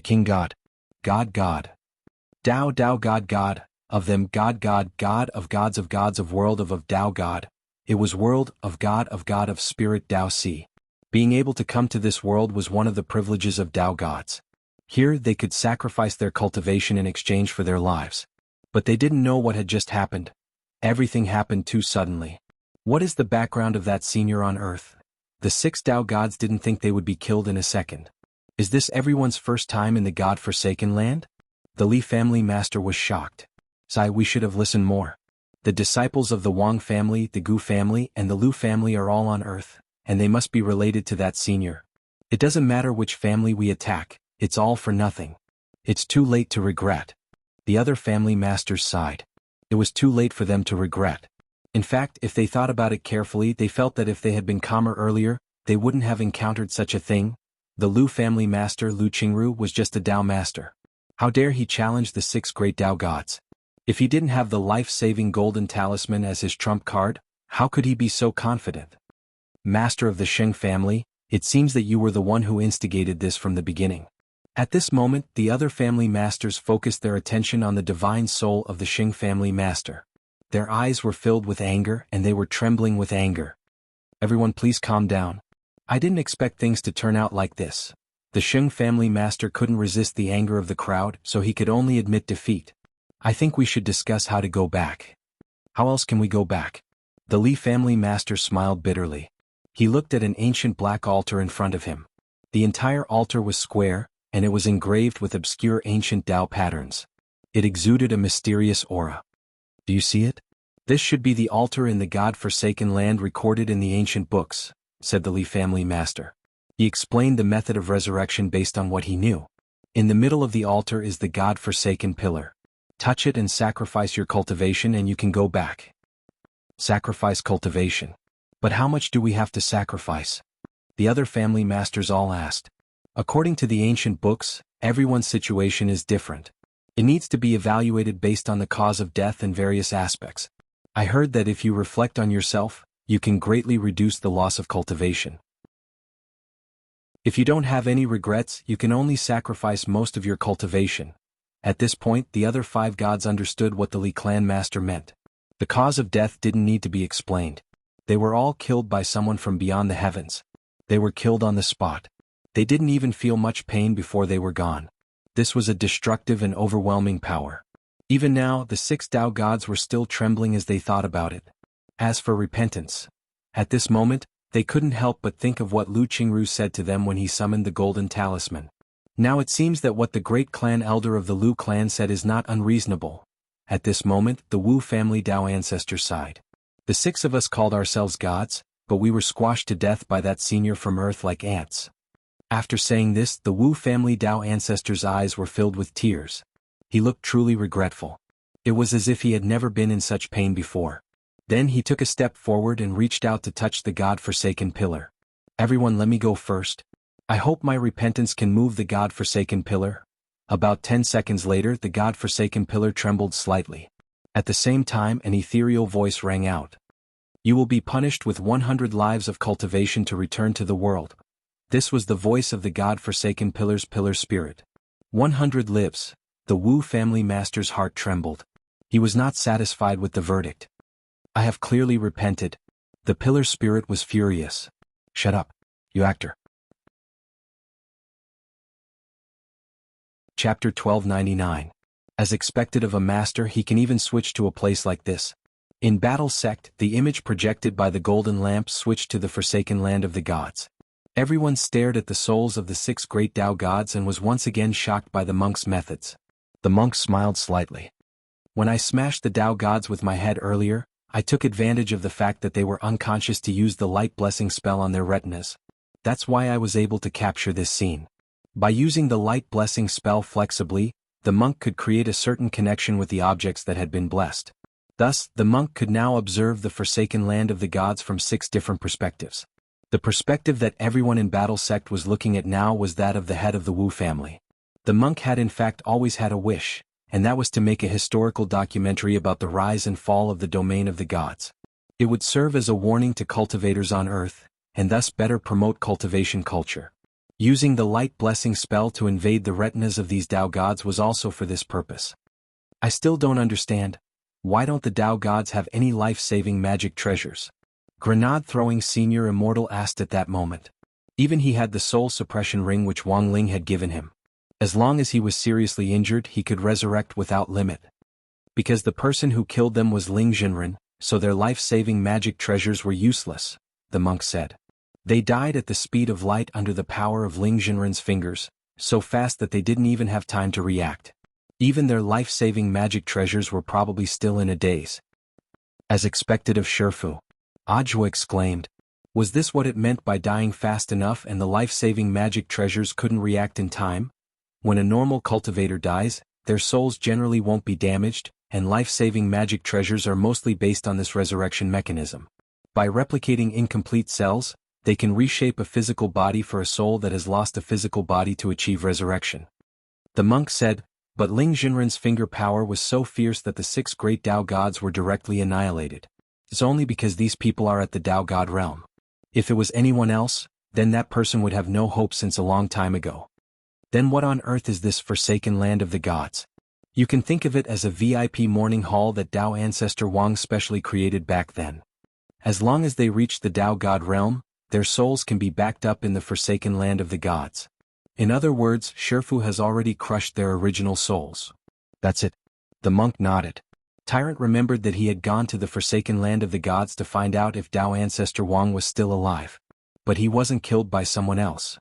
King God. God God. Tao Tao God God. Of them God God God of gods of world of Tao God. It was world of God of spirit Tao Si. Being able to come to this world was one of the privileges of Tao gods. Here they could sacrifice their cultivation in exchange for their lives. But they didn't know what had just happened. Everything happened too suddenly. What is the background of that senior on Earth? The 6 Tao gods didn't think they would be killed in a second. Is this everyone's first time in the God-forsaken land? The Li family master was shocked. We should have listened more. The disciples of the Wang family, the Gu family, and the Lu family are all on Earth, and they must be related to that senior. It doesn't matter which family we attack, it's all for nothing. It's too late to regret. The other family masters sighed. It was too late for them to regret. In fact, if they thought about it carefully, they felt that if they had been calmer earlier, they wouldn't have encountered such a thing. The Lu family master Lu Qingru was just a Tao master. How dare he challenge the 6 great Tao gods? If he didn't have the life-saving golden talisman as his trump card, how could he be so confident? Master of the Sheng family, it seems that you were the one who instigated this from the beginning. At this moment, the other family masters focused their attention on the divine soul of the Sheng family master. Their eyes were filled with anger and they were trembling with anger. Everyone please calm down. I didn't expect things to turn out like this. The Sheng family master couldn't resist the anger of the crowd, so he could only admit defeat. I think we should discuss how to go back. How else can we go back? The Li family master smiled bitterly. He looked at an ancient black altar in front of him. The entire altar was square, and it was engraved with obscure ancient Tao patterns. It exuded a mysterious aura. Do you see it? This should be the altar in the God-forsaken land recorded in the ancient books, said the Li family master. He explained the method of resurrection based on what he knew. In the middle of the altar is the God-forsaken pillar. Touch it and sacrifice your cultivation and you can go back. Sacrifice cultivation. But how much do we have to sacrifice? The other family masters all asked. According to the ancient books, everyone's situation is different. It needs to be evaluated based on the cause of death and various aspects. I heard that if you reflect on yourself, you can greatly reduce the loss of cultivation. If you don't have any regrets, you can only sacrifice most of your cultivation. At this point, the other 5 gods understood what the Li clan master meant. The cause of death didn't need to be explained. They were all killed by someone from beyond the heavens. They were killed on the spot. They didn't even feel much pain before they were gone. This was a destructive and overwhelming power. Even now, the 6 Tao gods were still trembling as they thought about it. As for repentance, at this moment, they couldn't help but think of what Lu Qingru said to them when he summoned the golden talisman. Now it seems that what the great clan elder of the Lu clan said is not unreasonable. At this moment, the Wu family Tao ancestors sighed. The 6 of us called ourselves gods, but we were squashed to death by that senior from Earth like ants. After saying this, the Wu family Tao ancestors' eyes were filled with tears. He looked truly regretful. It was as if he had never been in such pain before. Then he took a step forward and reached out to touch the God-forsaken pillar. Everyone, let me go first. I hope my repentance can move the God-forsaken pillar. About 10 seconds later, the God-forsaken pillar trembled slightly. At the same time, an ethereal voice rang out. You will be punished with 100 lives of cultivation to return to the world. This was the voice of the God-forsaken pillar's pillar spirit. 100 lives. The Wu family master's heart trembled. He was not satisfied with the verdict. I have clearly repented. The pillar spirit was furious. Shut up, you actor. Chapter 1299. As expected of a master, he can even switch to a place like this. In Battle Sect, the image projected by the golden lamp switched to the forsaken land of the gods. Everyone stared at the souls of the 6 great Tao gods and was once again shocked by the monk's methods. The monk smiled slightly. When I smashed the Tao gods with my head earlier, I took advantage of the fact that they were unconscious to use the light blessing spell on their retinas. That's why I was able to capture this scene. By using the light blessing spell flexibly, the monk could create a certain connection with the objects that had been blessed. Thus, the monk could now observe the forsaken land of the gods from 6 different perspectives. The perspective that everyone in Battle Sect was looking at now was that of the head of the Wu family. The monk had in fact always had a wish, and that was to make a historical documentary about the rise and fall of the domain of the gods. It would serve as a warning to cultivators on Earth, and thus better promote cultivation culture. Using the light blessing spell to invade the retinas of these Tao gods was also for this purpose. I still don't understand. Why don't the Tao gods have any life-saving magic treasures? Grenade-throwing senior immortal asked at that moment. Even he had the soul suppression ring which Wang Ling had given him. As long as he was seriously injured, he could resurrect without limit. Because the person who killed them was Ling Jinren, so their life-saving magic treasures were useless, the monk said. They died at the speed of light under the power of Ling Jinren's fingers, so fast that they didn't even have time to react. Even their life-saving magic treasures were probably still in a daze. As expected of Shifu, Ajua exclaimed. Was this what it meant by dying fast enough and the life-saving magic treasures couldn't react in time? When a normal cultivator dies, their souls generally won't be damaged, and life-saving magic treasures are mostly based on this resurrection mechanism. By replicating incomplete cells, they can reshape a physical body for a soul that has lost a physical body to achieve resurrection. The monk said, but Ling Jinren's finger power was so fierce that the 6 great Tao gods were directly annihilated. It's only because these people are at the Tao god realm. If it was anyone else, then that person would have no hope since a long time ago. Then what on earth is this forsaken land of the gods? You can think of it as a VIP mourning hall that Tao ancestor Wang specially created back then. As long as they reached the Tao god realm, their souls can be backed up in the forsaken land of the gods. In other words, Shifu has already crushed their original souls. That's it. The monk nodded. Tyrant remembered that he had gone to the forsaken land of the gods to find out if Dao ancestor Wang was still alive. But he wasn't killed by someone else.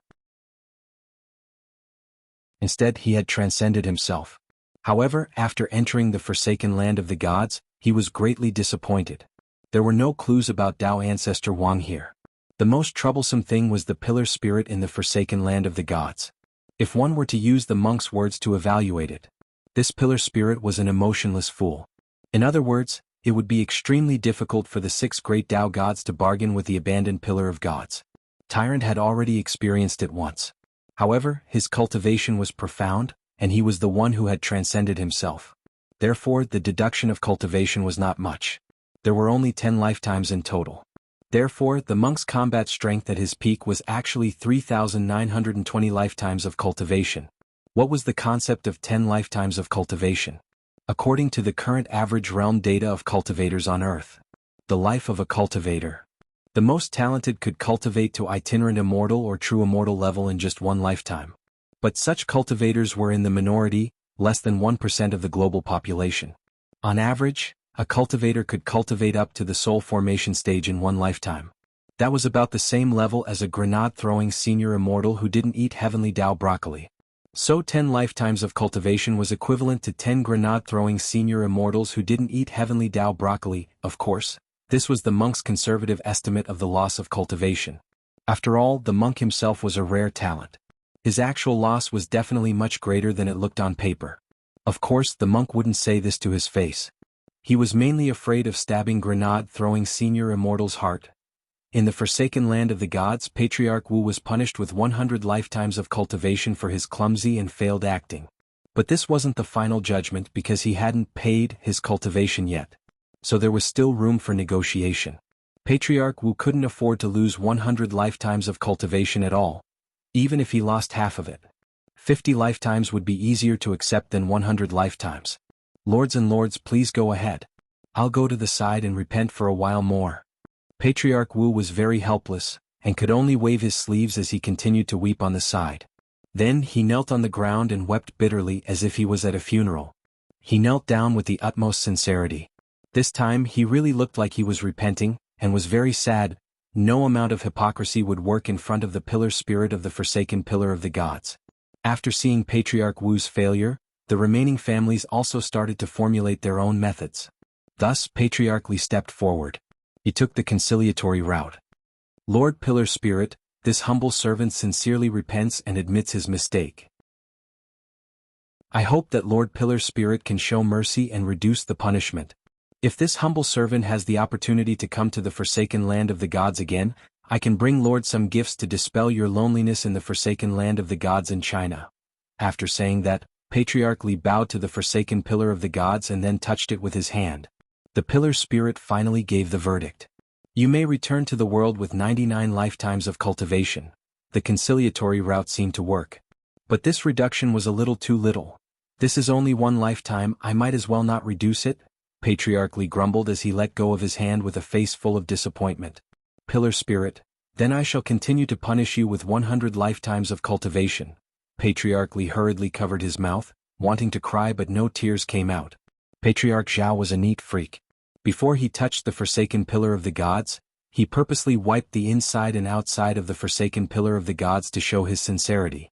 Instead, he had transcended himself. However, after entering the forsaken land of the gods, he was greatly disappointed. There were no clues about Dao ancestor Wang here. The most troublesome thing was the pillar spirit in the forsaken land of the gods. If one were to use the monk's words to evaluate it, this pillar spirit was an emotionless fool. In other words, it would be extremely difficult for the 6 great Dao gods to bargain with the abandoned pillar of gods. Tyrant had already experienced it once. However, his cultivation was profound, and he was the one who had transcended himself. Therefore, the deduction of cultivation was not much. There were only 10 lifetimes in total. Therefore, the monk's combat strength at his peak was actually 3,920 lifetimes of cultivation. What was the concept of 10 lifetimes of cultivation? According to the current average realm data of cultivators on Earth, the life of a cultivator. The most talented could cultivate to itinerant immortal or true immortal level in just one lifetime. But such cultivators were in the minority, less than 1% of the global population. On average, a cultivator could cultivate up to the soul formation stage in one lifetime. That was about the same level as a grenade-throwing senior immortal who didn't eat heavenly Dao broccoli. So 10 lifetimes of cultivation was equivalent to 10 grenade-throwing senior immortals who didn't eat heavenly Dao broccoli. Of course, this was the monk's conservative estimate of the loss of cultivation. After all, the monk himself was a rare talent. His actual loss was definitely much greater than it looked on paper. Of course, the monk wouldn't say this to his face. He was mainly afraid of stabbing grenade-throwing senior immortal's heart. In the forsaken land of the gods, Patriarch Wu was punished with 100 lifetimes of cultivation for his clumsy and failed acting. But this wasn't the final judgment because he hadn't paid his cultivation yet. So there was still room for negotiation. Patriarch Wu couldn't afford to lose 100 lifetimes of cultivation at all, even if he lost half of it. 50 lifetimes would be easier to accept than 100 lifetimes. Lords and lords, please go ahead. I'll go to the side and repent for a while more. Patriarch Wu was very helpless, and could only wave his sleeves as he continued to weep on the side. Then he knelt on the ground and wept bitterly as if he was at a funeral. He knelt down with the utmost sincerity. This time he really looked like he was repenting, and was very sad. No amount of hypocrisy would work in front of the pillar spirit of the forsaken pillar of the gods. After seeing Patriarch Wu's failure, the remaining families also started to formulate their own methods. Thus, Patriarch Li stepped forward. He took the conciliatory route. Lord Pillar Spirit, this humble servant sincerely repents and admits his mistake. I hope that Lord Pillar Spirit can show mercy and reduce the punishment. If this humble servant has the opportunity to come to the forsaken land of the gods again, I can bring Lord some gifts to dispel your loneliness in the forsaken land of the gods in China. After saying that, Patriarch Li bowed to the forsaken pillar of the gods and then touched it with his hand. The pillar spirit finally gave the verdict. You may return to the world with 99 lifetimes of cultivation. The conciliatory route seemed to work. But this reduction was a little too little. This is only one lifetime, I might as well not reduce it? Patriarch Li grumbled as he let go of his hand with a face full of disappointment. Pillar spirit, then I shall continue to punish you with 100 lifetimes of cultivation. Patriarch Li hurriedly covered his mouth, wanting to cry but no tears came out. Patriarch Zhao was a neat freak. Before he touched the forsaken pillar of the gods, he purposely wiped the inside and outside of the forsaken pillar of the gods to show his sincerity.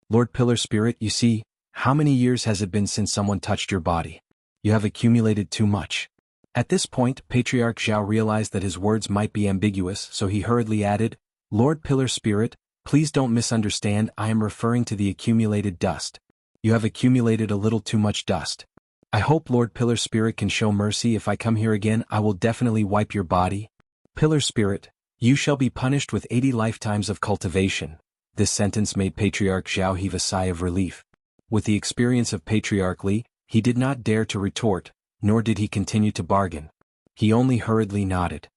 Lord Pillar Spirit, you see, how many years has it been since someone touched your body? You have accumulated too much. At this point, Patriarch Zhao realized that his words might be ambiguous, so he hurriedly added, Lord Pillar Spirit, please don't misunderstand, I am referring to the accumulated dust. You have accumulated a little too much dust. I hope Lord Pillar Spirit can show mercy. If I come here again, I will definitely wipe your body. Pillar Spirit, you shall be punished with 80 lifetimes of cultivation. This sentence made Patriarch Zhao heave a sigh of relief. With the experience of Patriarch Li, he did not dare to retort, nor did he continue to bargain. He only hurriedly nodded.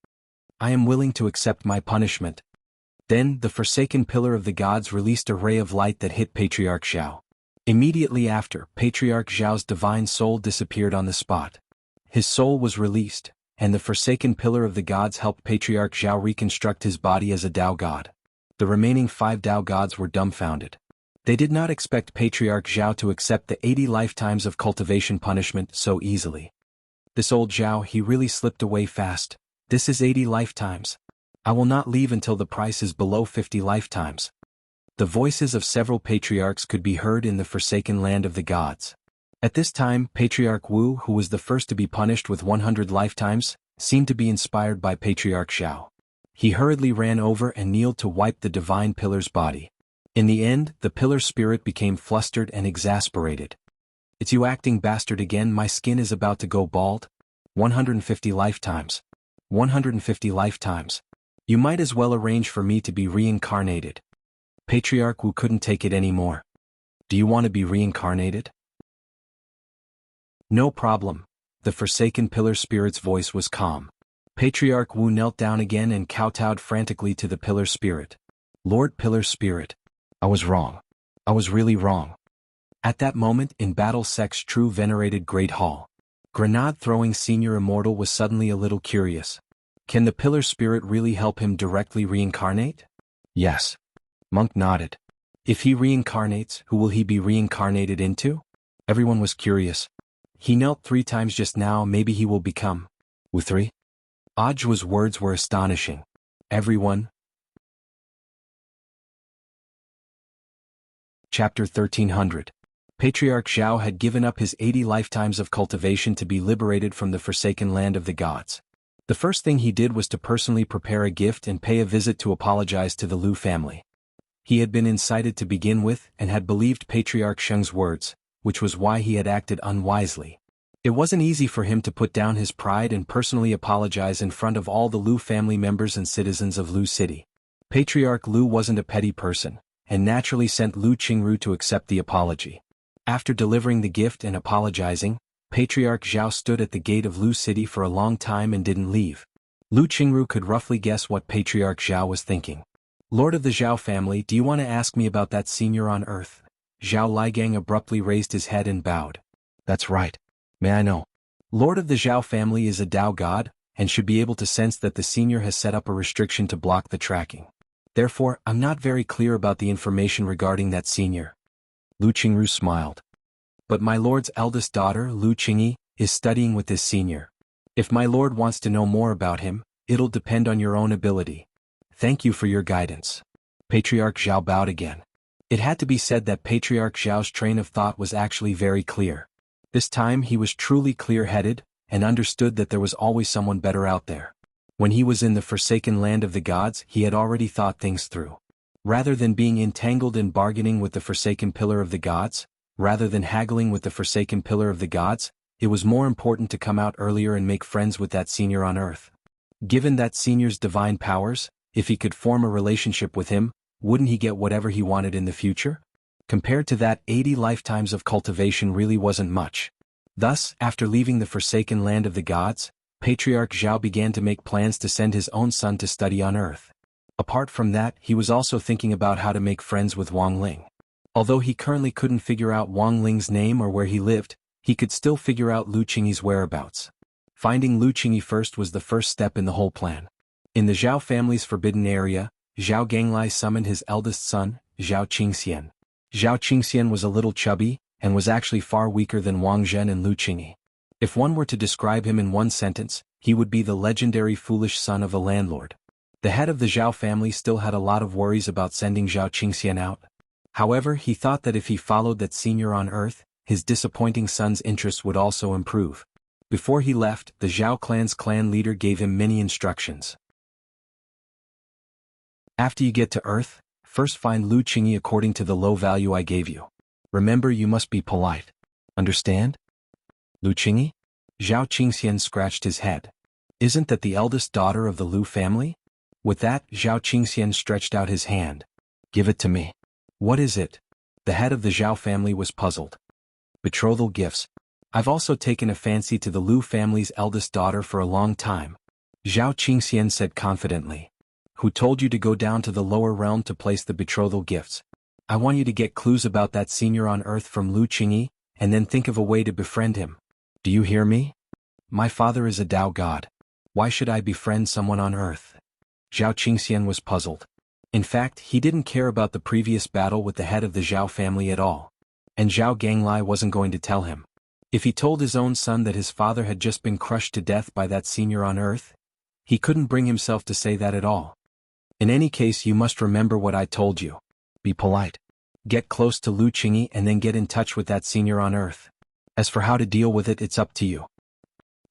I am willing to accept my punishment. Then, the forsaken pillar of the gods released a ray of light that hit Patriarch Zhao. Immediately after, Patriarch Zhao's divine soul disappeared on the spot. His soul was released, and the forsaken pillar of the gods helped Patriarch Zhao reconstruct his body as a Tao god. The remaining 5 Tao gods were dumbfounded. They did not expect Patriarch Zhao to accept the 80 lifetimes of cultivation punishment so easily. This old Zhao, he really slipped away fast. This is 80 lifetimes. I will not leave until the price is below 50 lifetimes. The voices of several patriarchs could be heard in the forsaken land of the gods. At this time, Patriarch Wu, who was the first to be punished with 100 lifetimes, seemed to be inspired by Patriarch Zhao. He hurriedly ran over and kneeled to wipe the divine pillar's body. In the end, the pillar spirit became flustered and exasperated. It's you acting bastard again, my skin is about to go bald? 150 lifetimes. 150 lifetimes. You might as well arrange for me to be reincarnated. Patriarch Wu couldn't take it anymore. Do you want to be reincarnated? No problem. The forsaken pillar spirit's voice was calm. Patriarch Wu knelt down again and kowtowed frantically to the pillar spirit. Lord Pillar Spirit, I was wrong. I was really wrong. At that moment, in Battle Sec's true venerated Great Hall, grenade-throwing senior immortal was suddenly a little curious. Can the pillar spirit really help him directly reincarnate? Yes. Monk nodded. If he reincarnates, who will he be reincarnated into? Everyone was curious. He knelt 3 times just now, maybe he will become Wu3? Audio's words were astonishing. Everyone. Chapter 1300. Patriarch Zhao had given up his 80 lifetimes of cultivation to be liberated from the forsaken land of the gods. The first thing he did was to personally prepare a gift and pay a visit to apologize to the Lu family. He had been incited to begin with and had believed Patriarch Sheng's words, which was why he had acted unwisely. It wasn't easy for him to put down his pride and personally apologize in front of all the Lu family members and citizens of Lu City. Patriarch Lu wasn't a petty person, and naturally sent Lu Qingru to accept the apology. After delivering the gift and apologizing, Patriarch Zhao stood at the gate of Lu City for a long time and didn't leave. Lu Qingru could roughly guess what Patriarch Zhao was thinking. Lord of the Zhao family, do you want to ask me about that senior on Earth? Zhao Ligang abruptly raised his head and bowed. That's right. May I know? Lord of the Zhao family is a Tao god, and should be able to sense that the senior has set up a restriction to block the tracking. Therefore, I'm not very clear about the information regarding that senior. Lu Qingru smiled. But my lord's eldest daughter, Lu Qingyi, is studying with this senior. If my lord wants to know more about him, it'll depend on your own ability. Thank you for your guidance. Patriarch Zhao bowed again. It had to be said that Patriarch Zhao's train of thought was actually very clear. This time he was truly clear-headed, and understood that there was always someone better out there. When he was in the forsaken land of the gods, he had already thought things through. Rather than being entangled in bargaining with the forsaken pillar of the gods, rather than haggling with the forsaken pillar of the gods, it was more important to come out earlier and make friends with that senior on Earth. Given that senior's divine powers, if he could form a relationship with him, wouldn't he get whatever he wanted in the future? Compared to that, 80 lifetimes of cultivation really wasn't much. Thus, after leaving the forsaken land of the gods, Patriarch Zhao began to make plans to send his own son to study on Earth. Apart from that, he was also thinking about how to make friends with Wang Ling. Although he currently couldn't figure out Wang Ling's name or where he lived, he could still figure out Lu Qingyi's whereabouts. Finding Lu Qingyi first was the first step in the whole plan. In the Zhao family's forbidden area, Zhao Ganglai summoned his eldest son, Zhao Qingxian. Zhao Qingxian was a little chubby, and was actually far weaker than Wang Zhen and Lu Qingyi. If one were to describe him in one sentence, he would be the legendary foolish son of a landlord. The head of the Zhao family still had a lot of worries about sending Zhao Qingxian out. However, he thought that if he followed that senior on Earth, his disappointing son's interests would also improve. Before he left, the Zhao clan's clan leader gave him many instructions. After you get to Earth, first find Lu Qingyi according to the low value I gave you. Remember, you must be polite. Understand? Lu Qingyi? Zhao Qingxian scratched his head. Isn't that the eldest daughter of the Lu family? With that, Zhao Qingxian stretched out his hand. Give it to me. What is it? The head of the Zhao family was puzzled. Betrothal gifts. I've also taken a fancy to the Lu family's eldest daughter for a long time. Zhao Qingxian said confidently. Who told you to go down to the lower realm to place the betrothal gifts? I want you to get clues about that senior on Earth from Lu Qingyi, and then think of a way to befriend him. Do you hear me? My father is a Tao god. Why should I befriend someone on Earth? Zhao Qingxian was puzzled. In fact, he didn't care about the previous battle with the head of the Zhao family at all. And Zhao Ganglai wasn't going to tell him. If he told his own son that his father had just been crushed to death by that senior on Earth, he couldn't bring himself to say that at all. In any case, you must remember what I told you. Be polite. Get close to Lu Qingyi and then get in touch with that senior on Earth. As for how to deal with it, it's up to you.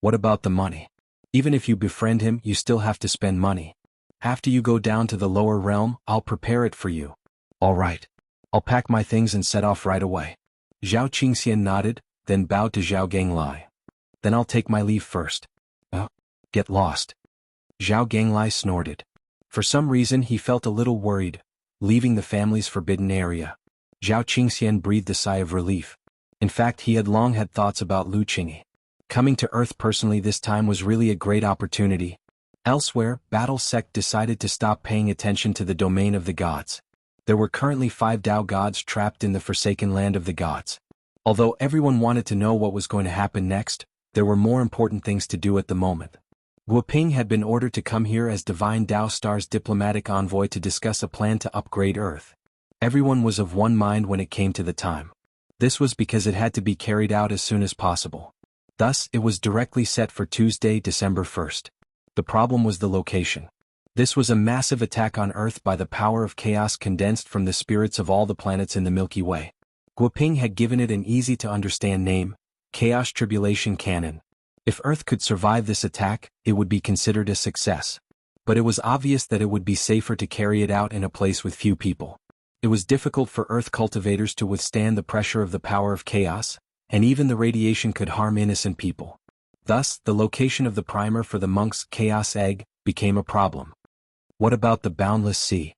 What about the money? Even if you befriend him, you still have to spend money. After you go down to the lower realm, I'll prepare it for you. All right. I'll pack my things and set off right away. Zhao Qingxian nodded, then bowed to Zhao Ganglai. Then I'll take my leave first. Get lost. Zhao Ganglai snorted. For some reason he felt a little worried, leaving the family's forbidden area. Zhao Qingxian breathed a sigh of relief. In fact, he had long had thoughts about Lu Qingyi. Coming to Earth personally this time was really a great opportunity. Elsewhere, Battle Sect decided to stop paying attention to the domain of the gods. There were currently 5 Dao gods trapped in the forsaken land of the gods. Although everyone wanted to know what was going to happen next, there were more important things to do at the moment. Guoping had been ordered to come here as Divine Dao Star's diplomatic envoy to discuss a plan to upgrade Earth. Everyone was of one mind when it came to the time. This was because it had to be carried out as soon as possible. Thus, it was directly set for Tuesday, December 1st. The problem was the location. This was a massive attack on Earth by the power of chaos condensed from the spirits of all the planets in the Milky Way. Guoping had given it an easy-to-understand name, Chaos Tribulation Cannon. If Earth could survive this attack, it would be considered a success. But it was obvious that it would be safer to carry it out in a place with few people. It was difficult for Earth cultivators to withstand the pressure of the power of chaos, and even the radiation could harm innocent people. Thus, the location of the primer for the monk's chaos egg became a problem. What about the boundless sea?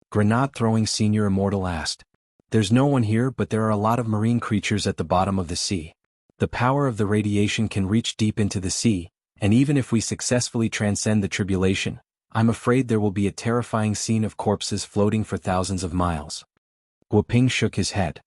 Grenade-throwing senior immortal asked. There's no one here, but there are a lot of marine creatures at the bottom of the sea. The power of the radiation can reach deep into the sea, and even if we successfully transcend the tribulation, I'm afraid there will be a terrifying scene of corpses floating for thousands of miles. Guoping shook his head.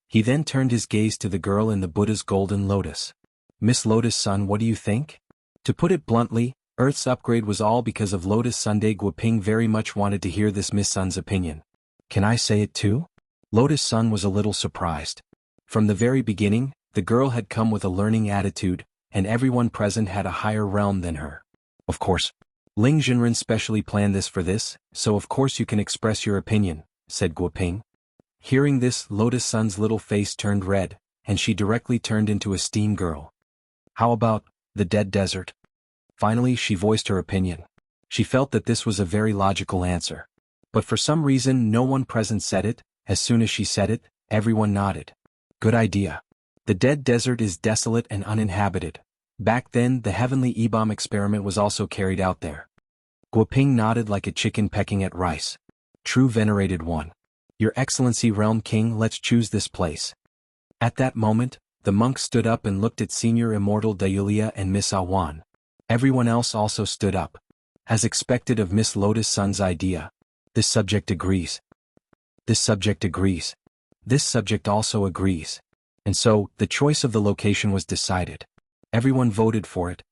He then turned his gaze to the girl in the Buddha's golden lotus. Miss Lotus Sun, what do you think? To put it bluntly, Earth's upgrade was all because of Lotus Sunday. Guoping very much wanted to hear this Miss Sun's opinion. Can I say it too? Lotus Sun was a little surprised. From the very beginning, the girl had come with a learning attitude, and everyone present had a higher realm than her. Of course. Ling Jinren specially planned this for this, so of course you can express your opinion, said Guoping. Hearing this, Lotus Sun's little face turned red, and she directly turned into a steam girl. How about the dead desert? Finally, she voiced her opinion. She felt that this was a very logical answer. But for some reason no one present said it. As soon as she said it, everyone nodded. Good idea. The dead desert is desolate and uninhabited. Back then, the heavenly E-bomb experiment was also carried out there. Guoping nodded like a chicken pecking at rice. True, venerated one. Your Excellency, Realm King, let's choose this place. At that moment, the monk stood up and looked at Senior Immortal Dayulia and Miss Awan. Everyone else also stood up. As expected of Miss Lotus Sun's idea. This subject agrees. This subject agrees. This subject also agrees. And so, the choice of the location was decided. Everyone voted for it.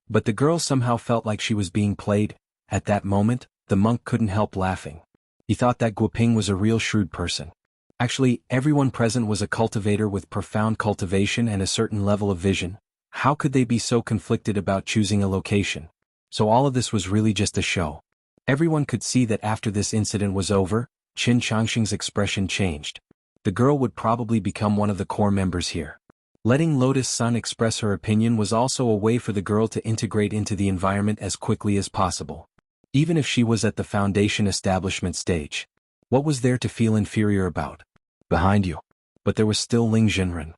But the girl somehow felt like she was being played. At that moment, the monk couldn't help laughing. He thought that Guoping was a real shrewd person. Actually, everyone present was a cultivator with profound cultivation and a certain level of vision. How could they be so conflicted about choosing a location? So all of this was really just a show. Everyone could see that after this incident was over, Qin Changxing's expression changed. The girl would probably become one of the core members here. Letting Lotus Sun express her opinion was also a way for the girl to integrate into the environment as quickly as possible. Even if she was at the foundation establishment stage. What was there to feel inferior about? Behind you. But there was still Ling Jinren.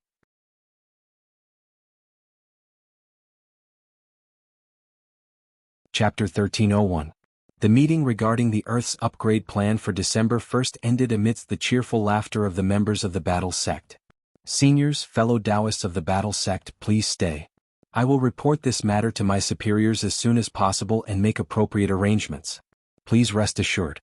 Chapter 1301. The meeting regarding the Earth's upgrade plan for December 1st ended amidst the cheerful laughter of the members of the Battle Sect. Seniors, fellow Taoists of the Battle Sect, please stay. I will report this matter to my superiors as soon as possible and make appropriate arrangements. Please rest assured.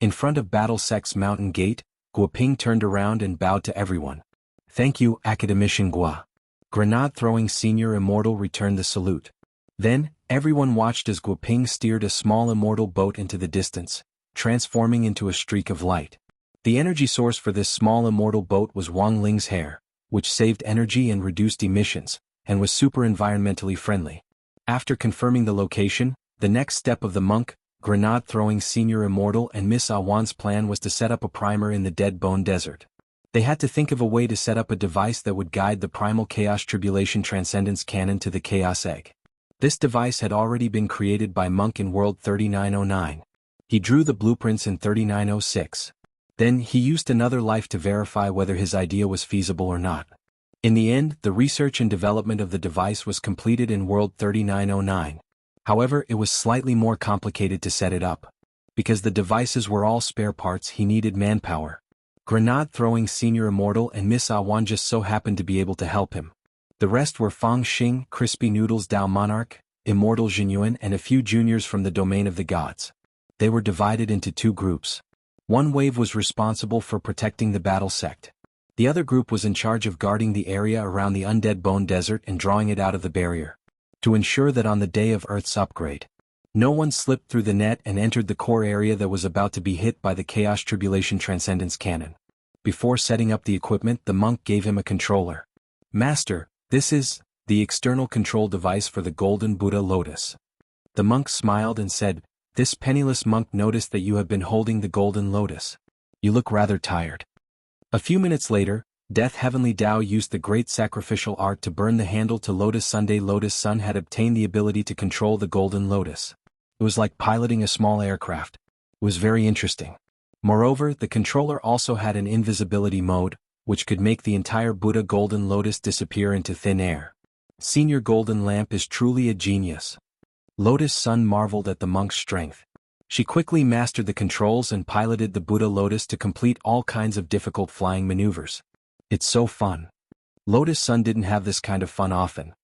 In front of Battle Sect's mountain gate, Guoping turned around and bowed to everyone. Thank you, Academician Gua. Grenade-throwing senior immortal returned the salute. Then, everyone watched as Guoping steered a small immortal boat into the distance, transforming into a streak of light. The energy source for this small immortal boat was Wang Ling's hair, which saved energy and reduced emissions, and was super environmentally friendly. After confirming the location, the next step of the monk, Grenade-throwing senior immortal and Miss Awan's plan was to set up a primer in the Dead Bone Desert. They had to think of a way to set up a device that would guide the primal Chaos Tribulation Transcendence Cannon to the Chaos Egg. This device had already been created by Monk in World 3909. He drew the blueprints in 3906. Then he used another life to verify whether his idea was feasible or not. In the end, the research and development of the device was completed in World 3909. However, it was slightly more complicated to set it up. Because the devices were all spare parts, he needed manpower. Grenade-throwing senior immortal and Miss Awan just so happened to be able to help him. The rest were Fang Xing, Crispy Noodles Dao Monarch, Immortal Jinyuan and a few juniors from the domain of the gods. They were divided into two groups. One wave was responsible for protecting the battle sect. The other group was in charge of guarding the area around the Undead Bone Desert and drawing it out of the barrier, to ensure that on the day of Earth's upgrade, no one slipped through the net and entered the core area that was about to be hit by the Chaos Tribulation Transcendence Cannon. Before setting up the equipment, the monk gave him a controller. "Master, this is the external control device for the Golden Buddha Lotus." The monk smiled and said, "This penniless monk noticed that you have been holding the Golden Lotus. You look rather tired." A few minutes later, Death Heavenly Tao used the great sacrificial art to burn the handle to Lotus Sunday. Lotus Sun had obtained the ability to control the Golden Lotus. It was like piloting a small aircraft. It was very interesting. Moreover, the controller also had an invisibility mode, which could make the entire Buddha Golden Lotus disappear into thin air. Senior Golden Lamp is truly a genius. Lotus Sun marveled at the monk's strength. She quickly mastered the controls and piloted the Buddha Lotus to complete all kinds of difficult flying maneuvers. It's so fun. Lotus Sun didn't have this kind of fun often.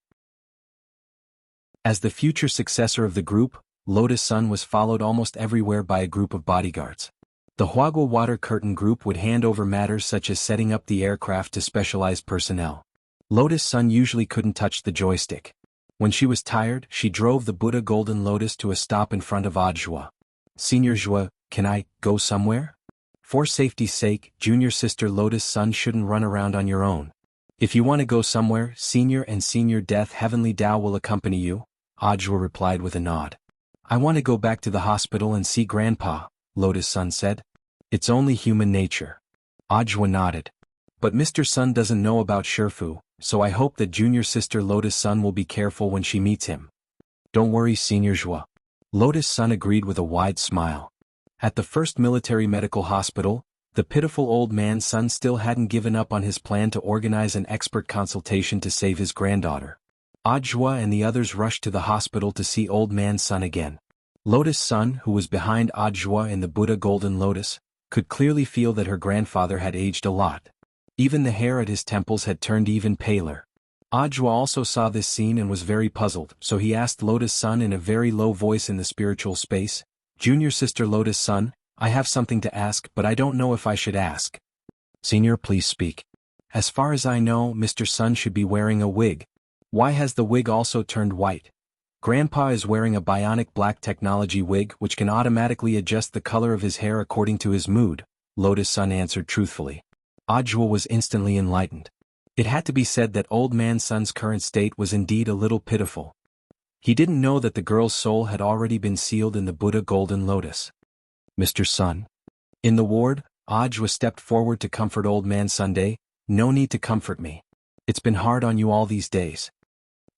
As the future successor of the group, Lotus Sun was followed almost everywhere by a group of bodyguards. The Huagua Water Curtain group would hand over matters such as setting up the aircraft to specialized personnel. Lotus Sun usually couldn't touch the joystick. When she was tired, she drove the Buddha Golden Lotus to a stop in front of Audiobook. "Senior Zhua, can I go somewhere? For safety's sake, junior sister Lotus Sun shouldn't run around on your own. If you want to go somewhere, Senior and Senior Death Heavenly Tao will accompany you," Audiobook replied with a nod. "I want to go back to the hospital and see Grandpa," Lotus Sun said. "It's only human nature." Audiobook nodded. "But Mr. Sun doesn't know about Shifu, so I hope that junior sister Lotus Sun will be careful when she meets him." "Don't worry, Senior Zhua." Lotus Sun agreed with a wide smile. At the first military medical hospital, the pitiful old man Sun still hadn't given up on his plan to organize an expert consultation to save his granddaughter. Audiobook and the others rushed to the hospital to see old man Sun again. Lotus Sun, who was behind Audiobook in the Buddha Golden Lotus, could clearly feel that her grandfather had aged a lot. Even the hair at his temples had turned even paler. Audiobook also saw this scene and was very puzzled, so he asked Lotus Sun in a very low voice in the spiritual space, "Junior sister Lotus Sun, I have something to ask, but I don't know if I should ask." "Senior, please speak." "As far as I know, Mr. Sun should be wearing a wig. Why has the wig also turned white?" "Grandpa is wearing a bionic black technology wig which can automatically adjust the color of his hair according to his mood," Lotus Sun answered truthfully. Audiobook was instantly enlightened. It had to be said that old man Sun's current state was indeed a little pitiful. He didn't know that the girl's soul had already been sealed in the Buddha Golden Lotus. "Mr. Sun." In the ward, Audiobook stepped forward to comfort old man Sunday. "No need to comfort me. It's been hard on you all these days."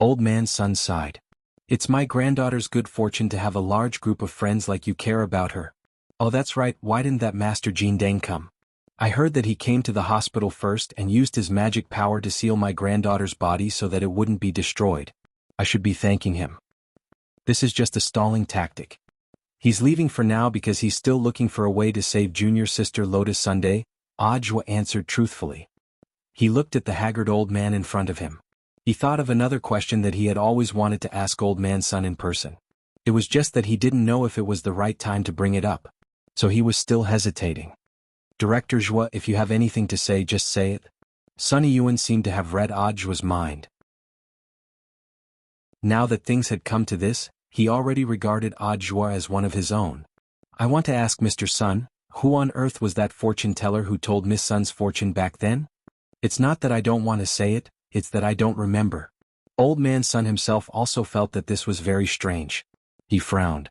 Old man Sun sighed. "It's my granddaughter's good fortune to have a large group of friends like you care about her." "Oh, that's right, why didn't that Master Jin Deng come? I heard that he came to the hospital first and used his magic power to seal my granddaughter's body so that it wouldn't be destroyed. I should be thanking him. This is just a stalling tactic. He's leaving for now because he's still looking for a way to save junior sister Lotus Sunday," Audiobook answered truthfully. He looked at the haggard old man in front of him. He thought of another question that he had always wanted to ask old man Sun in person. It was just that he didn't know if it was the right time to bring it up. So he was still hesitating. "Director Zhua, if you have anything to say, just say it." Sunny Yuan seemed to have read Audiobook's mind. Now that things had come to this, he already regarded Audiobook as one of his own. I want to ask Mr. Sun, who on earth was that fortune teller who told Miss Sun's fortune back then? It's not that I don't want to say it, it's that I don't remember. Old Man Sun himself also felt that this was very strange. He frowned.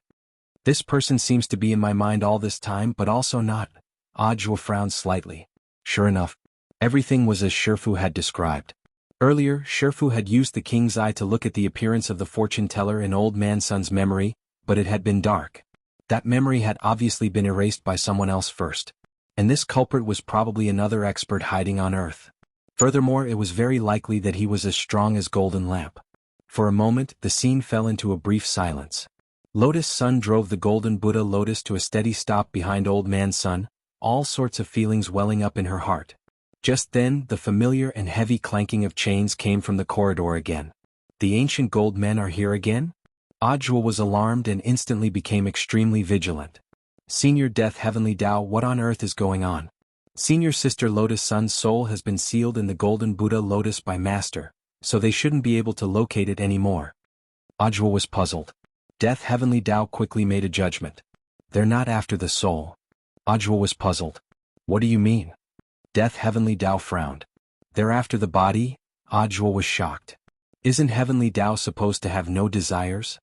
This person seems to be in my mind all this time but also not. Audiobook frowned slightly. Sure enough, everything was as Shifu had described. Earlier, Shifu had used the king's eye to look at the appearance of the fortune teller in Old Man Sun's memory, but it had been dark. That memory had obviously been erased by someone else first. And this culprit was probably another expert hiding on Earth. Furthermore, it was very likely that he was as strong as Golden Lamp. For a moment, the scene fell into a brief silence. Lotus Sun drove the Golden Buddha Lotus to a steady stop behind Old Man Sun, all sorts of feelings welling up in her heart. Just then, the familiar and heavy clanking of chains came from the corridor again. The ancient gold men are here again? Audiobook was alarmed and instantly became extremely vigilant. Senior Death Heavenly Tao, what on earth is going on? Senior Sister Lotus Sun's soul has been sealed in the Golden Buddha Lotus by Master, so they shouldn't be able to locate it anymore. Audiobook was puzzled. Death Heavenly Tao quickly made a judgment. They're not after the soul. Audiobook was puzzled. What do you mean? Death Heavenly Tao frowned. They're after the body? Audiobook was shocked. Isn't Heavenly Tao supposed to have no desires?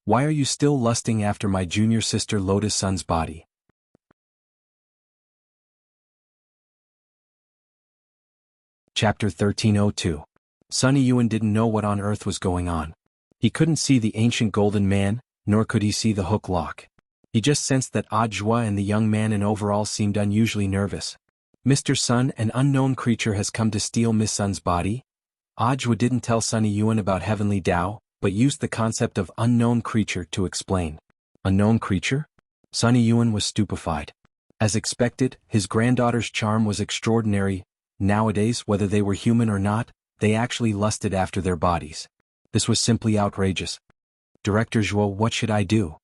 Why are you still lusting after my junior sister Lotus Sun's body? Chapter 1302. Sunny Yuan didn't know what on earth was going on. He couldn't see the ancient golden man, nor could he see the hook lock. He just sensed that Audiobook and the young man in overalls seemed unusually nervous. Mr. Sun, an unknown creature has come to steal Miss Sun's body? Audiobook didn't tell Sunny Yuan about Heavenly Tao, but used the concept of unknown creature to explain. Unknown creature? Sunny Yuan was stupefied. As expected, his granddaughter's charm was extraordinary. Nowadays, whether they were human or not, they actually lusted after their bodies. This was simply outrageous. Director Zhuo, what should I do?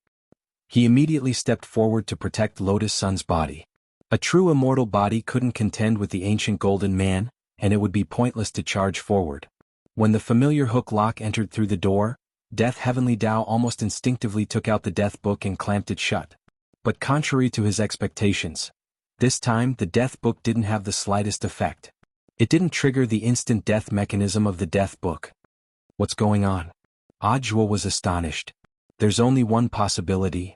He immediately stepped forward to protect Lotus Sun's body. A true immortal body couldn't contend with the ancient golden man, and it would be pointless to charge forward. When the familiar hook lock entered through the door, Death Heavenly Tao almost instinctively took out the death book and clamped it shut. But contrary to his expectations, this time the death book didn't have the slightest effect. It didn't trigger the instant death mechanism of the death book. What's going on? Audiobook was astonished. There's only one possibility.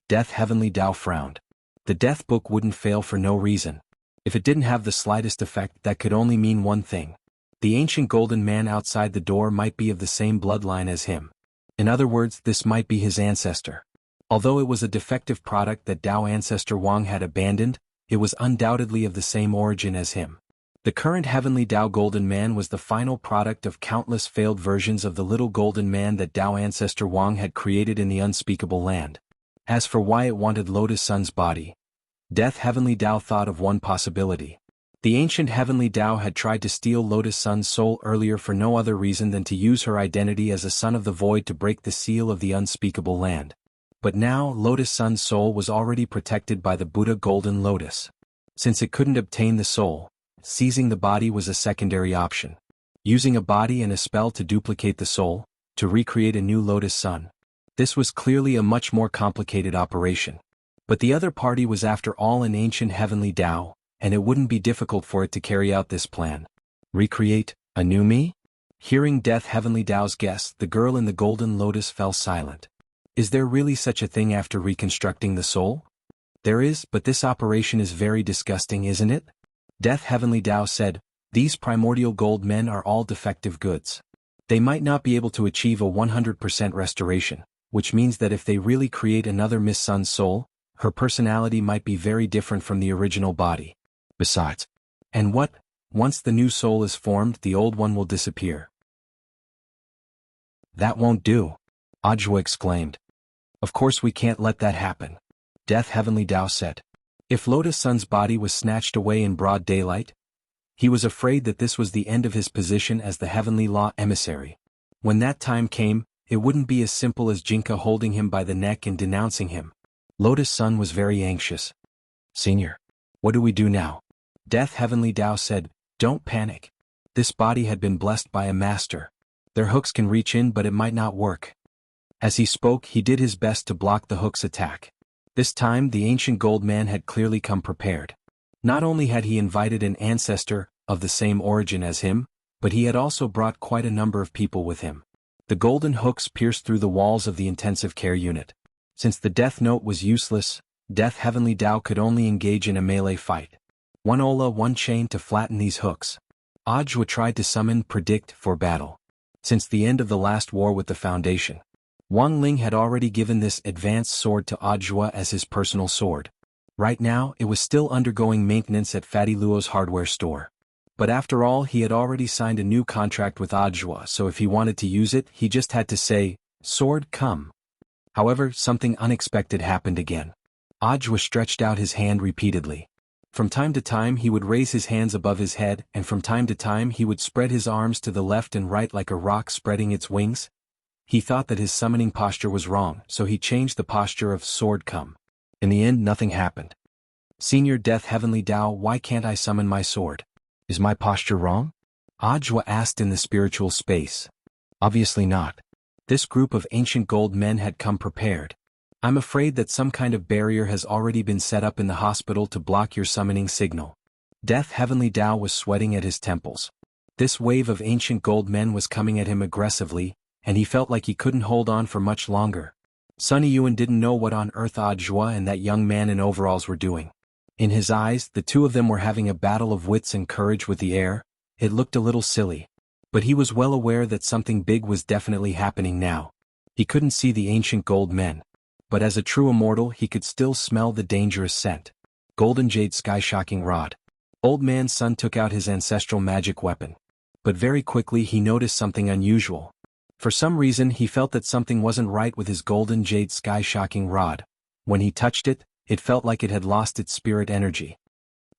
Death Heavenly Tao frowned. The death book wouldn't fail for no reason. If it didn't have the slightest effect, that could only mean one thing. The ancient golden man outside the door might be of the same bloodline as him. In other words, this might be his ancestor. Although it was a defective product that Tao ancestor Wang had abandoned, it was undoubtedly of the same origin as him. The current Heavenly Tao Golden Man was the final product of countless failed versions of the little golden man that Tao ancestor Wang had created in the unspeakable land. As for why it wanted Lotus Sun's body, Death Heavenly Tao thought of one possibility. The ancient Heavenly Tao had tried to steal Lotus Sun's soul earlier for no other reason than to use her identity as a son of the void to break the seal of the unspeakable land. But now Lotus Sun's soul was already protected by the Buddha Golden Lotus. Since it couldn't obtain the soul, seizing the body was a secondary option. Using a body and a spell to duplicate the soul, to recreate a new Lotus Sun. This was clearly a much more complicated operation. But the other party was after all an ancient Heavenly Tao, and it wouldn't be difficult for it to carry out this plan. Recreate a new me? Hearing Death Heavenly Tao's guess, the girl in the Golden Lotus fell silent. Is there really such a thing after reconstructing the soul? There is, but this operation is very disgusting, isn't it? Death Heavenly Tao said, these primordial gold men are all defective goods. They might not be able to achieve a 100% restoration, which means that if they really create another Miss Sun's soul, her personality might be very different from the original body. Besides, and what? Once the new soul is formed, the old one will disappear. That won't do, Audiobook exclaimed. Of course we can't let that happen. Death Heavenly Tao said. If Lotus Sun's body was snatched away in broad daylight, he was afraid that this was the end of his position as the Heavenly Law emissary. When that time came, it wouldn't be as simple as Jinka holding him by the neck and denouncing him. Lotus Sun was very anxious. Senior, what do we do now? Death Heavenly Tao said, don't panic. This body had been blessed by a master. Their hooks can reach in, but it might not work. As he spoke, he did his best to block the hook's attack. This time, the ancient gold man had clearly come prepared. Not only had he invited an ancestor of the same origin as him, but he had also brought quite a number of people with him. The golden hooks pierced through the walls of the intensive care unit. Since the death note was useless, Death Heavenly Tao could only engage in a melee fight. One Ola, one chain to flatten these hooks. Ajwa tried to summon Predict for battle. Since the end of the last war with the Foundation, Wang Ling had already given this advanced sword to Ajwa as his personal sword. Right now, it was still undergoing maintenance at Fatty Luo's hardware store. But after all, he had already signed a new contract with Ajwa, so if he wanted to use it, he just had to say, "Sword, come." However, something unexpected happened again. Ajwa stretched out his hand repeatedly. From time to time he would raise his hands above his head, and from time to time he would spread his arms to the left and right like a rock spreading its wings. He thought that his summoning posture was wrong, so he changed the posture of "Sword, come." In the end, nothing happened. "Senior Death Heavenly Tao, why can't I summon my sword? Is my posture wrong?" Ajwa asked in the spiritual space. Obviously not. This group of ancient gold men had come prepared. "I'm afraid that some kind of barrier has already been set up in the hospital to block your summoning signal." Death Heavenly Tao was sweating at his temples. This wave of ancient gold men was coming at him aggressively, and he felt like he couldn't hold on for much longer. Sunny Yuan didn't know what on earth Ajwa and that young man in overalls were doing. In his eyes, the two of them were having a battle of wits and courage with the air. It looked a little silly. But he was well aware that something big was definitely happening now. He couldn't see the ancient gold men. But as a true immortal, he could still smell the dangerous scent. Golden Jade Sky-Shocking Rod. Old Man Sun took out his ancestral magic weapon. But very quickly he noticed something unusual. For some reason he felt that something wasn't right with his Golden Jade Sky-Shocking Rod. When he touched it, it felt like it had lost its spirit energy.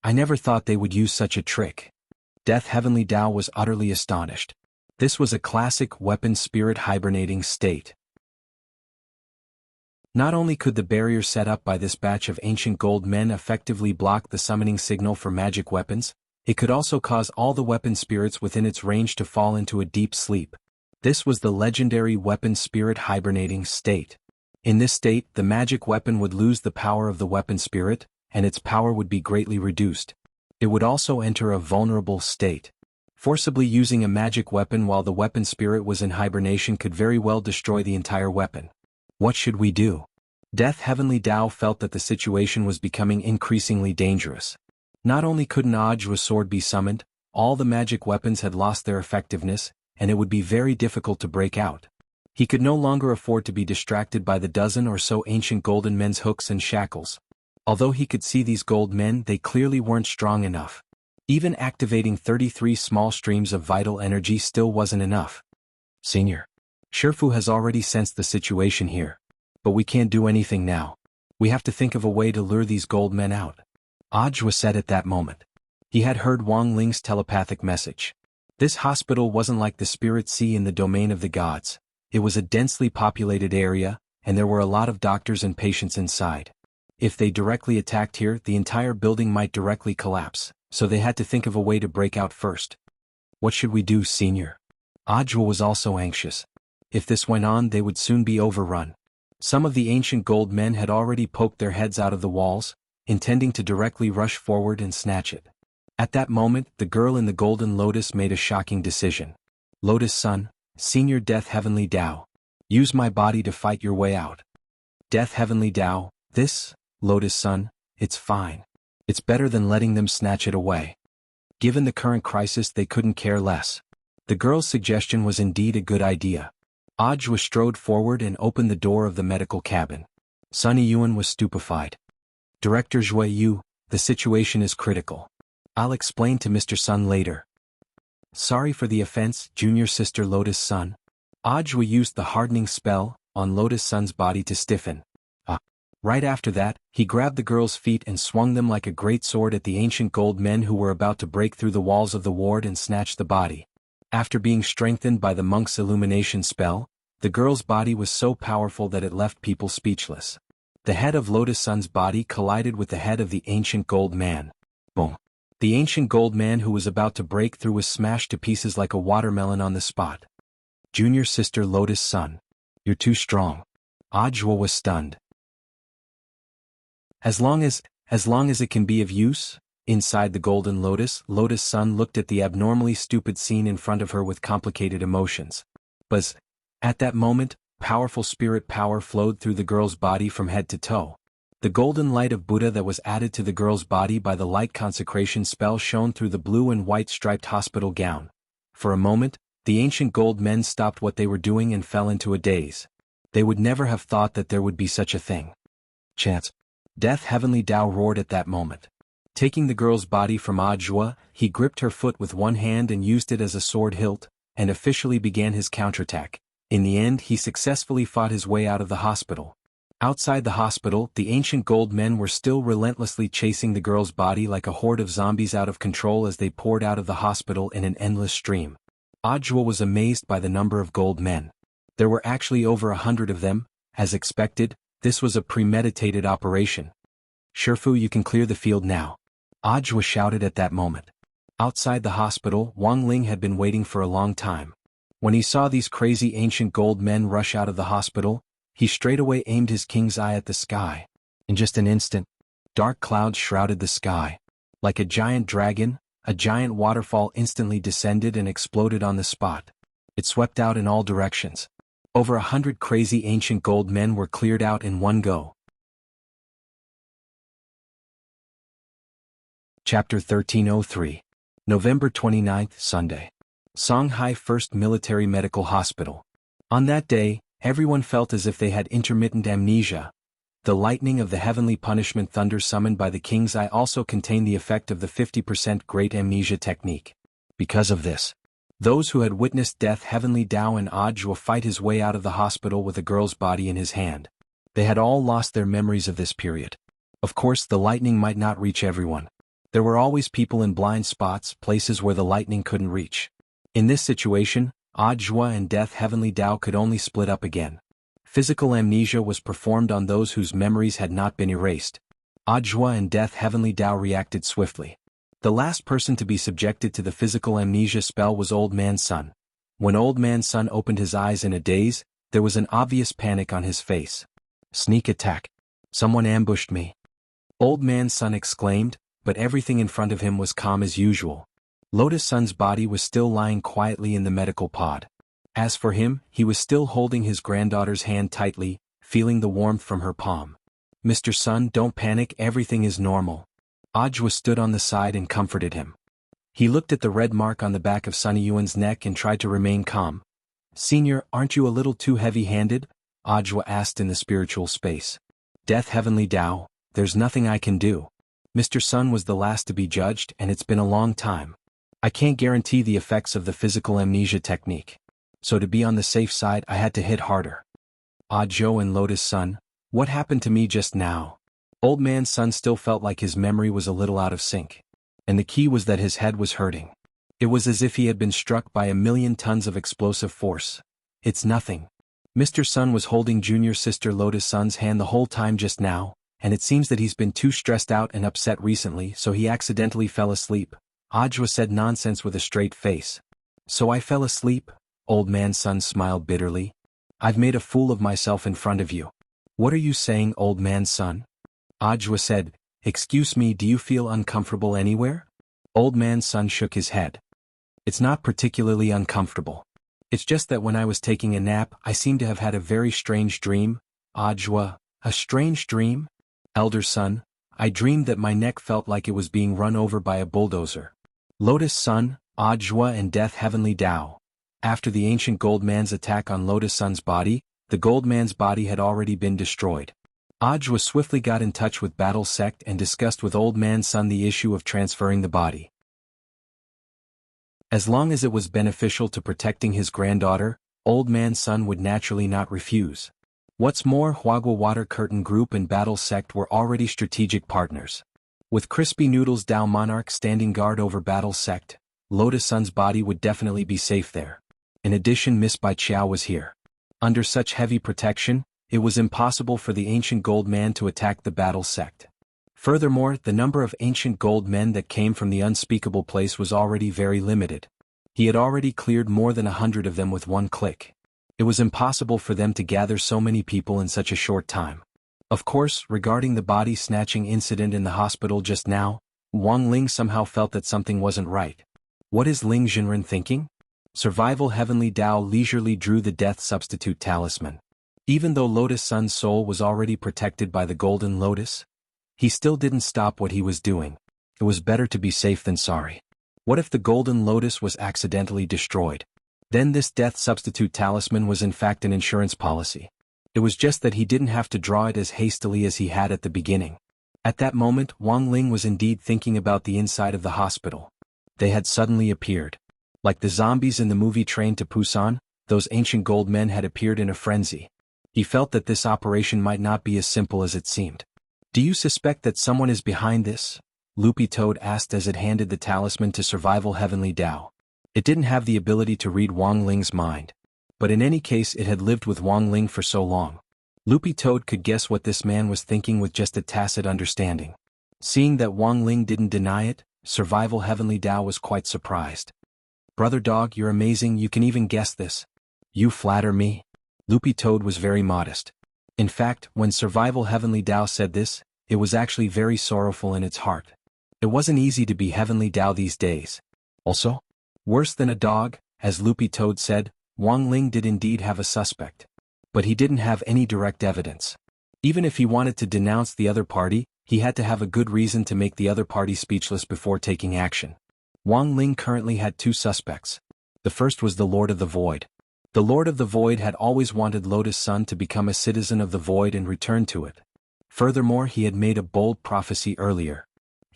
"I never thought they would use such a trick." Death Heavenly Tao was utterly astonished. This was a classic weapon spirit hibernating state. Not only could the barrier set up by this batch of ancient gold men effectively block the summoning signal for magic weapons, it could also cause all the weapon spirits within its range to fall into a deep sleep. This was the legendary weapon spirit hibernating state. In this state, the magic weapon would lose the power of the weapon spirit, and its power would be greatly reduced. It would also enter a vulnerable state. Forcibly using a magic weapon while the weapon spirit was in hibernation could very well destroy the entire weapon. What should we do? Death Heavenly Tao felt that the situation was becoming increasingly dangerous. Not only couldn't Ajwa's sword be summoned, all the magic weapons had lost their effectiveness, and it would be very difficult to break out. He could no longer afford to be distracted by the dozen or so ancient golden men's hooks and shackles. Although he could see these gold men, they clearly weren't strong enough. Even activating 33 small streams of vital energy still wasn't enough. "Senior, Shifu has already sensed the situation here. But we can't do anything now. We have to think of a way to lure these gold men out," Ajwa said at that moment. He had heard Wang Ling's telepathic message. This hospital wasn't like the Spirit Sea in the domain of the gods. It was a densely populated area, and there were a lot of doctors and patients inside. If they directly attacked here, the entire building might directly collapse, so they had to think of a way to break out first. "What should we do, Senior?" Ajwa was also anxious. If this went on, they would soon be overrun. Some of the ancient gold men had already poked their heads out of the walls, intending to directly rush forward and snatch it. At that moment, the girl in the golden lotus made a shocking decision. "Lotus Sun, Senior Death Heavenly Tao, use my body to fight your way out." Death Heavenly Tao, "This, Lotus Sun, it's fine. It's better than letting them snatch it away." Given the current crisis, they couldn't care less. The girl's suggestion was indeed a good idea. Ajwa strode forward and opened the door of the medical cabin. Sunny Yuan was stupefied. "Director Zhui Yu, the situation is critical. I'll explain to Mr. Sun later." "Sorry for the offense, Junior Sister Lotus Sun." Ajwa used the hardening spell on Lotus Sun's body to stiffen. Right after that, he grabbed the girl's feet and swung them like a great sword at the ancient gold men who were about to break through the walls of the ward and snatch the body. After being strengthened by the monk's illumination spell, the girl's body was so powerful that it left people speechless. The head of Lotus Sun's body collided with the head of the ancient gold man. Boom. The ancient gold man who was about to break through was smashed to pieces like a watermelon on the spot. Junior sister Lotus Sun. You're too strong. Ajwa was stunned. As long as it can be of use? Inside the Golden Lotus, Lotus Sun looked at the abnormally stupid scene in front of her with complicated emotions. But at that moment, powerful spirit power flowed through the girl's body from head to toe. The golden light of Buddha that was added to the girl's body by the light consecration spell shone through the blue and white striped hospital gown. For a moment, the ancient gold men stopped what they were doing and fell into a daze. They would never have thought that there would be such a thing. Chance. Death Heavenly Tao roared at that moment. Taking the girl's body from Ajwa, he gripped her foot with one hand and used it as a sword hilt, and officially began his counterattack. In the end, he successfully fought his way out of the hospital. Outside the hospital, the ancient gold men were still relentlessly chasing the girl's body like a horde of zombies out of control as they poured out of the hospital in an endless stream. Ajwa was amazed by the number of gold men. There were actually over 100 of them. As expected, this was a premeditated operation. Shifu, you can clear the field now. Ajwa shouted at that moment. Outside the hospital, Wang Ling had been waiting for a long time. When he saw these crazy ancient gold men rush out of the hospital, he straightaway aimed his king's eye at the sky. In just an instant, dark clouds shrouded the sky. Like a giant dragon, a giant waterfall instantly descended and exploded on the spot. It swept out in all directions. Over 100 crazy ancient gold men were cleared out in one go. Chapter 1303. November 29th, Sunday. Shanghai First Military Medical Hospital. On that day, everyone felt as if they had intermittent amnesia. The lightning of the heavenly punishment thunder summoned by the king's eye also contained the effect of the 50% great amnesia technique. Because of this, those who had witnessed Death Heavenly Tao and Ajwa fight his way out of the hospital with a girl's body in his hand. They had all lost their memories of this period. Of course, the lightning might not reach everyone. There were always people in blind spots, places where the lightning couldn't reach. In this situation, Ajwa and Death Heavenly Tao could only split up again. Physical amnesia was performed on those whose memories had not been erased. Ajwa and Death Heavenly Tao reacted swiftly. The last person to be subjected to the physical amnesia spell was Old Man Sun. When Old Man Sun opened his eyes in a daze, there was an obvious panic on his face. Sneak attack. Someone ambushed me. Old Man Sun exclaimed, but everything in front of him was calm as usual. Lotus Sun's body was still lying quietly in the medical pod. As for him, he was still holding his granddaughter's hand tightly, feeling the warmth from her palm. Mr. Sun, don't panic, everything is normal. Ajwa stood on the side and comforted him. He looked at the red mark on the back of Sunny Yuan's neck and tried to remain calm. Senior, aren't you a little too heavy-handed? Ajwa asked in the spiritual space. Death Heavenly Tao, there's nothing I can do. Mr. Sun was the last to be judged and it's been a long time. I can't guarantee the effects of the physical amnesia technique. So to be on the safe side I had to hit harder. Ajwa and Lotus Sun, what happened to me just now? Old Man Sun still felt like his memory was a little out of sync. And the key was that his head was hurting. It was as if he had been struck by 1,000,000 tons of explosive force. It's nothing. Mr. Sun was holding junior sister Lotus Sun's hand the whole time just now, and it seems that he's been too stressed out and upset recently so he accidentally fell asleep. Ajwa said nonsense with a straight face. So I fell asleep? Old Man Sun smiled bitterly. I've made a fool of myself in front of you. What are you saying, Old Man Sun? Ajwa said, excuse me, do you feel uncomfortable anywhere? Old Man Sun shook his head. It's not particularly uncomfortable. It's just that when I was taking a nap I seem to have had a very strange dream. Ajwa, a strange dream? Elder Sun, I dreamed that my neck felt like it was being run over by a bulldozer. Lotus Sun, Ajwa and Death Heavenly Tao. After the ancient gold man's attack on Lotus Sun's body, the gold man's body had already been destroyed. Ajwa swiftly got in touch with Battle Sect and discussed with Old Man Sun the issue of transferring the body. As long as it was beneficial to protecting his granddaughter, Old Man Sun would naturally not refuse. What's more, Huagua Water Curtain Group and Battle Sect were already strategic partners. With Crispy Noodles Dao Monarch standing guard over Battle Sect, Lotus Sun's body would definitely be safe there. In addition, Miss Bai Chiao was here. Under such heavy protection, it was impossible for the ancient gold man to attack the Battle Sect. Furthermore, the number of ancient gold men that came from the unspeakable place was already very limited. He had already cleared more than 100 of them with one click. It was impossible for them to gather so many people in such a short time. Of course, regarding the body snatching incident in the hospital just now, Wang Ling somehow felt that something wasn't right. What is Ling Jinren thinking? Survival Heavenly Dao leisurely drew the death substitute talisman. Even though Lotus Sun's soul was already protected by the Golden Lotus, he still didn't stop what he was doing. It was better to be safe than sorry. What if the Golden Lotus was accidentally destroyed? Then this death substitute talisman was in fact an insurance policy. It was just that he didn't have to draw it as hastily as he had at the beginning. At that moment, Wang Ling was indeed thinking about the inside of the hospital. They had suddenly appeared. Like the zombies in the movie Train to Busan, those ancient gold men had appeared in a frenzy. He felt that this operation might not be as simple as it seemed. Do you suspect that someone is behind this? Loopy Toad asked as it handed the talisman to Survival Heavenly Dao. It didn't have the ability to read Wang Ling's mind. But in any case it had lived with Wang Ling for so long. Loopy Toad could guess what this man was thinking with just a tacit understanding. Seeing that Wang Ling didn't deny it, Survival Heavenly Dao was quite surprised. Brother Dog, you're amazing, you can even guess this. You flatter me? Loopy Toad was very modest. In fact, when Survival Heavenly Dao said this, it was actually very sorrowful in its heart. It wasn't easy to be Heavenly Dao these days. Also, worse than a dog, as Loopy Toad said, Wang Ling did indeed have a suspect. But he didn't have any direct evidence. Even if he wanted to denounce the other party, he had to have a good reason to make the other party speechless before taking action. Wang Ling currently had two suspects. The first was the Lord of the Void. The Lord of the Void had always wanted Lotus Sun to become a citizen of the Void and return to it. Furthermore, he had made a bold prophecy earlier.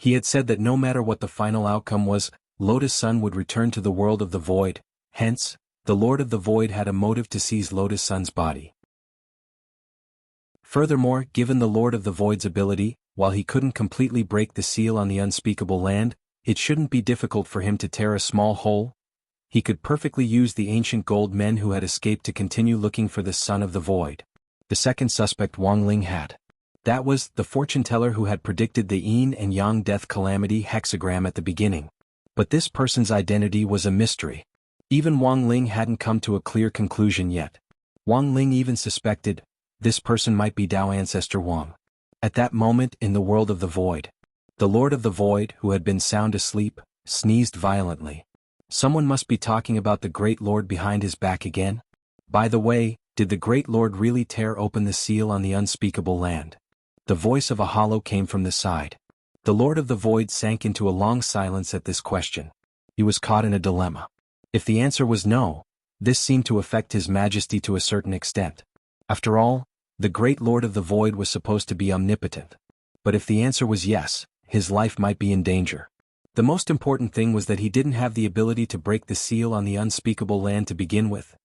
He had said that no matter what the final outcome was, Lotus Sun would return to the world of the Void. Hence, the Lord of the Void had a motive to seize Lotus Sun's body. Furthermore, given the Lord of the Void's ability, while he couldn't completely break the seal on the unspeakable land, it shouldn't be difficult for him to tear a small hole. He could perfectly use the ancient gold men who had escaped to continue looking for the Son of the Void. The second suspect Wang Ling had. That was the fortune teller who had predicted the yin and yang death calamity hexagram at the beginning. But this person's identity was a mystery. Even Wang Ling hadn't come to a clear conclusion yet. Wang Ling even suspected, this person might be Dao ancestor Wang. At that moment in the world of the Void, the Lord of the Void, who had been sound asleep, sneezed violently. Someone must be talking about the Great Lord behind his back again. By the way, did the Great Lord really tear open the seal on the unspeakable land? The voice of a hollow came from the side. The Lord of the Void sank into a long silence at this question. He was caught in a dilemma. If the answer was no, this seemed to affect His Majesty to a certain extent. After all, the Great Lord of the Void was supposed to be omnipotent. But if the answer was yes, his life might be in danger. The most important thing was that he didn't have the ability to break the seal on the unspeakable land to begin with.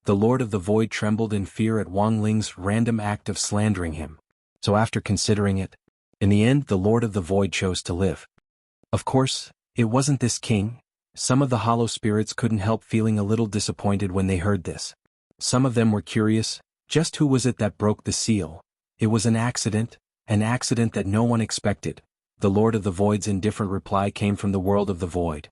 The Lord of the Void trembled in fear at Wang Ling's random act of slandering him. So after considering it, in the end the Lord of the Void chose to live. Of course, it wasn't this king. Some of the hollow spirits couldn't help feeling a little disappointed when they heard this. Some of them were curious, just who was it that broke the seal? It was an accident that no one expected. The Lord of the Void's indifferent reply came from the world of the Void.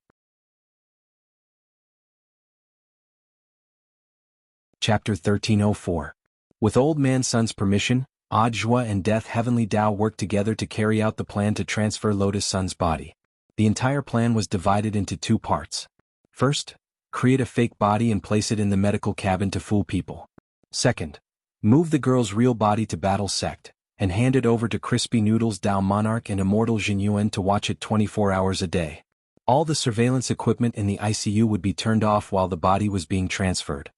Chapter 1304. With Old Man Sun's permission, Ajwa and Death Heavenly Dao worked together to carry out the plan to transfer Lotus Sun's body. The entire plan was divided into two parts. First, create a fake body and place it in the medical cabin to fool people. Second, move the girl's real body to Battle Sect, and hand it over to Crispy Noodles Dao Monarch and Immortal Jinyuan to watch it 24 hours a day. All the surveillance equipment in the ICU would be turned off while the body was being transferred.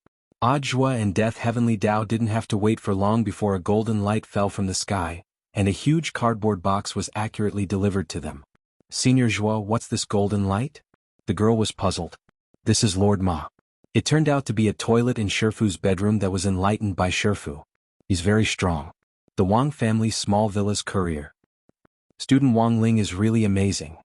Ajwa and Death Heavenly Dao didn't have to wait for long before a golden light fell from the sky, and a huge cardboard box was accurately delivered to them. Senior Zhua, what's this golden light? The girl was puzzled. This is Lord Ma. It turned out to be a toilet in Shifu's bedroom that was enlightened by Shifu. He's very strong. The Wang family's small villa's courier. Student Wang Ling is really amazing.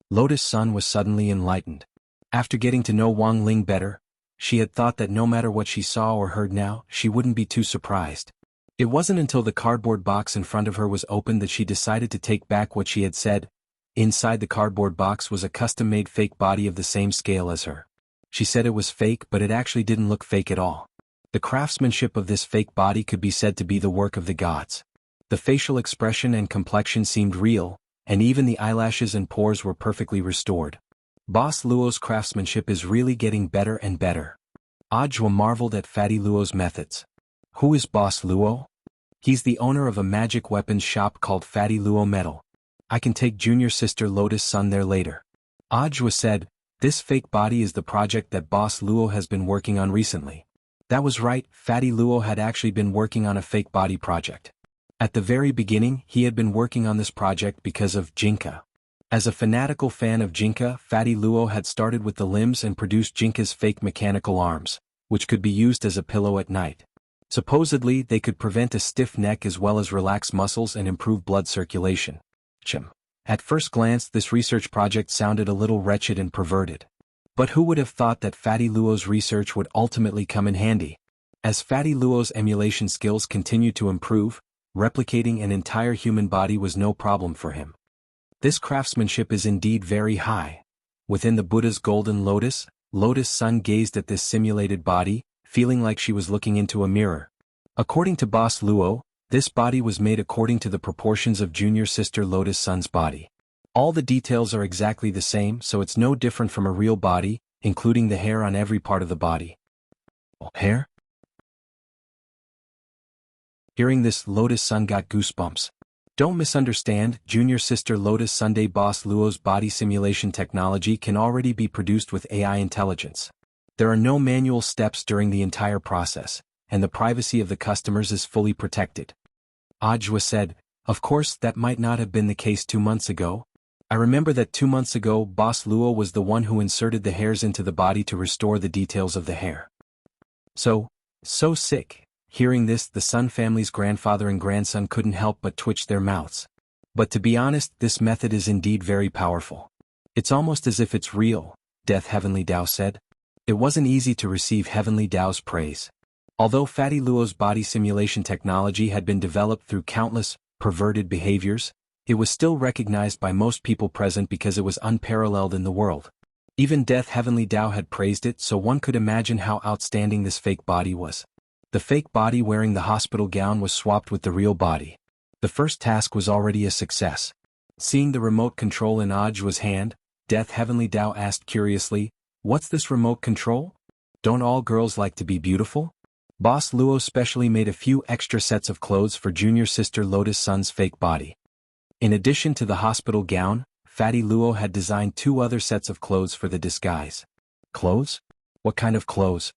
Lotus Sun was suddenly enlightened. After getting to know Wang Ling better, she had thought that no matter what she saw or heard now, she wouldn't be too surprised. It wasn't until the cardboard box in front of her was opened that she decided to take back what she had said. Inside the cardboard box was a custom-made fake body of the same scale as her. She said it was fake, but it actually didn't look fake at all. The craftsmanship of this fake body could be said to be the work of the gods. The facial expression and complexion seemed real, and even the eyelashes and pores were perfectly restored. Boss Luo's craftsmanship is really getting better and better. Ajwa marveled at Fatty Luo's methods. Who is Boss Luo? He's the owner of a magic weapons shop called Fatty Luo Metal. I can take junior sister Lotus Sun there later. Ajwa said, this fake body is the project that Boss Luo has been working on recently. That was right, Fatty Luo had actually been working on a fake body project. At the very beginning, he had been working on this project because of Jinka. As a fanatical fan of Jinka, Fatty Luo had started with the limbs and produced Jinka's fake mechanical arms, which could be used as a pillow at night. Supposedly, they could prevent a stiff neck as well as relax muscles and improve blood circulation. At first glance, this research project sounded a little wretched and perverted. But who would have thought that Fatty Luo's research would ultimately come in handy? As Fatty Luo's emulation skills continued to improve, replicating an entire human body was no problem for him. This craftsmanship is indeed very high. Within the Buddha's golden lotus, Lotus Sun gazed at this simulated body, feeling like she was looking into a mirror. According to Boss Luo, this body was made according to the proportions of junior sister Lotus Sun's body. All the details are exactly the same, so it's no different from a real body, including the hair on every part of the body. Hair? Hearing this, Lotus Sun got goosebumps. Don't misunderstand, junior sister Lotus Sunday Boss Luo's body simulation technology can already be produced with AI intelligence. There are no manual steps during the entire process, and the privacy of the customers is fully protected. Ajwa said, of course that might not have been the case 2 months ago. I remember that 2 months ago Boss Luo was the one who inserted the hairs into the body to restore the details of the hair. So sick. Hearing this, the Sun family's grandfather and grandson couldn't help but twitch their mouths. But to be honest, this method is indeed very powerful. It's almost as if it's real, Death Heavenly Dao said. It wasn't easy to receive Heavenly Dao's praise. Although Fatty Luo's body simulation technology had been developed through countless perverted behaviors, it was still recognized by most people present because it was unparalleled in the world. Even Death Heavenly Dao had praised it, so one could imagine how outstanding this fake body was. The fake body wearing the hospital gown was swapped with the real body. The first task was already a success. Seeing the remote control in Ajwa's hand, Death Heavenly Dao asked curiously, what's this remote control? Don't all girls like to be beautiful? Boss Luo specially made a few extra sets of clothes for junior sister Lotus Sun's fake body. In addition to the hospital gown, Fatty Luo had designed 2 other sets of clothes for the disguise. Clothes? What kind of clothes?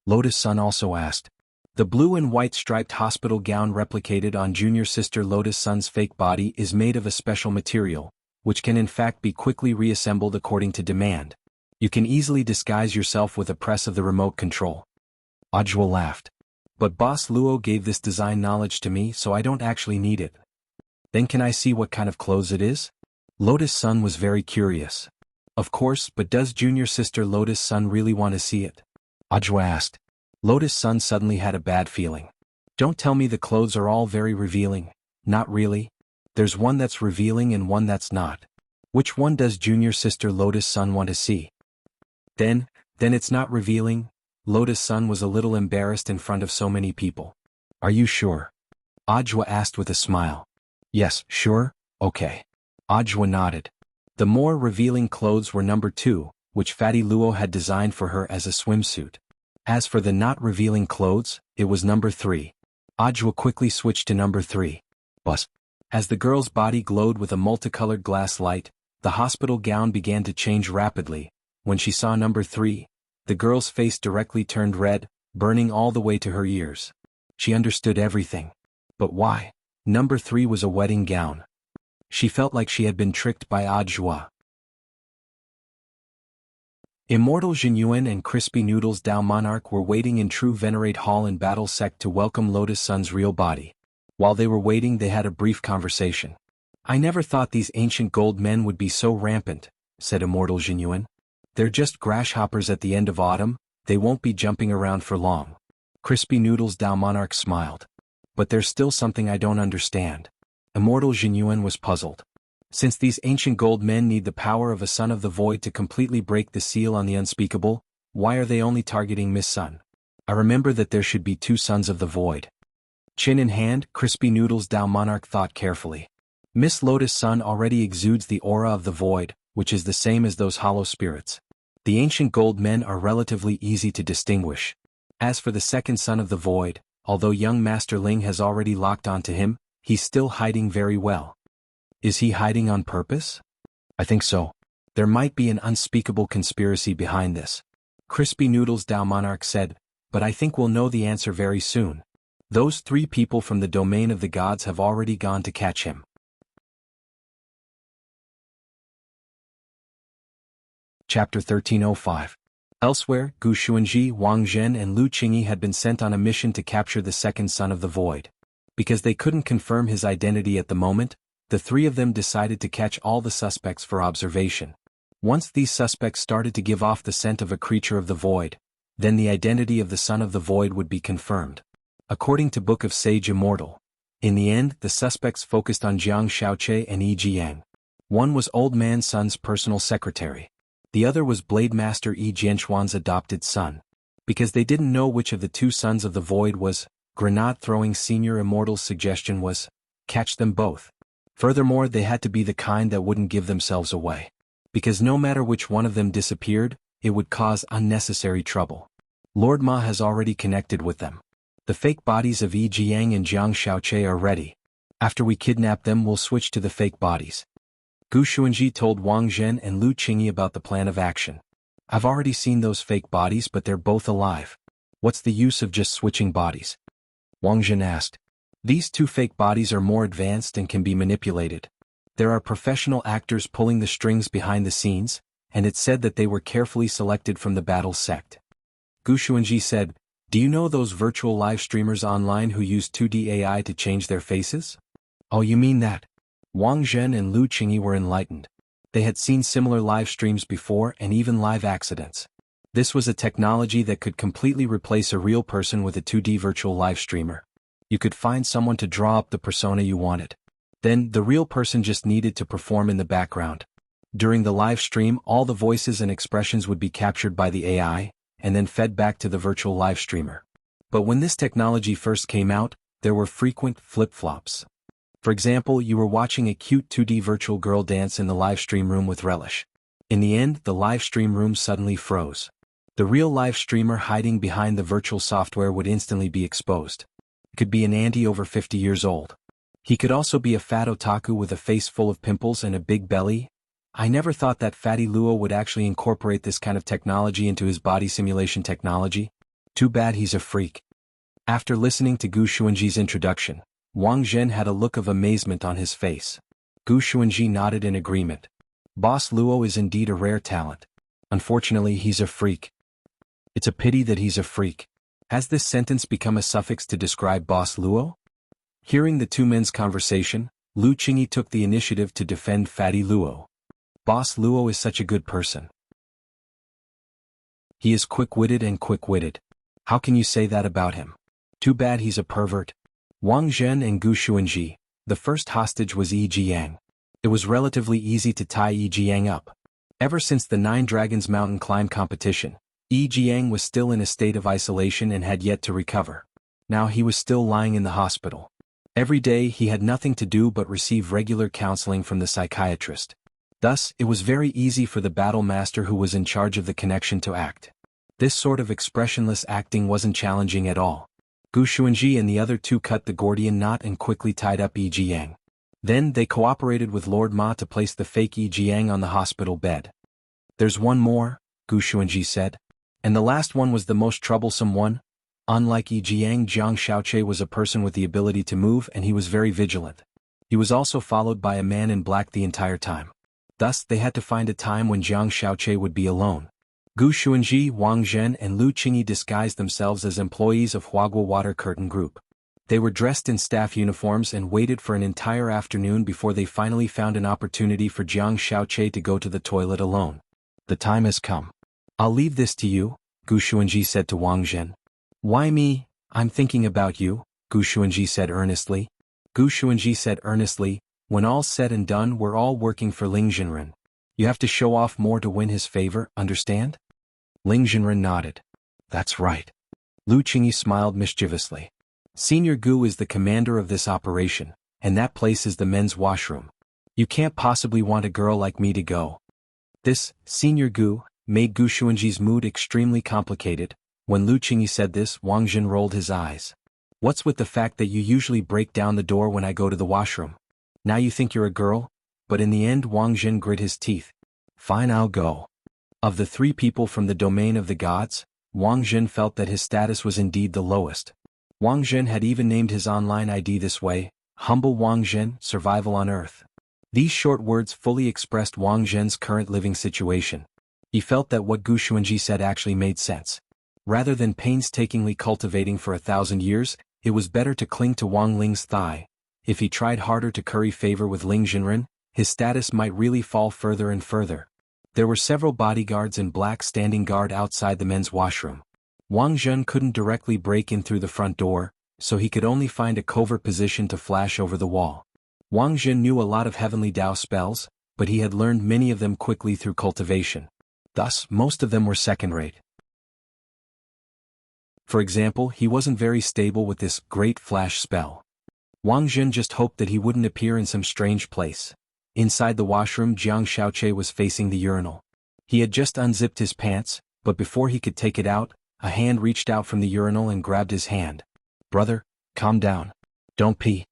Lotus Sun also asked. The blue and white striped hospital gown replicated on junior sister Lotus Sun's fake body is made of a special material, which can in fact be quickly reassembled according to demand. You can easily disguise yourself with a press of the remote control. Ajwa laughed. But Boss Luo gave this design knowledge to me, so I don't actually need it. Then can I see what kind of clothes it is? Lotus Sun was very curious. Of course, but does junior sister Lotus Sun really want to see it? Ajwa asked. Lotus Sun suddenly had a bad feeling. Don't tell me the clothes are all very revealing. Not really. There's one that's revealing and one that's not. Which one does junior sister Lotus Sun want to see? Then it's not revealing. Lotus Sun was a little embarrassed in front of so many people. Are you sure? Ajwa asked with a smile. Yes, sure, okay. Ajwa nodded. The more revealing clothes were number 2, which Fatty Luo had designed for her as a swimsuit. As for the not revealing clothes, it was number 3. Ajwa quickly switched to number 3. Bus. As the girl's body glowed with a multicolored glass light, the hospital gown began to change rapidly. When she saw number 3, the girl's face directly turned red, burning all the way to her ears. She understood everything. But why? Number 3 was a wedding gown. She felt like she had been tricked by Ajwa. Immortal Jinyuan and Crispy Noodles Dao Monarch were waiting in True Venerate Hall in Battle Sect to welcome Lotus Sun's real body. While they were waiting, they had a brief conversation. I never thought these ancient gold men would be so rampant, said Immortal Jinyuan. They're just grasshoppers at the end of autumn, they won't be jumping around for long. Crispy Noodles Dao Monarch smiled. But there's still something I don't understand. Immortal Jinyuan was puzzled. Since these ancient gold men need the power of a son of the void to completely break the seal on the unspeakable, Why are they only targeting Miss Sun? I remember that there should be 2 sons of the void. Chin in hand, Crispy Noodles Dao Monarch thought carefully. Miss Lotus Sun already exudes the aura of the void, which is the same as those hollow spirits. The ancient gold men are relatively easy to distinguish. As for the second son of the void, although young Master Ling has already locked onto him, he's still hiding very well. Is he hiding on purpose? I think so. There might be an unspeakable conspiracy behind this. Crispy Noodles Dao Monarch said, but I think we'll know the answer very soon. Those 3 people from the domain of the gods have already gone to catch him. Chapter 1305. Elsewhere, Gu Xuanji, Wang Zhen and Lu Qingyi had been sent on a mission to capture the second son of the void. Because they couldn't confirm his identity at the moment, the 3 of them decided to catch all the suspects for observation. Once these suspects started to give off the scent of a creature of the void, then the identity of the son of the void would be confirmed. According to Book of Sage Immortal, in the end the suspects focused on Jiang Xiaoche and Yi Jiang. One was Old Man Sun's personal secretary. The other was Blade Master Yi Jianchuan's adopted son. Because they didn't know which of the 2 sons of the void was, Grenade-throwing Senior Immortal's suggestion was, catch them both. Furthermore, they had to be the kind that wouldn't give themselves away. Because no matter which one of them disappeared, it would cause unnecessary trouble. Lord Ma has already connected with them. The fake bodies of Yi Jiang and Jiang Xiaoche are ready. After we kidnap them, we'll switch to the fake bodies. Gu Xuanji told Wang Zhen and Lu Qingyi about the plan of action. I've already seen those fake bodies, but they're both alive. What's the use of just switching bodies? Wang Zhen asked. These 2 fake bodies are more advanced and can be manipulated. There are professional actors pulling the strings behind the scenes, and it's said that they were carefully selected from the battle sect. Gu Xuanji said, do you know those virtual live streamers online who use 2D AI to change their faces? Oh, you mean that? Wang Zhen and Lu Qingyi were enlightened. They had seen similar live streams before and even live accidents. This was a technology that could completely replace a real person with a 2D virtual live streamer. You could find someone to draw up the persona you wanted. Then, the real person just needed to perform in the background. During the live stream, all the voices and expressions would be captured by the AI, and then fed back to the virtual live streamer. But when this technology first came out, there were frequent flip-flops. For example, you were watching a cute 2D virtual girl dance in the live stream room with relish. In the end, the live stream room suddenly froze. The real live streamer hiding behind the virtual software would instantly be exposed. It could be an auntie over 50 years old. He could also be a fat otaku with a face full of pimples and a big belly. I never thought that Fatty Luo would actually incorporate this kind of technology into his body simulation technology. Too bad he's a freak. After listening to Gu Xuanji's introduction, Wang Zhen had a look of amazement on his face. Gu Xuanji nodded in agreement. Boss Luo is indeed a rare talent. Unfortunately, he's a freak. It's a pity that he's a freak. Has this sentence become a suffix to describe Boss Luo? Hearing the 2 men's conversation, Lu Qingyi took the initiative to defend Fatty Luo. Boss Luo is such a good person. He is quick-witted and quick-witted. How can you say that about him? Too bad he's a pervert. Wang Zhen and Gu Xuanji, the first hostage was Yi Jiang. It was relatively easy to tie Yi Jiang up. Ever since the 9 Dragons mountain climb competition, Yi Jiang was still in a state of isolation and had yet to recover. Now he was still lying in the hospital. Every day he had nothing to do but receive regular counseling from the psychiatrist. Thus, it was very easy for the battle master who was in charge of the connection to act. This sort of expressionless acting wasn't challenging at all. Gu Xuanji and the other 2 cut the Gordian knot and quickly tied up Yi Jiang. Then they cooperated with Lord Ma to place the fake Yi Jiang on the hospital bed. There's one more, Gu Xuanji said. And the last one was the most troublesome one. Unlike Yi Jiang, Jiang Xiaoche was a person with the ability to move and he was very vigilant. He was also followed by a man in black the entire time. Thus, they had to find a time when Jiang Xiaoche would be alone. Gu Xuanji, Wang Zhen and Lu Qingyi disguised themselves as employees of Huagua Water Curtain Group. They were dressed in staff uniforms and waited for an entire afternoon before they finally found an opportunity for Jiang Xiaoche to go to the toilet alone. The time has come. I'll leave this to you, Gu Xuanji said to Wang Zhen. Why me? I'm thinking about you, Gu Xuanji said earnestly. Gu Xuanji said earnestly, when all's said and done, we're all working for Ling Jinren. You have to show off more to win his favor, understand? Ling Jinren nodded. That's right. Lu Qingyi smiled mischievously. Senior Gu is the commander of this operation, and that place is the men's washroom. You can't possibly want a girl like me to go. This, Senior Gu, made Gu Xuanji's mood extremely complicated. When Lu Qingyi said this, Wang Jin rolled his eyes. What's with the fact that you usually break down the door when I go to the washroom? Now you think you're a girl? But in the end Wang Jin grit his teeth. Fine, I'll go. Of the three people from the domain of the gods, Wang Jin felt that his status was indeed the lowest. Wang Jin had even named his online ID this way, Humble Wang Jin, Survival on Earth. These short words fully expressed Wang Jin's current living situation. He felt that what Gu Xuanji said actually made sense. Rather than painstakingly cultivating for 1,000 years, it was better to cling to Wang Ling's thigh. If he tried harder to curry favor with Ling Jinren, his status might really fall further and further. There were several bodyguards in black standing guard outside the men's washroom. Wang Jin couldn't directly break in through the front door, so he could only find a covert position to flash over the wall. Wang Jin knew a lot of heavenly Dao spells, but he had learned many of them quickly through cultivation. Thus, most of them were second-rate. For example, he wasn't very stable with this great flash spell. Wang Jin just hoped that he wouldn't appear in some strange place. Inside the washroom, Jiang Xiaoqie was facing the urinal. He had just unzipped his pants, but before he could take it out, a hand reached out from the urinal and grabbed his hand. Brother, calm down. Don't pee.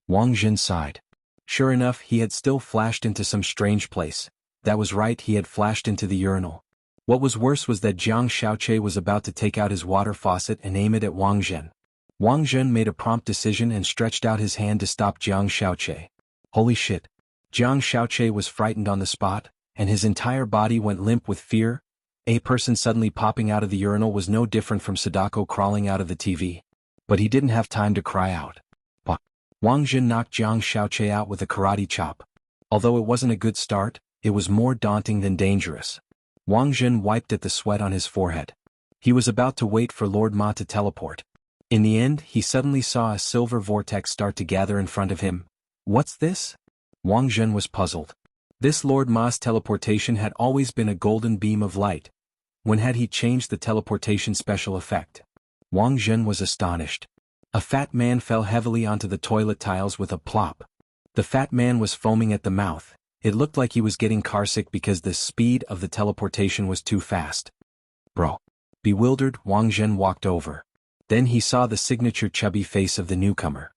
Wang Jin sighed. Sure enough, he had still flashed into some strange place. That was right, he had flashed into the urinal. What was worse was that Jiang Xiaoqie was about to take out his water faucet and aim it at Wang Jin. Wang Jin made a prompt decision and stretched out his hand to stop Jiang Xiaoqie. Holy shit. Jiang Xiaoqie was frightened on the spot, and his entire body went limp with fear. A person suddenly popping out of the urinal was no different from Sadako crawling out of the TV. But he didn't have time to cry out. Wang Jin knocked Jiang Xiaoqie out with a karate chop. Although it wasn't a good start, it was more daunting than dangerous. Wang Jin wiped at the sweat on his forehead. He was about to wait for Lord Ma to teleport. In the end, he suddenly saw a silver vortex start to gather in front of him. What's this? Wang Jin was puzzled. This Lord Ma's teleportation had always been a golden beam of light. When had he changed the teleportation special effect? Wang Jin was astonished. A fat man fell heavily onto the toilet tiles with a plop. The fat man was foaming at the mouth. It looked like he was getting carsick because the speed of the teleportation was too fast. Bro. Bewildered, Wang Jin walked over. Then he saw the signature chubby face of the newcomer.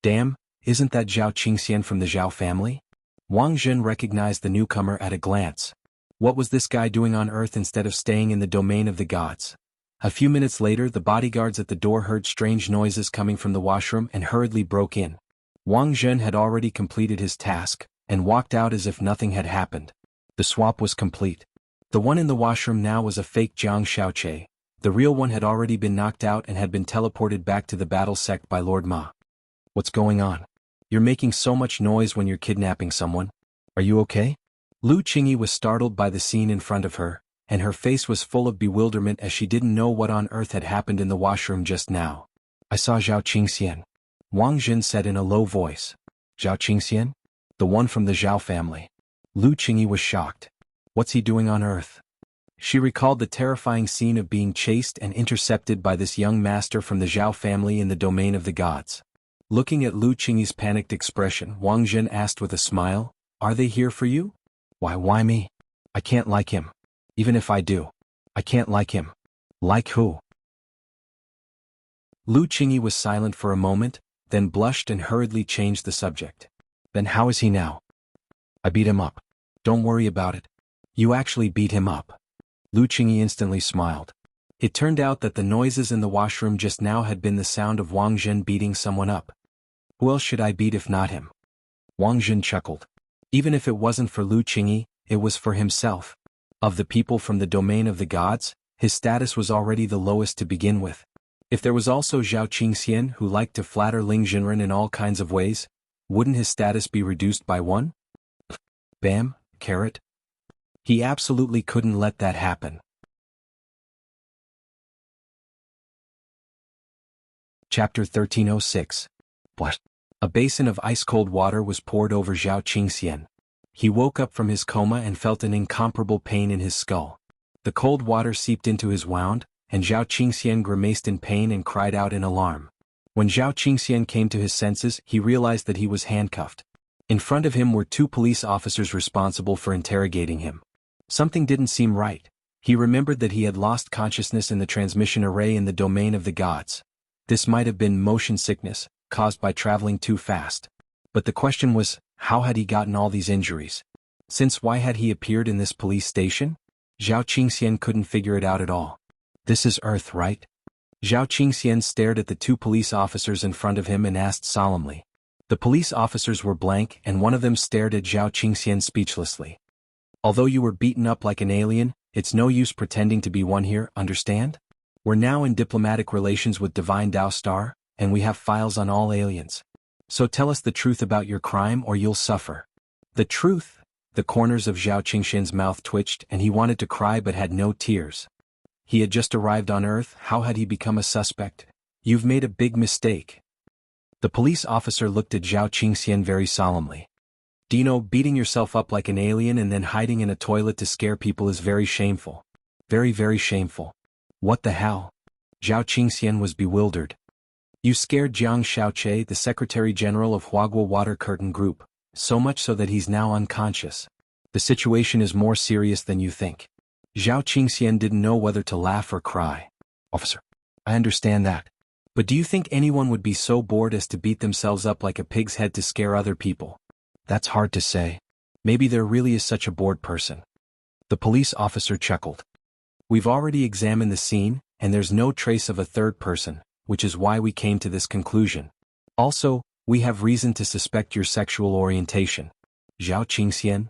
Damn, isn't that Zhao Qingxian from the Zhao family? Wang Jin recognized the newcomer at a glance. What was this guy doing on Earth instead of staying in the domain of the gods? A few minutes later, the bodyguards at the door heard strange noises coming from the washroom and hurriedly broke in. Wang Jin had already completed his task, and walked out as if nothing had happened. The swap was complete. The one in the washroom now was a fake Jiang Xiaoqie. The real one had already been knocked out and had been teleported back to the battle sect by Lord Ma. What's going on? You're making so much noise when you're kidnapping someone. Are you okay? Lu Qingyi was startled by the scene in front of her, and her face was full of bewilderment as she didn't know what on earth had happened in the washroom just now. I saw Zhao Qingxian. Wang Jin said in a low voice. Zhao Qingxian? The one from the Zhao family. Lu Qingyi was shocked. What's he doing on Earth? She recalled the terrifying scene of being chased and intercepted by this young master from the Zhao family in the domain of the gods. Looking at Lu Qingyi's panicked expression, Wang Jin asked with a smile, Are they here for you? Why me? I can't like him. Even if I do, I can't like him. Like who? Lu Qingyi was silent for a moment, then blushed and hurriedly changed the subject. Then how is he now? I beat him up. Don't worry about it. You actually beat him up. Lu Qingyi instantly smiled. It turned out that the noises in the washroom just now had been the sound of Wang Jin beating someone up. Who else should I beat if not him? Wang Jin chuckled. Even if it wasn't for Lu Qingyi, it was for himself. Of the people from the domain of the gods, his status was already the lowest to begin with. If there was also Zhao Qingxian who liked to flatter Ling Jinren in all kinds of ways, wouldn't his status be reduced by one? Bam, carrot. He absolutely couldn't let that happen. Chapter 1306. What? A basin of ice-cold water was poured over Zhao Qingxian. He woke up from his coma and felt an incomparable pain in his skull. The cold water seeped into his wound, and Zhao Qingxian grimaced in pain and cried out in alarm. When Zhao Qingxian came to his senses, he realized that he was handcuffed. In front of him were 2 police officers responsible for interrogating him. Something didn't seem right. He remembered that he had lost consciousness in the transmission array in the domain of the gods. This might have been motion sickness, caused by traveling too fast. But the question was, how had he gotten all these injuries? Since why had he appeared in this police station? Zhao Qingxian couldn't figure it out at all. This is Earth, right? Zhao Qingxian stared at the 2 police officers in front of him and asked solemnly. The police officers were blank, and one of them stared at Zhao Qingxian speechlessly. Although you were beaten up like an alien, it's no use pretending to be one here, understand? We're now in diplomatic relations with Divine Dao Star, and we have files on all aliens. So tell us the truth about your crime or you'll suffer. The truth? The corners of Zhao Qingxian's mouth twitched and he wanted to cry but had no tears. He had just arrived on Earth, how had he become a suspect? You've made a big mistake. The police officer looked at Zhao Qingxian very solemnly. Do you know, beating yourself up like an alien and then hiding in a toilet to scare people is very shameful. Very, very shameful. What the hell? Zhao Qingxian was bewildered. You scared Jiang Shaoqi, the Secretary General of Huaguo Water Curtain Group, so much so that he's now unconscious. The situation is more serious than you think. Zhao Qingxian didn't know whether to laugh or cry. Officer, I understand that. But do you think anyone would be so bored as to beat themselves up like a pig's head to scare other people? That's hard to say. Maybe there really is such a bored person. The police officer chuckled. We've already examined the scene, and there's no trace of a third person, which is why we came to this conclusion. Also, we have reason to suspect your sexual orientation. Zhao Qingxian?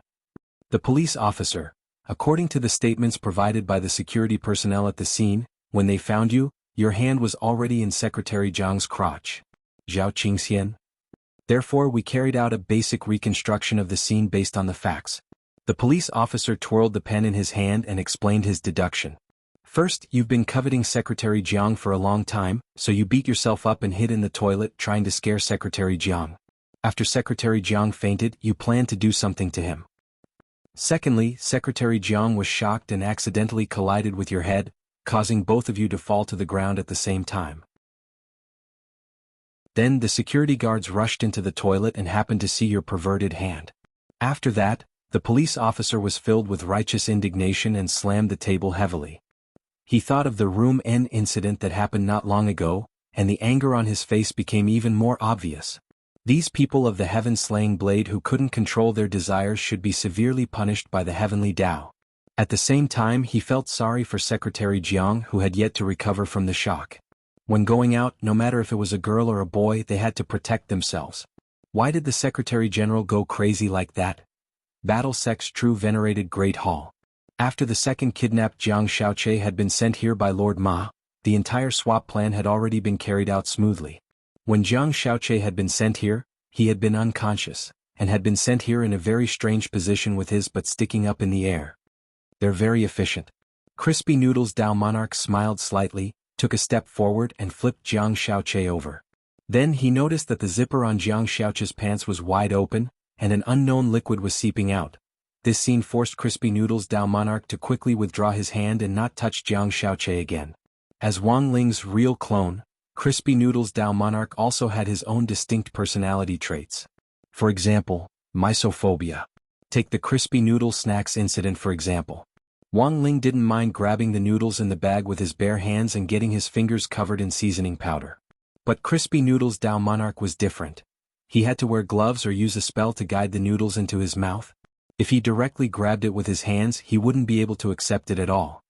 The police officer, according to the statements provided by the security personnel at the scene, when they found you, your hand was already in Secretary Jiang's crotch. Zhao Qingxian? Therefore we carried out a basic reconstruction of the scene based on the facts. The police officer twirled the pen in his hand and explained his deduction. First, you've been coveting Secretary Jiang for a long time, so you beat yourself up and hid in the toilet trying to scare Secretary Jiang. After Secretary Jiang fainted, you planned to do something to him. Secondly, Secretary Jiang was shocked and accidentally collided with your head, causing both of you to fall to the ground at the same time. Then the security guards rushed into the toilet and happened to see your perverted hand. After that, the police officer was filled with righteous indignation and slammed the table heavily. He thought of the Room N incident that happened not long ago, and the anger on his face became even more obvious. These people of the heaven-slaying blade who couldn't control their desires should be severely punished by the heavenly Tao. At the same time he felt sorry for Secretary Jiang who had yet to recover from the shock. When going out, no matter if it was a girl or a boy, they had to protect themselves. Why did the Secretary General go crazy like that? Battle Sex True Venerated Great Hall. After the second kidnapped Jiang Shaoqi had been sent here by Lord Ma, the entire swap plan had already been carried out smoothly. When Jiang Shaoqi had been sent here, he had been unconscious, and had been sent here in a very strange position with his butt sticking up in the air. They're very efficient. Crispy Noodles Dao Monarch smiled slightly, took a step forward and flipped Jiang Shaoqi over. Then he noticed that the zipper on Jiang Shaoqi's pants was wide open, and an unknown liquid was seeping out. This scene forced Crispy Noodles Dao Monarch to quickly withdraw his hand and not touch Jiang Shaoqi again. As Wang Ling's real clone, Crispy Noodles Dao Monarch also had his own distinct personality traits. For example, misophobia. Take the Crispy Noodle Snacks incident for example. Wang Ling didn't mind grabbing the noodles in the bag with his bare hands and getting his fingers covered in seasoning powder. But Crispy Noodles Dao Monarch was different. He had to wear gloves or use a spell to guide the noodles into his mouth. If he directly grabbed it with his hands, he wouldn't be able to accept it at all.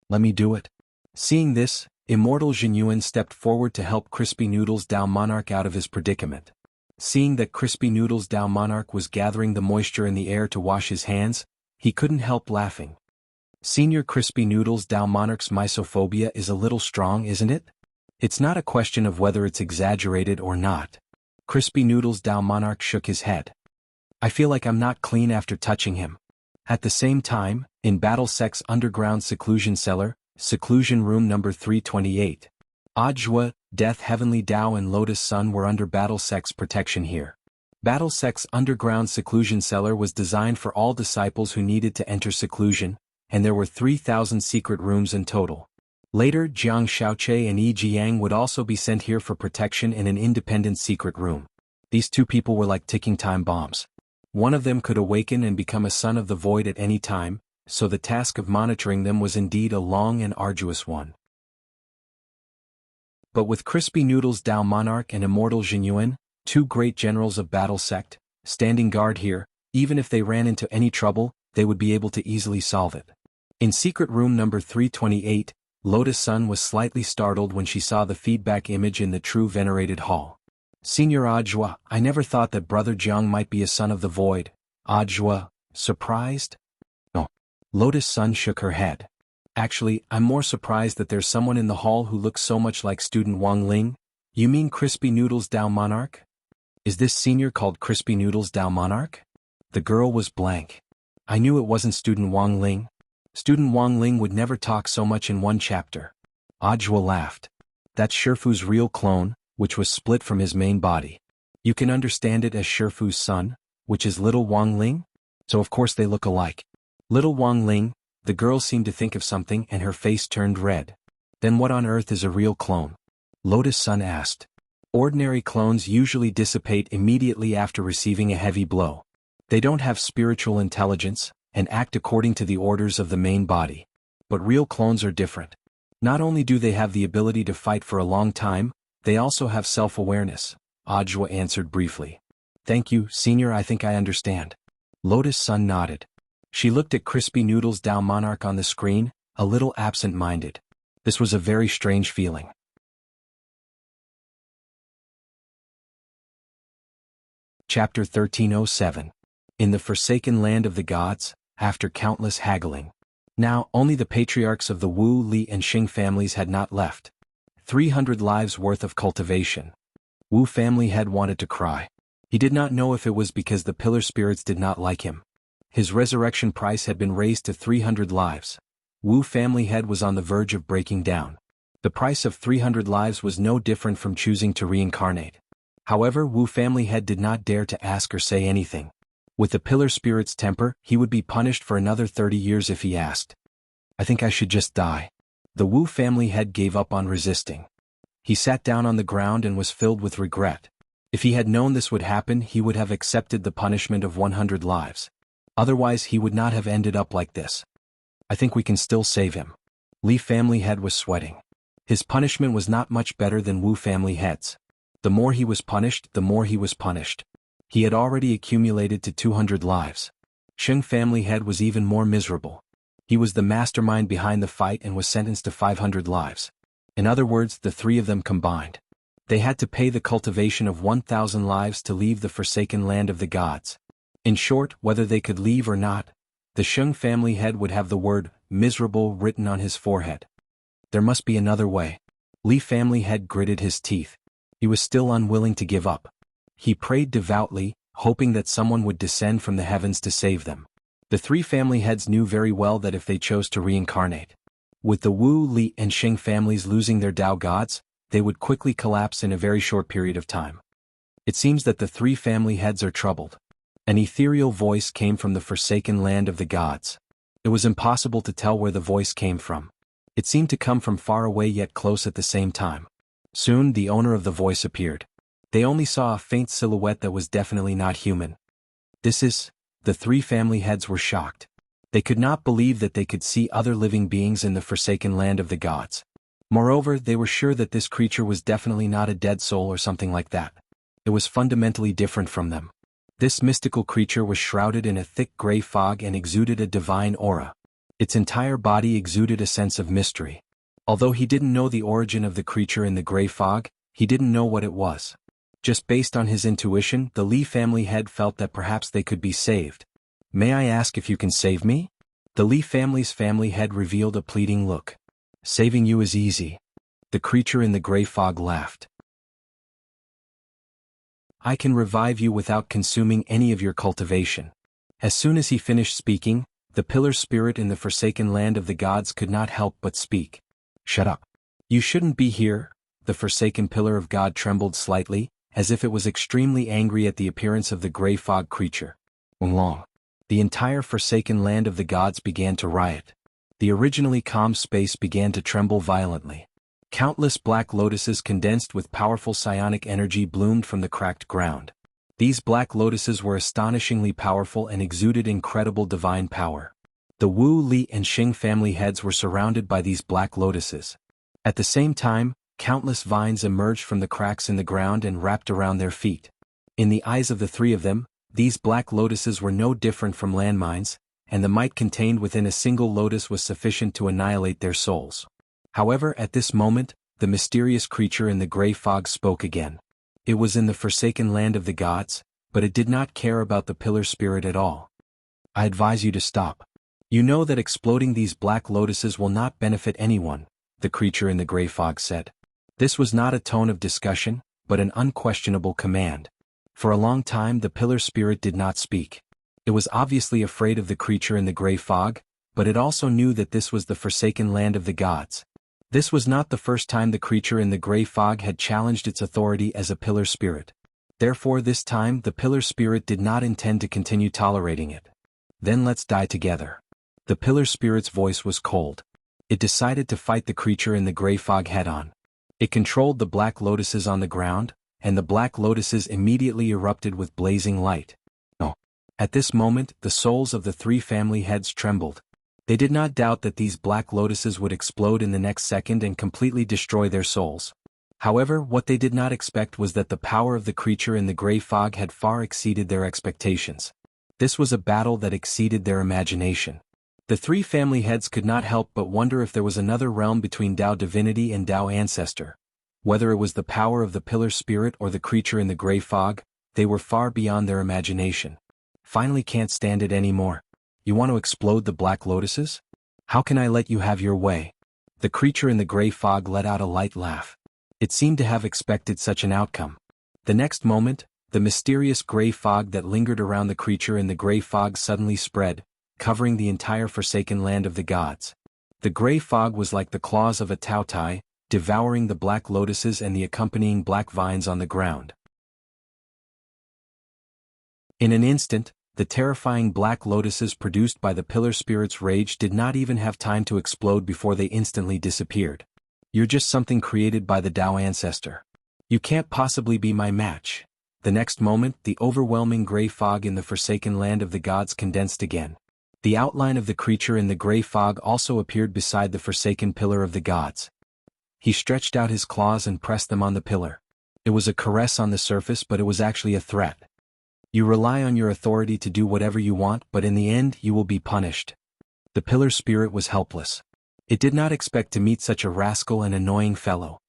Let me do it. Seeing this, Immortal Jinyuan stepped forward to help Crispy Noodles Dao Monarch out of his predicament. Seeing that Crispy Noodles Dao Monarch was gathering the moisture in the air to wash his hands, he couldn't help laughing. Senior Crispy Noodles Dao Monarch's misophobia is a little strong, isn't it? It's not a question of whether it's exaggerated or not. Crispy Noodles Dao Monarch shook his head. I feel like I'm not clean after touching him. At the same time, in Battle Sex Underground Seclusion Cellar, Seclusion Room number 328. Ajwa, Death Heavenly Tao and Lotus Sun were under Battle Sex protection here. Battle Sex Underground Seclusion Cellar was designed for all disciples who needed to enter seclusion, and there were 3,000 secret rooms in total. Later, Jiang Xiaoche and Yi Jiang would also be sent here for protection in an independent secret room. These two people were like ticking time bombs. One of them could awaken and become a son of the void at any time, so the task of monitoring them was indeed a long and arduous one. But with Crispy Noodles Dao Monarch and Immortal Jinyuan, two great generals of battle sect, standing guard here, even if they ran into any trouble, they would be able to easily solve it. In secret room number 328, Lotus Sun was slightly startled when she saw the feedback image in the true venerated hall. Senior Ajua, I never thought that Brother Jiang might be a son of the void. Ajua, surprised? No. Lotus Sun shook her head. Actually, I'm more surprised that there's someone in the hall who looks so much like student Wang Ling. You mean Crispy Noodles Dao Monarch? Is this senior called Crispy Noodles Dao Monarch? The girl was blank. I knew it wasn't student Wang Ling. Student Wang Ling would never talk so much in one chapter. Ajua laughed. That's Shifu's real clone, which was split from his main body. You can understand it as Shifu's son, which is little Wang Ling? So of course they look alike. Little Wang Ling, the girl seemed to think of something and her face turned red. Then what on earth is a real clone? Lotus Sun asked. Ordinary clones usually dissipate immediately after receiving a heavy blow. They don't have spiritual intelligence, and act according to the orders of the main body. But real clones are different. Not only do they have the ability to fight for a long time, they also have self-awareness, Ajwa answered briefly. Thank you, Senior, I think I understand. Lotus Sun nodded. She looked at Crispy Noodles Dao Monarch on the screen, a little absent-minded. This was a very strange feeling. Chapter 1307. In the Forsaken Land of the Gods, after countless haggling. Now, only the patriarchs of the Wu, Li and Xing families had not left. 300 lives worth of cultivation. Wu family head wanted to cry. He did not know if it was because the pillar spirits did not like him. His resurrection price had been raised to 300 lives. Wu family head was on the verge of breaking down. The price of 300 lives was no different from choosing to reincarnate. However, Wu family head did not dare to ask or say anything. With the pillar spirit's temper, he would be punished for another 30 years if he asked. I think I should just die. The Wu family head gave up on resisting. He sat down on the ground and was filled with regret. If he had known this would happen, he would have accepted the punishment of 100 lives. Otherwise, he would not have ended up like this. I think we can still save him. Li family head was sweating. His punishment was not much better than Wu family head's. The more he was punished, the more he was punished. He had already accumulated to 200 lives. Sheng family head was even more miserable. He was the mastermind behind the fight and was sentenced to 500 lives. In other words, the three of them combined. They had to pay the cultivation of 1,000 lives to leave the forsaken land of the gods. In short, whether they could leave or not, the Sheng family head would have the word, miserable, written on his forehead. There must be another way. Li family head gritted his teeth. He was still unwilling to give up. He prayed devoutly, hoping that someone would descend from the heavens to save them. The three family heads knew very well that if they chose to reincarnate, with the Wu, Li, and Xing families losing their Tao gods, they would quickly collapse in a very short period of time. It seems that the three family heads are troubled. An ethereal voice came from the forsaken land of the gods. It was impossible to tell where the voice came from. It seemed to come from far away yet close at the same time. Soon the owner of the voice appeared. They only saw a faint silhouette that was definitely not human. The three family heads were shocked. They could not believe that they could see other living beings in the forsaken land of the gods. Moreover, they were sure that this creature was definitely not a dead soul or something like that. It was fundamentally different from them. This mystical creature was shrouded in a thick gray fog and exuded a divine aura. Its entire body exuded a sense of mystery. Although he didn't know the origin of the creature in the gray fog, he didn't know what it was. Just based on his intuition, the Li family head felt that perhaps they could be saved. May I ask if you can save me? The Li family's family head revealed a pleading look. Saving you is easy. The creature in the gray fog laughed. I can revive you without consuming any of your cultivation. As soon as he finished speaking, the pillar spirit in the forsaken land of the gods could not help but speak. Shut up. You shouldn't be here. The forsaken pillar of God trembled slightly, as if it was extremely angry at the appearance of the gray fog creature. Long. The entire forsaken land of the gods began to riot. The originally calm space began to tremble violently. Countless black lotuses condensed with powerful psionic energy bloomed from the cracked ground. These black lotuses were astonishingly powerful and exuded incredible divine power. The Wu, Li, and Xing family heads were surrounded by these black lotuses. At the same time, countless vines emerged from the cracks in the ground and wrapped around their feet. In the eyes of the three of them, these black lotuses were no different from landmines, and the might contained within a single lotus was sufficient to annihilate their souls. However, at this moment, the mysterious creature in the gray fog spoke again. It was in the forsaken land of the gods, but it did not care about the pillar spirit at all. I advise you to stop. You know that exploding these black lotuses will not benefit anyone, the creature in the gray fog said. This was not a tone of discussion, but an unquestionable command. For a long time the pillar spirit did not speak. It was obviously afraid of the creature in the gray fog, but it also knew that this was the forsaken land of the gods. This was not the first time the creature in the gray fog had challenged its authority as a pillar spirit. Therefore this time the pillar spirit did not intend to continue tolerating it. Then let's die together. The pillar spirit's voice was cold. It decided to fight the creature in the gray fog head-on. It controlled the black lotuses on the ground, and the black lotuses immediately erupted with blazing light. At this moment, the souls of the three family heads trembled. They did not doubt that these black lotuses would explode in the next second and completely destroy their souls. However, what they did not expect was that the power of the creature in the gray fog had far exceeded their expectations. This was a battle that exceeded their imagination. The three family heads could not help but wonder if there was another realm between Tao divinity and Tao ancestor. Whether it was the power of the pillar spirit or the creature in the gray fog, they were far beyond their imagination. Finally can't stand it anymore. You want to explode the black lotuses? How can I let you have your way? The creature in the gray fog let out a light laugh. It seemed to have expected such an outcome. The next moment, the mysterious gray fog that lingered around the creature in the gray fog suddenly spread, covering the entire forsaken land of the gods. The gray fog was like the claws of a Taotai, devouring the black lotuses and the accompanying black vines on the ground. In an instant, the terrifying black lotuses produced by the pillar spirit's rage did not even have time to explode before they instantly disappeared. You're just something created by the Tao ancestor. You can't possibly be my match. The next moment, the overwhelming gray fog in the forsaken land of the gods condensed again. The outline of the creature in the gray fog also appeared beside the forsaken pillar of the gods. He stretched out his claws and pressed them on the pillar. It was a caress on the surface, but it was actually a threat. You rely on your authority to do whatever you want, but in the end you will be punished. The pillar spirit was helpless. It did not expect to meet such a rascal and annoying fellow.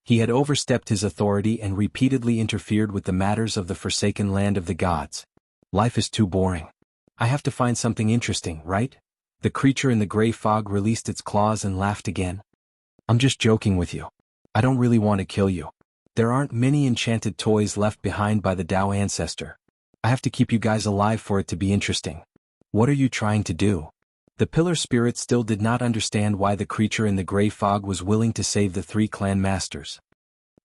He had overstepped his authority and repeatedly interfered with the matters of the forsaken land of the gods. Life is too boring. I have to find something interesting, right? The creature in the gray fog released its claws and laughed again. I'm just joking with you. I don't really want to kill you. There aren't many enchanted toys left behind by the Tao ancestor. I have to keep you guys alive for it to be interesting. What are you trying to do? The pillar spirit still did not understand why the creature in the gray fog was willing to save the three clan masters.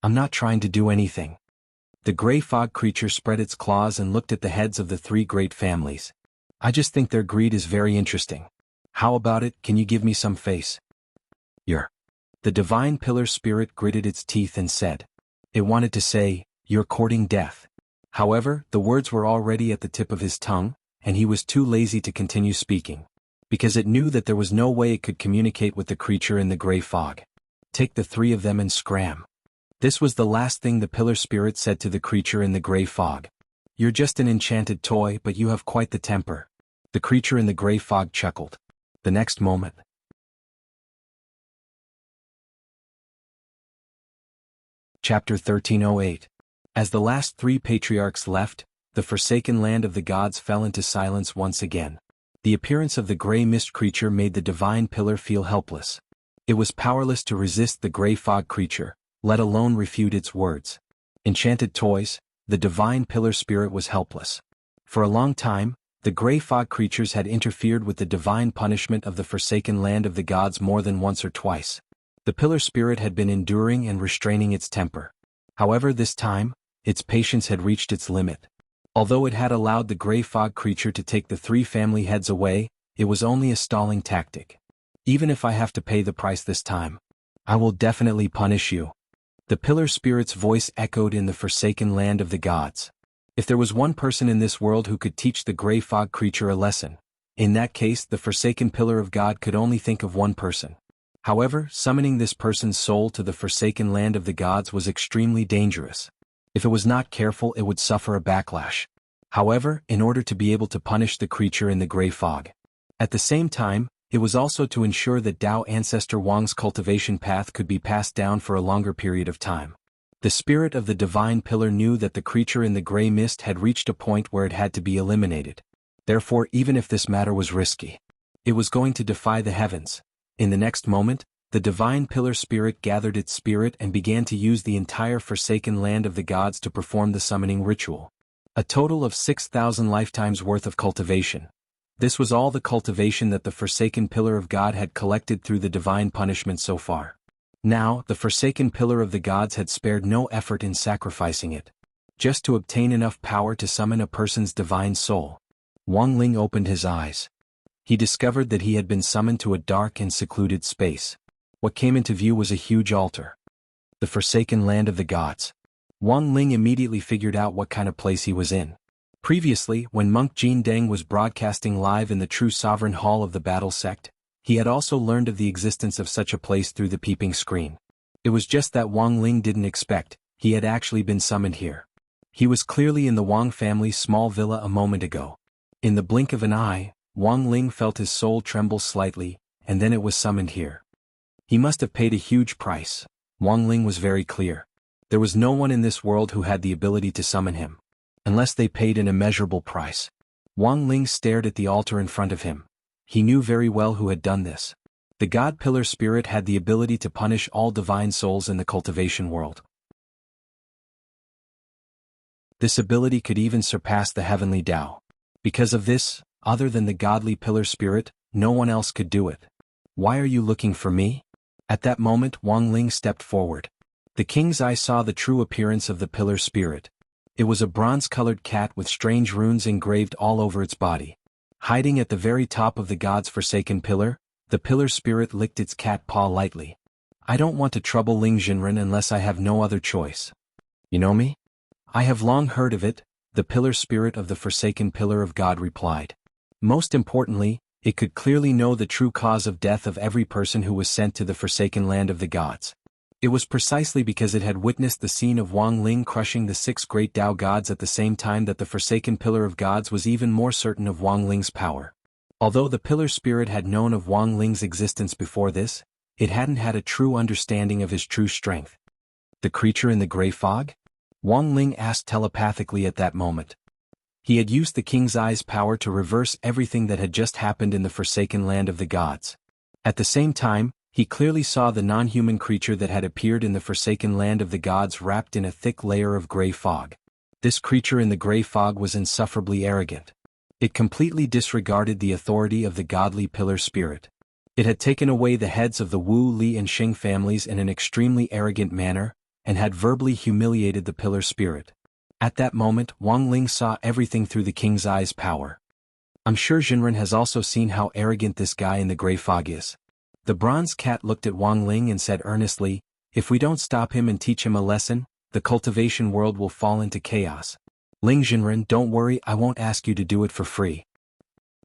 I'm not trying to do anything. The gray fog creature spread its claws and looked at the heads of the three great families. I just think their greed is very interesting. How about it, can you give me some face? The divine pillar spirit gritted its teeth and said. It wanted to say, you're courting death. However, the words were already at the tip of his tongue, and he was too lazy to continue speaking. Because it knew that there was no way it could communicate with the creature in the gray fog. Take the three of them and scram. This was the last thing the pillar spirit said to the creature in the gray fog. You're just an enchanted toy, but you have quite the temper. The creature in the gray fog chuckled. The next moment. Chapter 1308. As the last three patriarchs left, the forsaken land of the gods fell into silence once again. The appearance of the gray mist creature made the divine pillar feel helpless. It was powerless to resist the gray fog creature, let alone refute its words. Enchanted toys, the divine pillar spirit was helpless. For a long time, the gray fog creatures had interfered with the divine punishment of the forsaken land of the gods more than once or twice. The pillar spirit had been enduring and restraining its temper. However, this time, its patience had reached its limit. Although it had allowed the gray fog creature to take the three family heads away, it was only a stalling tactic. Even if I have to pay the price this time, I will definitely punish you. The pillar spirit's voice echoed in the forsaken land of the gods. If there was one person in this world who could teach the gray fog creature a lesson, in that case the forsaken pillar of God could only think of one person. However, summoning this person's soul to the forsaken land of the gods was extremely dangerous. If it was not careful, it would suffer a backlash. However, in order to be able to punish the creature in the gray fog. At the same time, it was also to ensure that Tao ancestor Wang's cultivation path could be passed down for a longer period of time. The spirit of the divine pillar knew that the creature in the gray mist had reached a point where it had to be eliminated. Therefore, even if this matter was risky, it was going to defy the heavens. In the next moment, the divine pillar spirit gathered its spirit and began to use the entire forsaken land of the gods to perform the summoning ritual. A total of 6,000 lifetimes worth of cultivation. This was all the cultivation that the forsaken pillar of God had collected through the divine punishment so far. Now, the forsaken pillar of the gods had spared no effort in sacrificing it, just to obtain enough power to summon a person's divine soul. Wang Ling opened his eyes. He discovered that he had been summoned to a dark and secluded space. What came into view was a huge altar. The forsaken land of the gods. Wang Ling immediately figured out what kind of place he was in. Previously, when monk Jin Deng was broadcasting live in the true sovereign hall of the battle sect, he had also learned of the existence of such a place through the peeping screen. It was just that Wang Ling didn't expect he had actually been summoned here. He was clearly in the Wang family's small villa a moment ago. In the blink of an eye, Wang Ling felt his soul tremble slightly, and then it was summoned here. He must have paid a huge price. Wang Ling was very clear. There was no one in this world who had the ability to summon him, unless they paid an immeasurable price. Wang Ling stared at the altar in front of him. He knew very well who had done this. The God Pillar Spirit had the ability to punish all divine souls in the cultivation world. This ability could even surpass the heavenly Tao. Because of this, other than the godly Pillar Spirit, no one else could do it. Why are you looking for me? At that moment Wang Ling stepped forward. The king's eye saw the true appearance of the Pillar Spirit. It was a bronze-colored cat with strange runes engraved all over its body. Hiding at the very top of the god's forsaken pillar, the Pillar Spirit licked its cat paw lightly. I don't want to trouble Ling Jinren unless I have no other choice. You know me? I have long heard of it, the Pillar Spirit of the forsaken Pillar of God replied. Most importantly, it could clearly know the true cause of death of every person who was sent to the forsaken land of the gods. It was precisely because it had witnessed the scene of Wang Ling crushing the 6 great Tao gods at the same time that the forsaken Pillar of Gods was even more certain of Wang Ling's power. Although the Pillar Spirit had known of Wang Ling's existence before this, it hadn't had a true understanding of his true strength. The creature in the gray fog? Wang Ling asked telepathically at that moment. He had used the King's Eye's power to reverse everything that had just happened in the forsaken land of the gods. At the same time, he clearly saw the non-human creature that had appeared in the forsaken land of the gods wrapped in a thick layer of gray fog. This creature in the gray fog was insufferably arrogant. It completely disregarded the authority of the godly Pillar Spirit. It had taken away the heads of the Wu, Li and Xing families in an extremely arrogant manner, and had verbally humiliated the Pillar Spirit. At that moment Wang Ling saw everything through the King's Eye's power. I'm sure Jinren has also seen how arrogant this guy in the gray fog is. The bronze cat looked at Wang Ling and said earnestly, if we don't stop him and teach him a lesson, the cultivation world will fall into chaos. Ling Jinren, don't worry, I won't ask you to do it for free.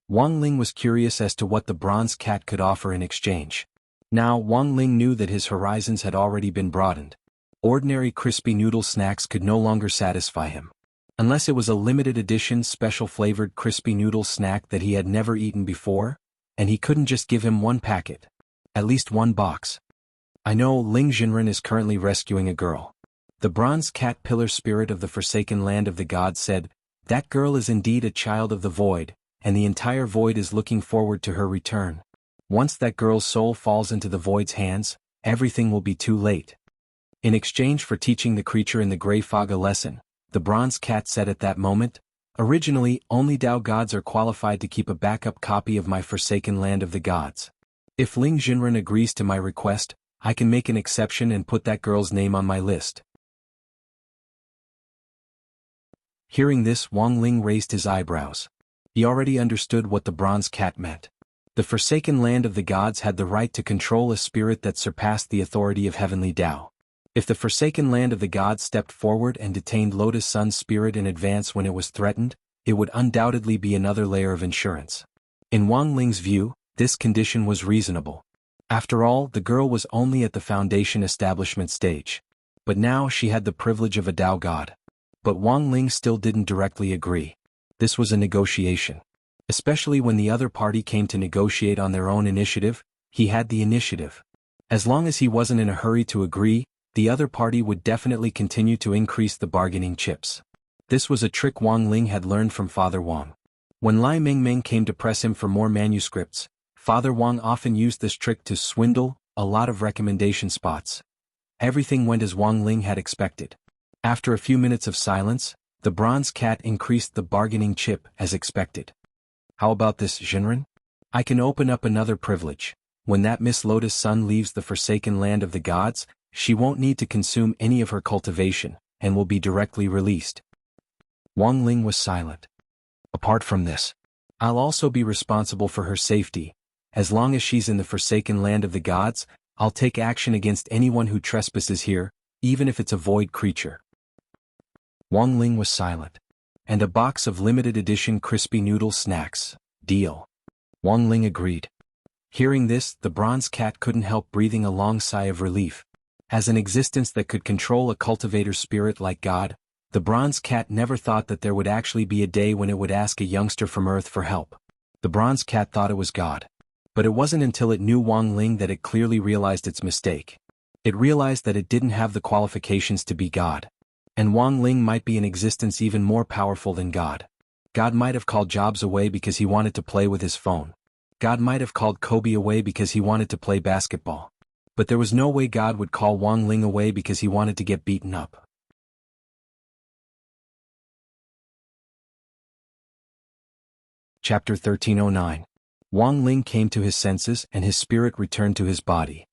Wang Ling was curious as to what the bronze cat could offer in exchange. Now Wang Ling knew that his horizons had already been broadened. Ordinary crispy noodle snacks could no longer satisfy him. Unless it was a limited edition special flavored crispy noodle snack that he had never eaten before, and he couldn't just give him one packet. At least one box. I know Ling Jinren is currently rescuing a girl. The bronze cat Pillar Spirit of the forsaken land of the gods said, that girl is indeed a child of the void, and the entire void is looking forward to her return. Once that girl's soul falls into the void's hands, everything will be too late. In exchange for teaching the creature in the gray fog a lesson, the bronze cat said at that moment, originally, only Tao gods are qualified to keep a backup copy of my forsaken land of the gods. If Ling Jinren agrees to my request, I can make an exception and put that girl's name on my list. Hearing this, Wang Ling raised his eyebrows. He already understood what the bronze cat meant. The forsaken land of the gods had the right to control a spirit that surpassed the authority of heavenly Tao. If the forsaken land of the gods stepped forward and detained Lotus Sun's spirit in advance when it was threatened, it would undoubtedly be another layer of insurance. In Wang Ling's view, this condition was reasonable. After all, the girl was only at the foundation establishment stage. But now she had the privilege of a Tao god. But Wang Ling still didn't directly agree. This was a negotiation. Especially when the other party came to negotiate on their own initiative, he had the initiative. As long as he wasn't in a hurry to agree, the other party would definitely continue to increase the bargaining chips. This was a trick Wang Ling had learned from Father Wang. When Lai Mingming came to press him for more manuscripts, Father Wang often used this trick to swindle a lot of recommendation spots. Everything went as Wang Ling had expected. After a few minutes of silence, the bronze cat increased the bargaining chip as expected. How about this, Jinren? I can open up another privilege. When that Miss Lotus Sun leaves the forsaken land of the gods, she won't need to consume any of her cultivation, and will be directly released. Wang Ling was silent. Apart from this, I'll also be responsible for her safety. As long as she's in the forsaken land of the gods, I'll take action against anyone who trespasses here, even if it's a void creature. Wang Ling was silent. And a box of limited edition crispy noodle snacks. Deal. Wang Ling agreed. Hearing this, the bronze cat couldn't help breathing a long sigh of relief. As an existence that could control a cultivator's spirit like God, the bronze cat never thought that there would actually be a day when it would ask a youngster from Earth for help. The bronze cat thought it was God. But it wasn't until it knew Wang Ling that it clearly realized its mistake. It realized that it didn't have the qualifications to be God. And Wang Ling might be an existence even more powerful than God. God might have called Jobs away because he wanted to play with his phone. God might have called Kobe away because he wanted to play basketball. But there was no way God would call Wang Ling away because he wanted to get beaten up. Chapter 1309. Wang Ling came to his senses and his spirit returned to his body.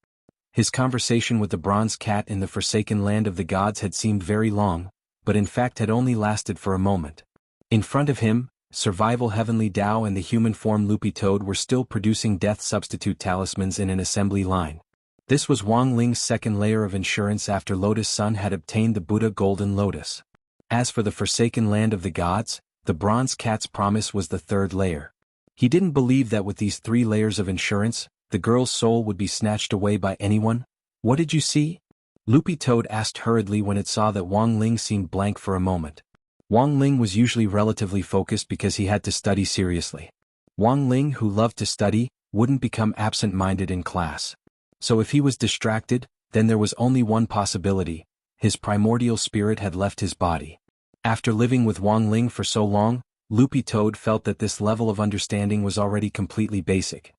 His conversation with the bronze cat in the forsaken land of the gods had seemed very long, but in fact had only lasted for a moment. In front of him, Survival Heavenly Tao and the human form Loopy Toad were still producing death substitute talismans in an assembly line. This was Wang Ling's second layer of insurance after Lotus Sun had obtained the Buddha Golden Lotus. As for the forsaken land of the gods, the bronze cat's promise was the third layer. He didn't believe that with these 3 layers of insurance, the girl's soul would be snatched away by anyone. What did you see? Loopy Toad asked hurriedly when it saw that Wang Ling seemed blank for a moment. Wang Ling was usually relatively focused because he had to study seriously. Wang Ling, who loved to study, wouldn't become absent-minded in class. So if he was distracted, then there was only one possibility: his primordial spirit had left his body. After living with Wang Ling for so long, Loopy Toad felt that this level of understanding was already completely basic.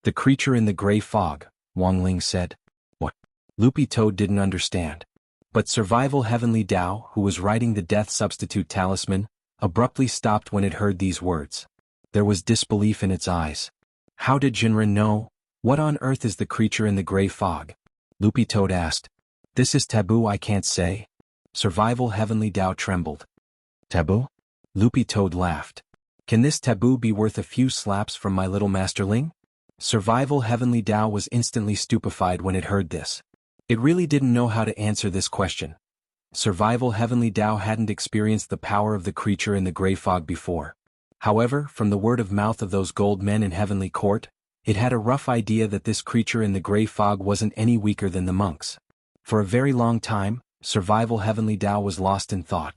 The creature in the gray fog, Wang Ling said. What? Loopy Toad didn't understand. But Survival Heavenly Tao, who was writing the death substitute talisman, abruptly stopped when it heard these words. There was disbelief in its eyes. How did Jinren know? What on earth is the creature in the gray fog? Loopy Toad asked. This is taboo, I can't say. Survival Heavenly Tao trembled. Taboo? Loopy Toad laughed. Can this taboo be worth a few slaps from my little masterling? Survival Heavenly Tao was instantly stupefied when it heard this. It really didn't know how to answer this question. Survival Heavenly Tao hadn't experienced the power of the creature in the gray fog before. However, from the word of mouth of those gold men in Heavenly Court, it had a rough idea that this creature in the gray fog wasn't any weaker than the monks. For a very long time, Survival Heavenly Tao was lost in thought.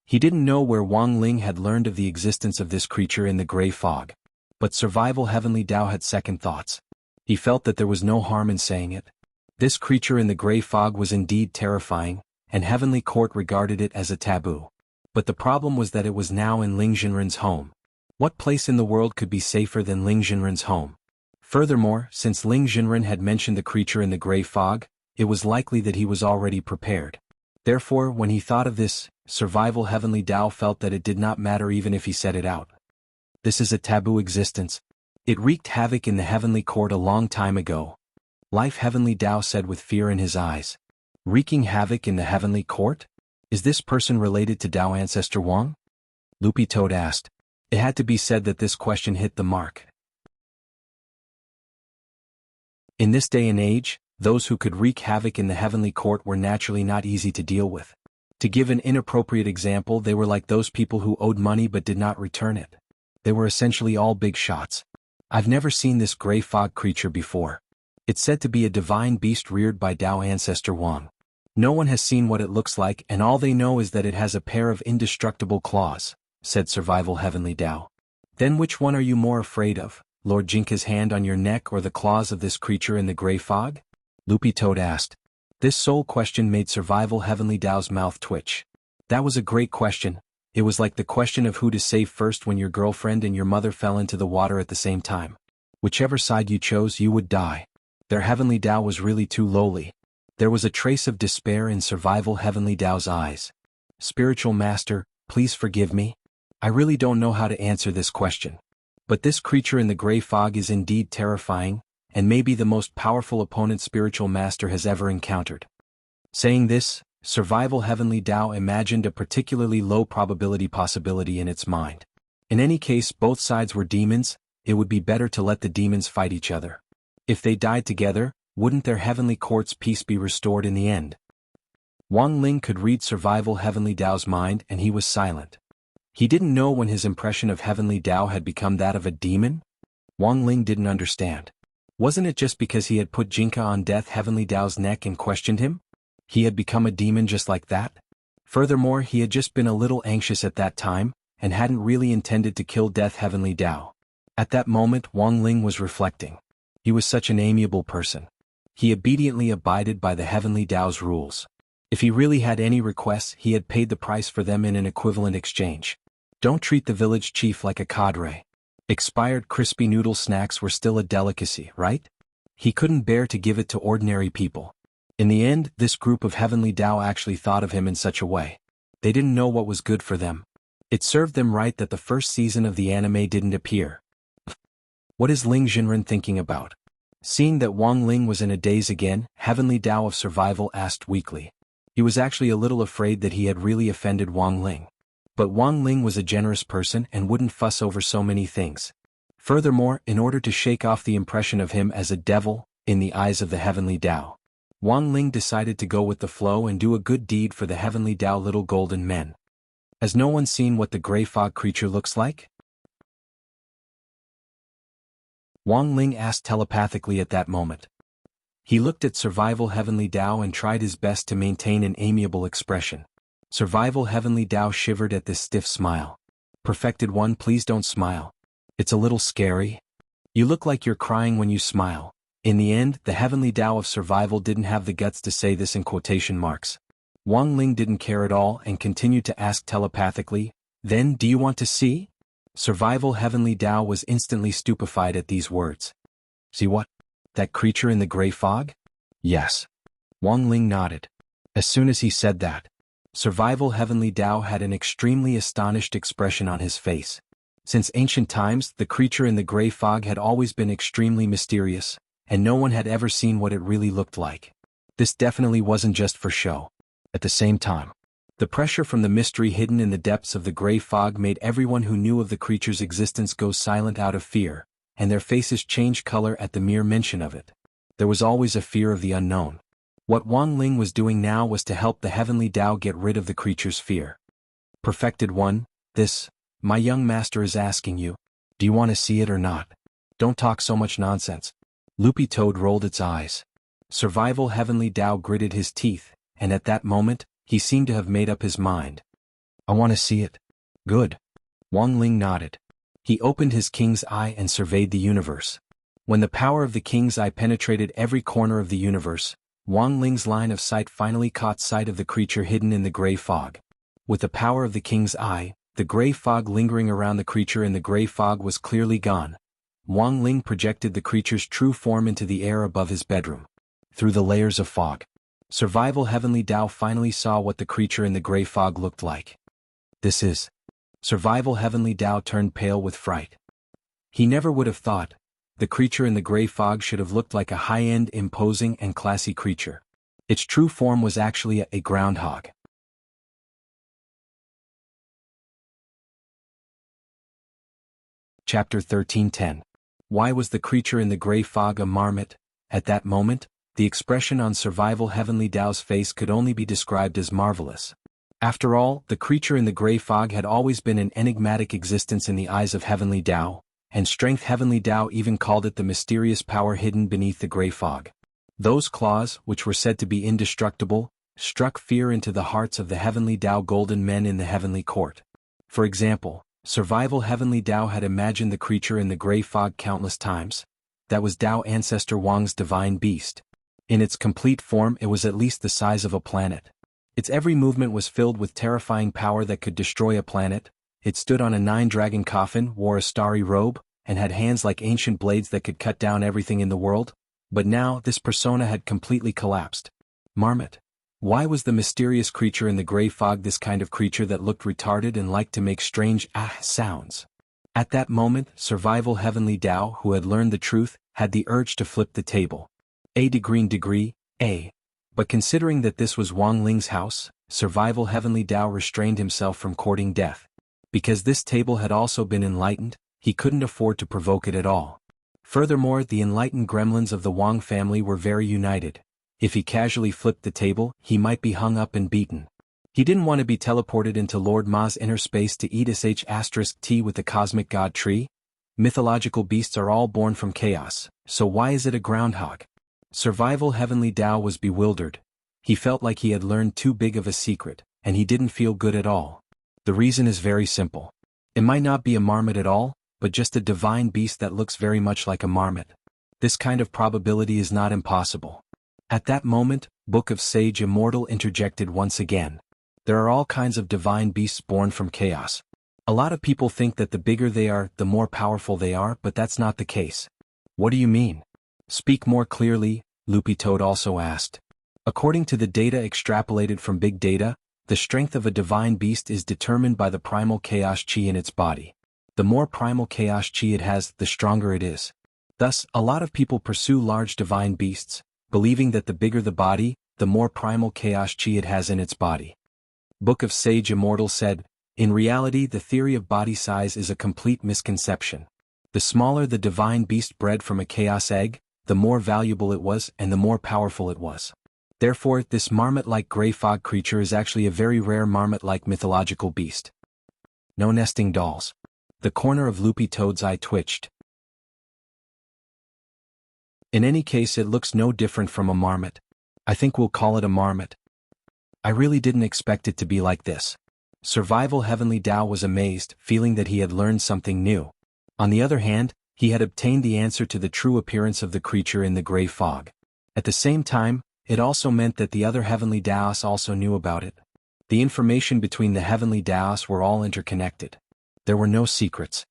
He didn't know where Wang Ling had learned of the existence of this creature in the gray fog. But Survival Heavenly Tao had second thoughts. He felt that there was no harm in saying it. This creature in the gray fog was indeed terrifying, and Heavenly Court regarded it as a taboo. But the problem was that it was now in Ling Jinren's home. What place in the world could be safer than Ling Jinren's home? Furthermore, since Ling Jinren had mentioned the creature in the gray fog, it was likely that he was already prepared. Therefore, when he thought of this, Survival Heavenly Tao felt that it did not matter even if he said it out. This is a taboo existence. It wreaked havoc in the Heavenly Court a long time ago. Life, Heavenly Tao said with fear in his eyes. Wreaking havoc in the Heavenly Court? Is this person related to Tao ancestor Wang? Loopy Toad asked. It had to be said that this question hit the mark. In this day and age, those who could wreak havoc in the heavenly court were naturally not easy to deal with. To give an inappropriate example, they were like those people who owed money but did not return it. They were essentially all big shots. I've never seen this gray fog creature before. It's said to be a divine beast reared by Tao ancestor Wang. No one has seen what it looks like, and all they know is that it has a pair of indestructible claws, said Survival Heavenly Tao. Then which one are you more afraid of, Lord Jinka's hand on your neck or the claws of this creature in the gray fog? Loopy Toad asked. This sole question made Survival Heavenly Tao's mouth twitch. That was a great question. It was like the question of who to save first when your girlfriend and your mother fell into the water at the same time. Whichever side you chose, you would die. Their Heavenly Tao was really too lowly. There was a trace of despair in Survival Heavenly Tao's eyes. Spiritual Master, please forgive me. I really don't know how to answer this question. But this creature in the gray fog is indeed terrifying, and may be the most powerful opponent Spiritual Master has ever encountered. Saying this, Survival Heavenly Tao imagined a particularly low probability possibility in its mind. In any case, both sides were demons. It would be better to let the demons fight each other. If they died together, wouldn't their heavenly court's peace be restored in the end? Wang Ling could read Survival Heavenly Tao's mind, and he was silent. He didn't know when his impression of Heavenly Tao had become that of a demon. Wang Ling didn't understand. Wasn't it just because he had put Jinka on Death Heavenly Tao's neck and questioned him? He had become a demon just like that? Furthermore, he had just been a little anxious at that time, and hadn't really intended to kill Death Heavenly Tao. At that moment, Wang Ling was reflecting. He was such an amiable person. He obediently abided by the Heavenly Tao's rules. If he really had any requests, he had paid the price for them in an equivalent exchange. Don't treat the village chief like a cadre. Expired crispy noodle snacks were still a delicacy, right? He couldn't bear to give it to ordinary people. In the end, this group of Heavenly Tao actually thought of him in such a way. They didn't know what was good for them. It served them right that the first season of the anime didn't appear. What is Ling Jinren thinking about? Seeing that Wang Ling was in a daze again, Heavenly Tao of Survival asked weakly. He was actually a little afraid that he had really offended Wang Ling. But Wang Ling was a generous person and wouldn't fuss over so many things. Furthermore, in order to shake off the impression of him as a devil, in the eyes of the Heavenly Tao, Wang Ling decided to go with the flow and do a good deed for the Heavenly Tao little golden men. Has no one seen what the gray fog creature looks like? Wang Ling asked telepathically at that moment. He looked at Survival Heavenly Tao and tried his best to maintain an amiable expression. Survival Heavenly Tao shivered at this stiff smile. Perfected One, please don't smile. It's a little scary. You look like you're crying when you smile. In the end, the Heavenly Tao of Survival didn't have the guts to say this in quotation marks. Wang Ling didn't care at all and continued to ask telepathically, then do you want to see? Survival Heavenly Tao was instantly stupefied at these words. See what? That creature in the gray fog? Yes. Wang Ling nodded. As soon as he said that, Survival Heavenly Tao had an extremely astonished expression on his face. Since ancient times, the creature in the gray fog had always been extremely mysterious, and no one had ever seen what it really looked like. This definitely wasn't just for show. At the same time, the pressure from the mystery hidden in the depths of the gray fog made everyone who knew of the creature's existence go silent out of fear, and their faces changed color at the mere mention of it. There was always a fear of the unknown. What Wang Ling was doing now was to help the Heavenly Tao get rid of the creature's fear. Perfected One, my young master is asking you, do you want to see it or not? Don't talk so much nonsense. Loopy Toad rolled its eyes. Survival Heavenly Tao gritted his teeth, and at that moment, he seemed to have made up his mind. I want to see it. Good. Wang Ling nodded. He opened his king's eye and surveyed the universe. When the power of the king's eye penetrated every corner of the universe, Wang Ling's line of sight finally caught sight of the creature hidden in the gray fog. With the power of the king's eye, the gray fog lingering around the creature in the gray fog was clearly gone. Wang Ling projected the creature's true form into the air above his bedroom. Through the layers of fog, Survival Heavenly Tao finally saw what the creature in the gray fog looked like. This is. Survival Heavenly Tao turned pale with fright. He never would have thought the creature in the gray fog should have looked like a high-end, imposing, and classy creature. Its true form was actually a groundhog. Chapter 13:10. Why was the creature in the gray fog a marmot? At that moment, the expression on Survival Heavenly Tao's face could only be described as marvelous. After all, the creature in the gray fog had always been an enigmatic existence in the eyes of Heavenly Tao, and Strength Heavenly Tao even called it the mysterious power hidden beneath the gray fog. Those claws, which were said to be indestructible, struck fear into the hearts of the Heavenly Tao golden men in the heavenly court. For example, Survival Heavenly Tao had imagined the creature in the gray fog countless times. That was Tao Ancestor Wang's divine beast. In its complete form, it was at least the size of a planet. Its every movement was filled with terrifying power that could destroy a planet. It stood on a 9-dragon coffin, wore a starry robe, and had hands like ancient blades that could cut down everything in the world. But now, this persona had completely collapsed. Marmot. Why was the mysterious creature in the gray fog this kind of creature that looked retarded and liked to make strange sounds? At that moment, Survival Heavenly Tao, who had learned the truth, had the urge to flip the table. But considering that this was Wang Ling's house, Survival Heavenly Tao restrained himself from courting death. Because this table had also been enlightened, he couldn't afford to provoke it at all. Furthermore, the enlightened gremlins of the Wang family were very united. If he casually flipped the table, he might be hung up and beaten. He didn't want to be teleported into Lord Ma's inner space to eat sh*t with the cosmic god tree. Mythological beasts are all born from chaos, so why is it a groundhog? Survival Heavenly Tao was bewildered. He felt like he had learned too big of a secret, and he didn't feel good at all. The reason is very simple. It might not be a marmot at all, but just a divine beast that looks very much like a marmot. This kind of probability is not impossible. At that moment, Book of Sage Immortal interjected once again. There are all kinds of divine beasts born from chaos. A lot of people think that the bigger they are, the more powerful they are, but that's not the case. What do you mean? Speak more clearly, Loopy Toad also asked. According to the data extrapolated from big data, the strength of a divine beast is determined by the primal chaos chi in its body. The more primal chaos chi it has, the stronger it is. Thus, a lot of people pursue large divine beasts, believing that the bigger the body, the more primal chaos chi it has in its body. Book of Sage Immortal said, in reality the theory of body size is a complete misconception. The smaller the divine beast bred from a chaos egg, the more valuable it was and the more powerful it was. Therefore, this marmot-like gray fog creature is actually a very rare marmot-like mythological beast. No nesting dolls. The corner of Loopy Toad's eye twitched. In any case, it looks no different from a marmot. I think we'll call it a marmot. I really didn't expect it to be like this. Survival Heavenly Tao was amazed, feeling that he had learned something new. On the other hand, he had obtained the answer to the true appearance of the creature in the gray fog. At the same time, it also meant that the other Heavenly Taos also knew about it. The information between the Heavenly Taos were all interconnected. There were no secrets.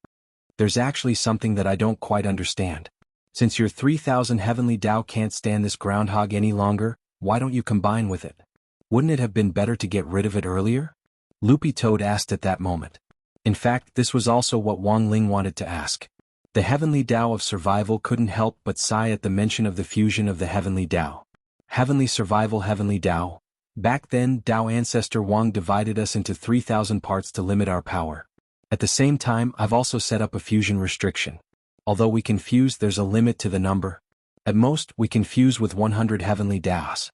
There's actually something that I don't quite understand. Since your 3000 Heavenly Tao can't stand this groundhog any longer, why don't you combine with it? Wouldn't it have been better to get rid of it earlier? Loopy Toad asked at that moment. In fact, this was also what Wang Ling wanted to ask. The Heavenly Tao of Survival couldn't help but sigh at the mention of the fusion of the Heavenly Tao. Heavenly Survival Heavenly Tao. Back then, Tao Ancestor Wang divided us into 3000 parts to limit our power. At the same time, I've also set up a fusion restriction. Although we can fuse, there's a limit to the number. At most, we can fuse with 100 Heavenly Taos.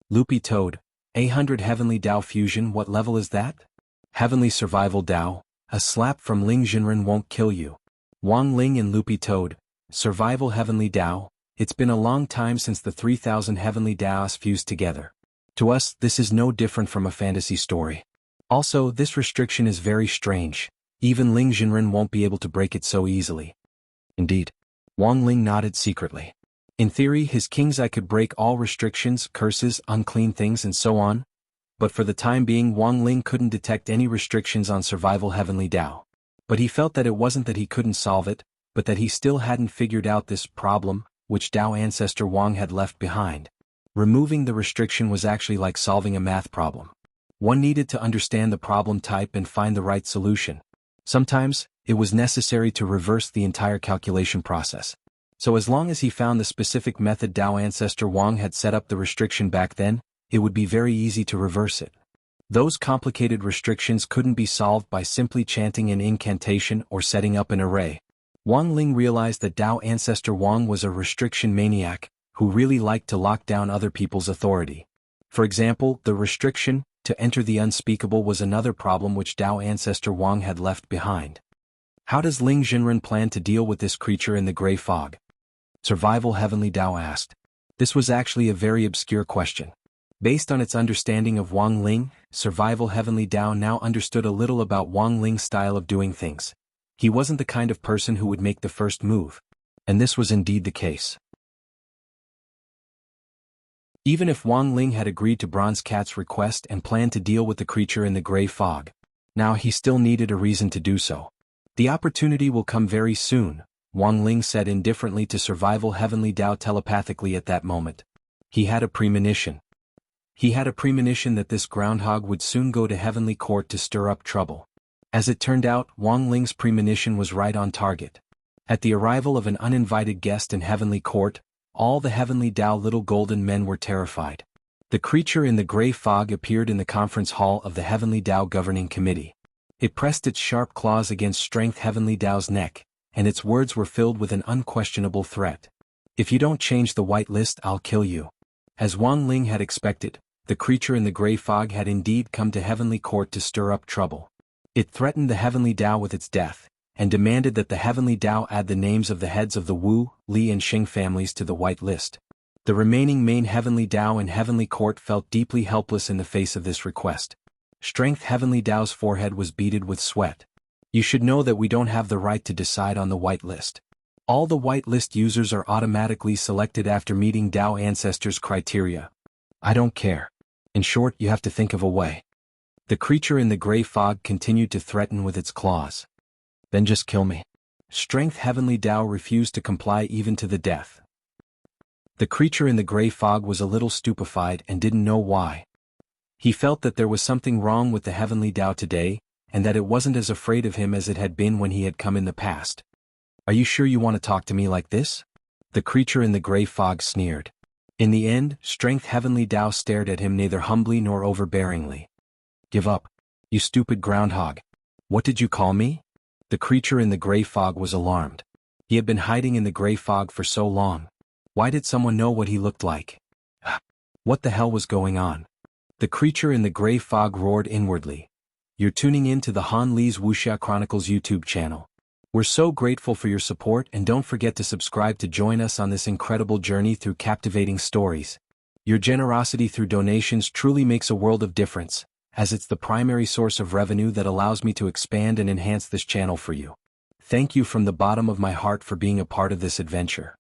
Loopy Toad. 100 Heavenly Tao fusion, what level is that? Heavenly Survival Tao. A slap from Ling Jinren won't kill you. Wang Ling and Loopy Toad. Survival Heavenly Tao. It's been a long time since the 3000 Heavenly Taos fused together. To us, this is no different from a fantasy story. Also, this restriction is very strange. Even Ling Jinren won't be able to break it so easily. Indeed. Wang Ling nodded secretly. In theory, his king's eye could break all restrictions, curses, unclean things and so on. But for the time being, Wang Ling couldn't detect any restrictions on Survival Heavenly Tao. But he felt that it wasn't that he couldn't solve it, but that he still hadn't figured out this problem, which Tao Ancestor Wang had left behind. Removing the restriction was actually like solving a math problem. One needed to understand the problem type and find the right solution. Sometimes, it was necessary to reverse the entire calculation process. So as long as he found the specific method Tao Ancestor Wang had set up the restriction back then, it would be very easy to reverse it. Those complicated restrictions couldn't be solved by simply chanting an incantation or setting up an array. Wang Ling realized that Tao Ancestor Wang was a restriction maniac, who really liked to lock down other people's authority. For example, the restriction to enter the unspeakable was another problem which Dao ancestor Wang had left behind. How does Ling Jinren plan to deal with this creature in the gray fog? Survival Heavenly Dao asked. This was actually a very obscure question. Based on its understanding of Wang Ling, Survival Heavenly Dao now understood a little about Wang Ling's style of doing things. He wasn't the kind of person who would make the first move. And this was indeed the case. Even if Wang Ling had agreed to Bronze Cat's request and planned to deal with the creature in the gray fog, now he still needed a reason to do so. The opportunity will come very soon, Wang Ling said indifferently to Survival Heavenly Dao telepathically at that moment. He had a premonition. He had a premonition that this groundhog would soon go to Heavenly Court to stir up trouble. As it turned out, Wang Ling's premonition was right on target. At the arrival of an uninvited guest in Heavenly Court, all the Heavenly Dao little golden men were terrified. The creature in the gray fog appeared in the conference hall of the Heavenly Dao Governing Committee. It pressed its sharp claws against Strength Heavenly Dao's neck, and its words were filled with an unquestionable threat. If you don't change the white list, I'll kill you. As Wang Ling had expected, the creature in the gray fog had indeed come to Heavenly Court to stir up trouble. It threatened the Heavenly Dao with its death, and demanded that the Heavenly Dao add the names of the heads of the Wu, Li and Xing families to the white list. The remaining main Heavenly Dao in Heavenly Court felt deeply helpless in the face of this request. Strength Heavenly Dao's forehead was beaded with sweat. You should know that we don't have the right to decide on the white list. All the white list users are automatically selected after meeting Dao ancestors' criteria. I don't care. In short, you have to think of a way. The creature in the gray fog continued to threaten with its claws. Then just kill me. Strength Heavenly Dao refused to comply even to the death. The creature in the gray fog was a little stupefied and didn't know why. He felt that there was something wrong with the Heavenly Dao today, and that it wasn't as afraid of him as it had been when he had come in the past. Are you sure you want to talk to me like this? The creature in the gray fog sneered. In the end, Strength Heavenly Dao stared at him neither humbly nor overbearingly. Give up, you stupid groundhog. What did you call me? The creature in the gray fog was alarmed. He had been hiding in the gray fog for so long. Why did someone know what he looked like? What the hell was going on? The creature in the gray fog roared inwardly. You're tuning in to the Han Li's Wuxia Chronicles YouTube channel. We're so grateful for your support, and don't forget to subscribe to join us on this incredible journey through captivating stories. Your generosity through donations truly makes a world of difference, as it's the primary source of revenue that allows me to expand and enhance this channel for you. Thank you from the bottom of my heart for being a part of this adventure.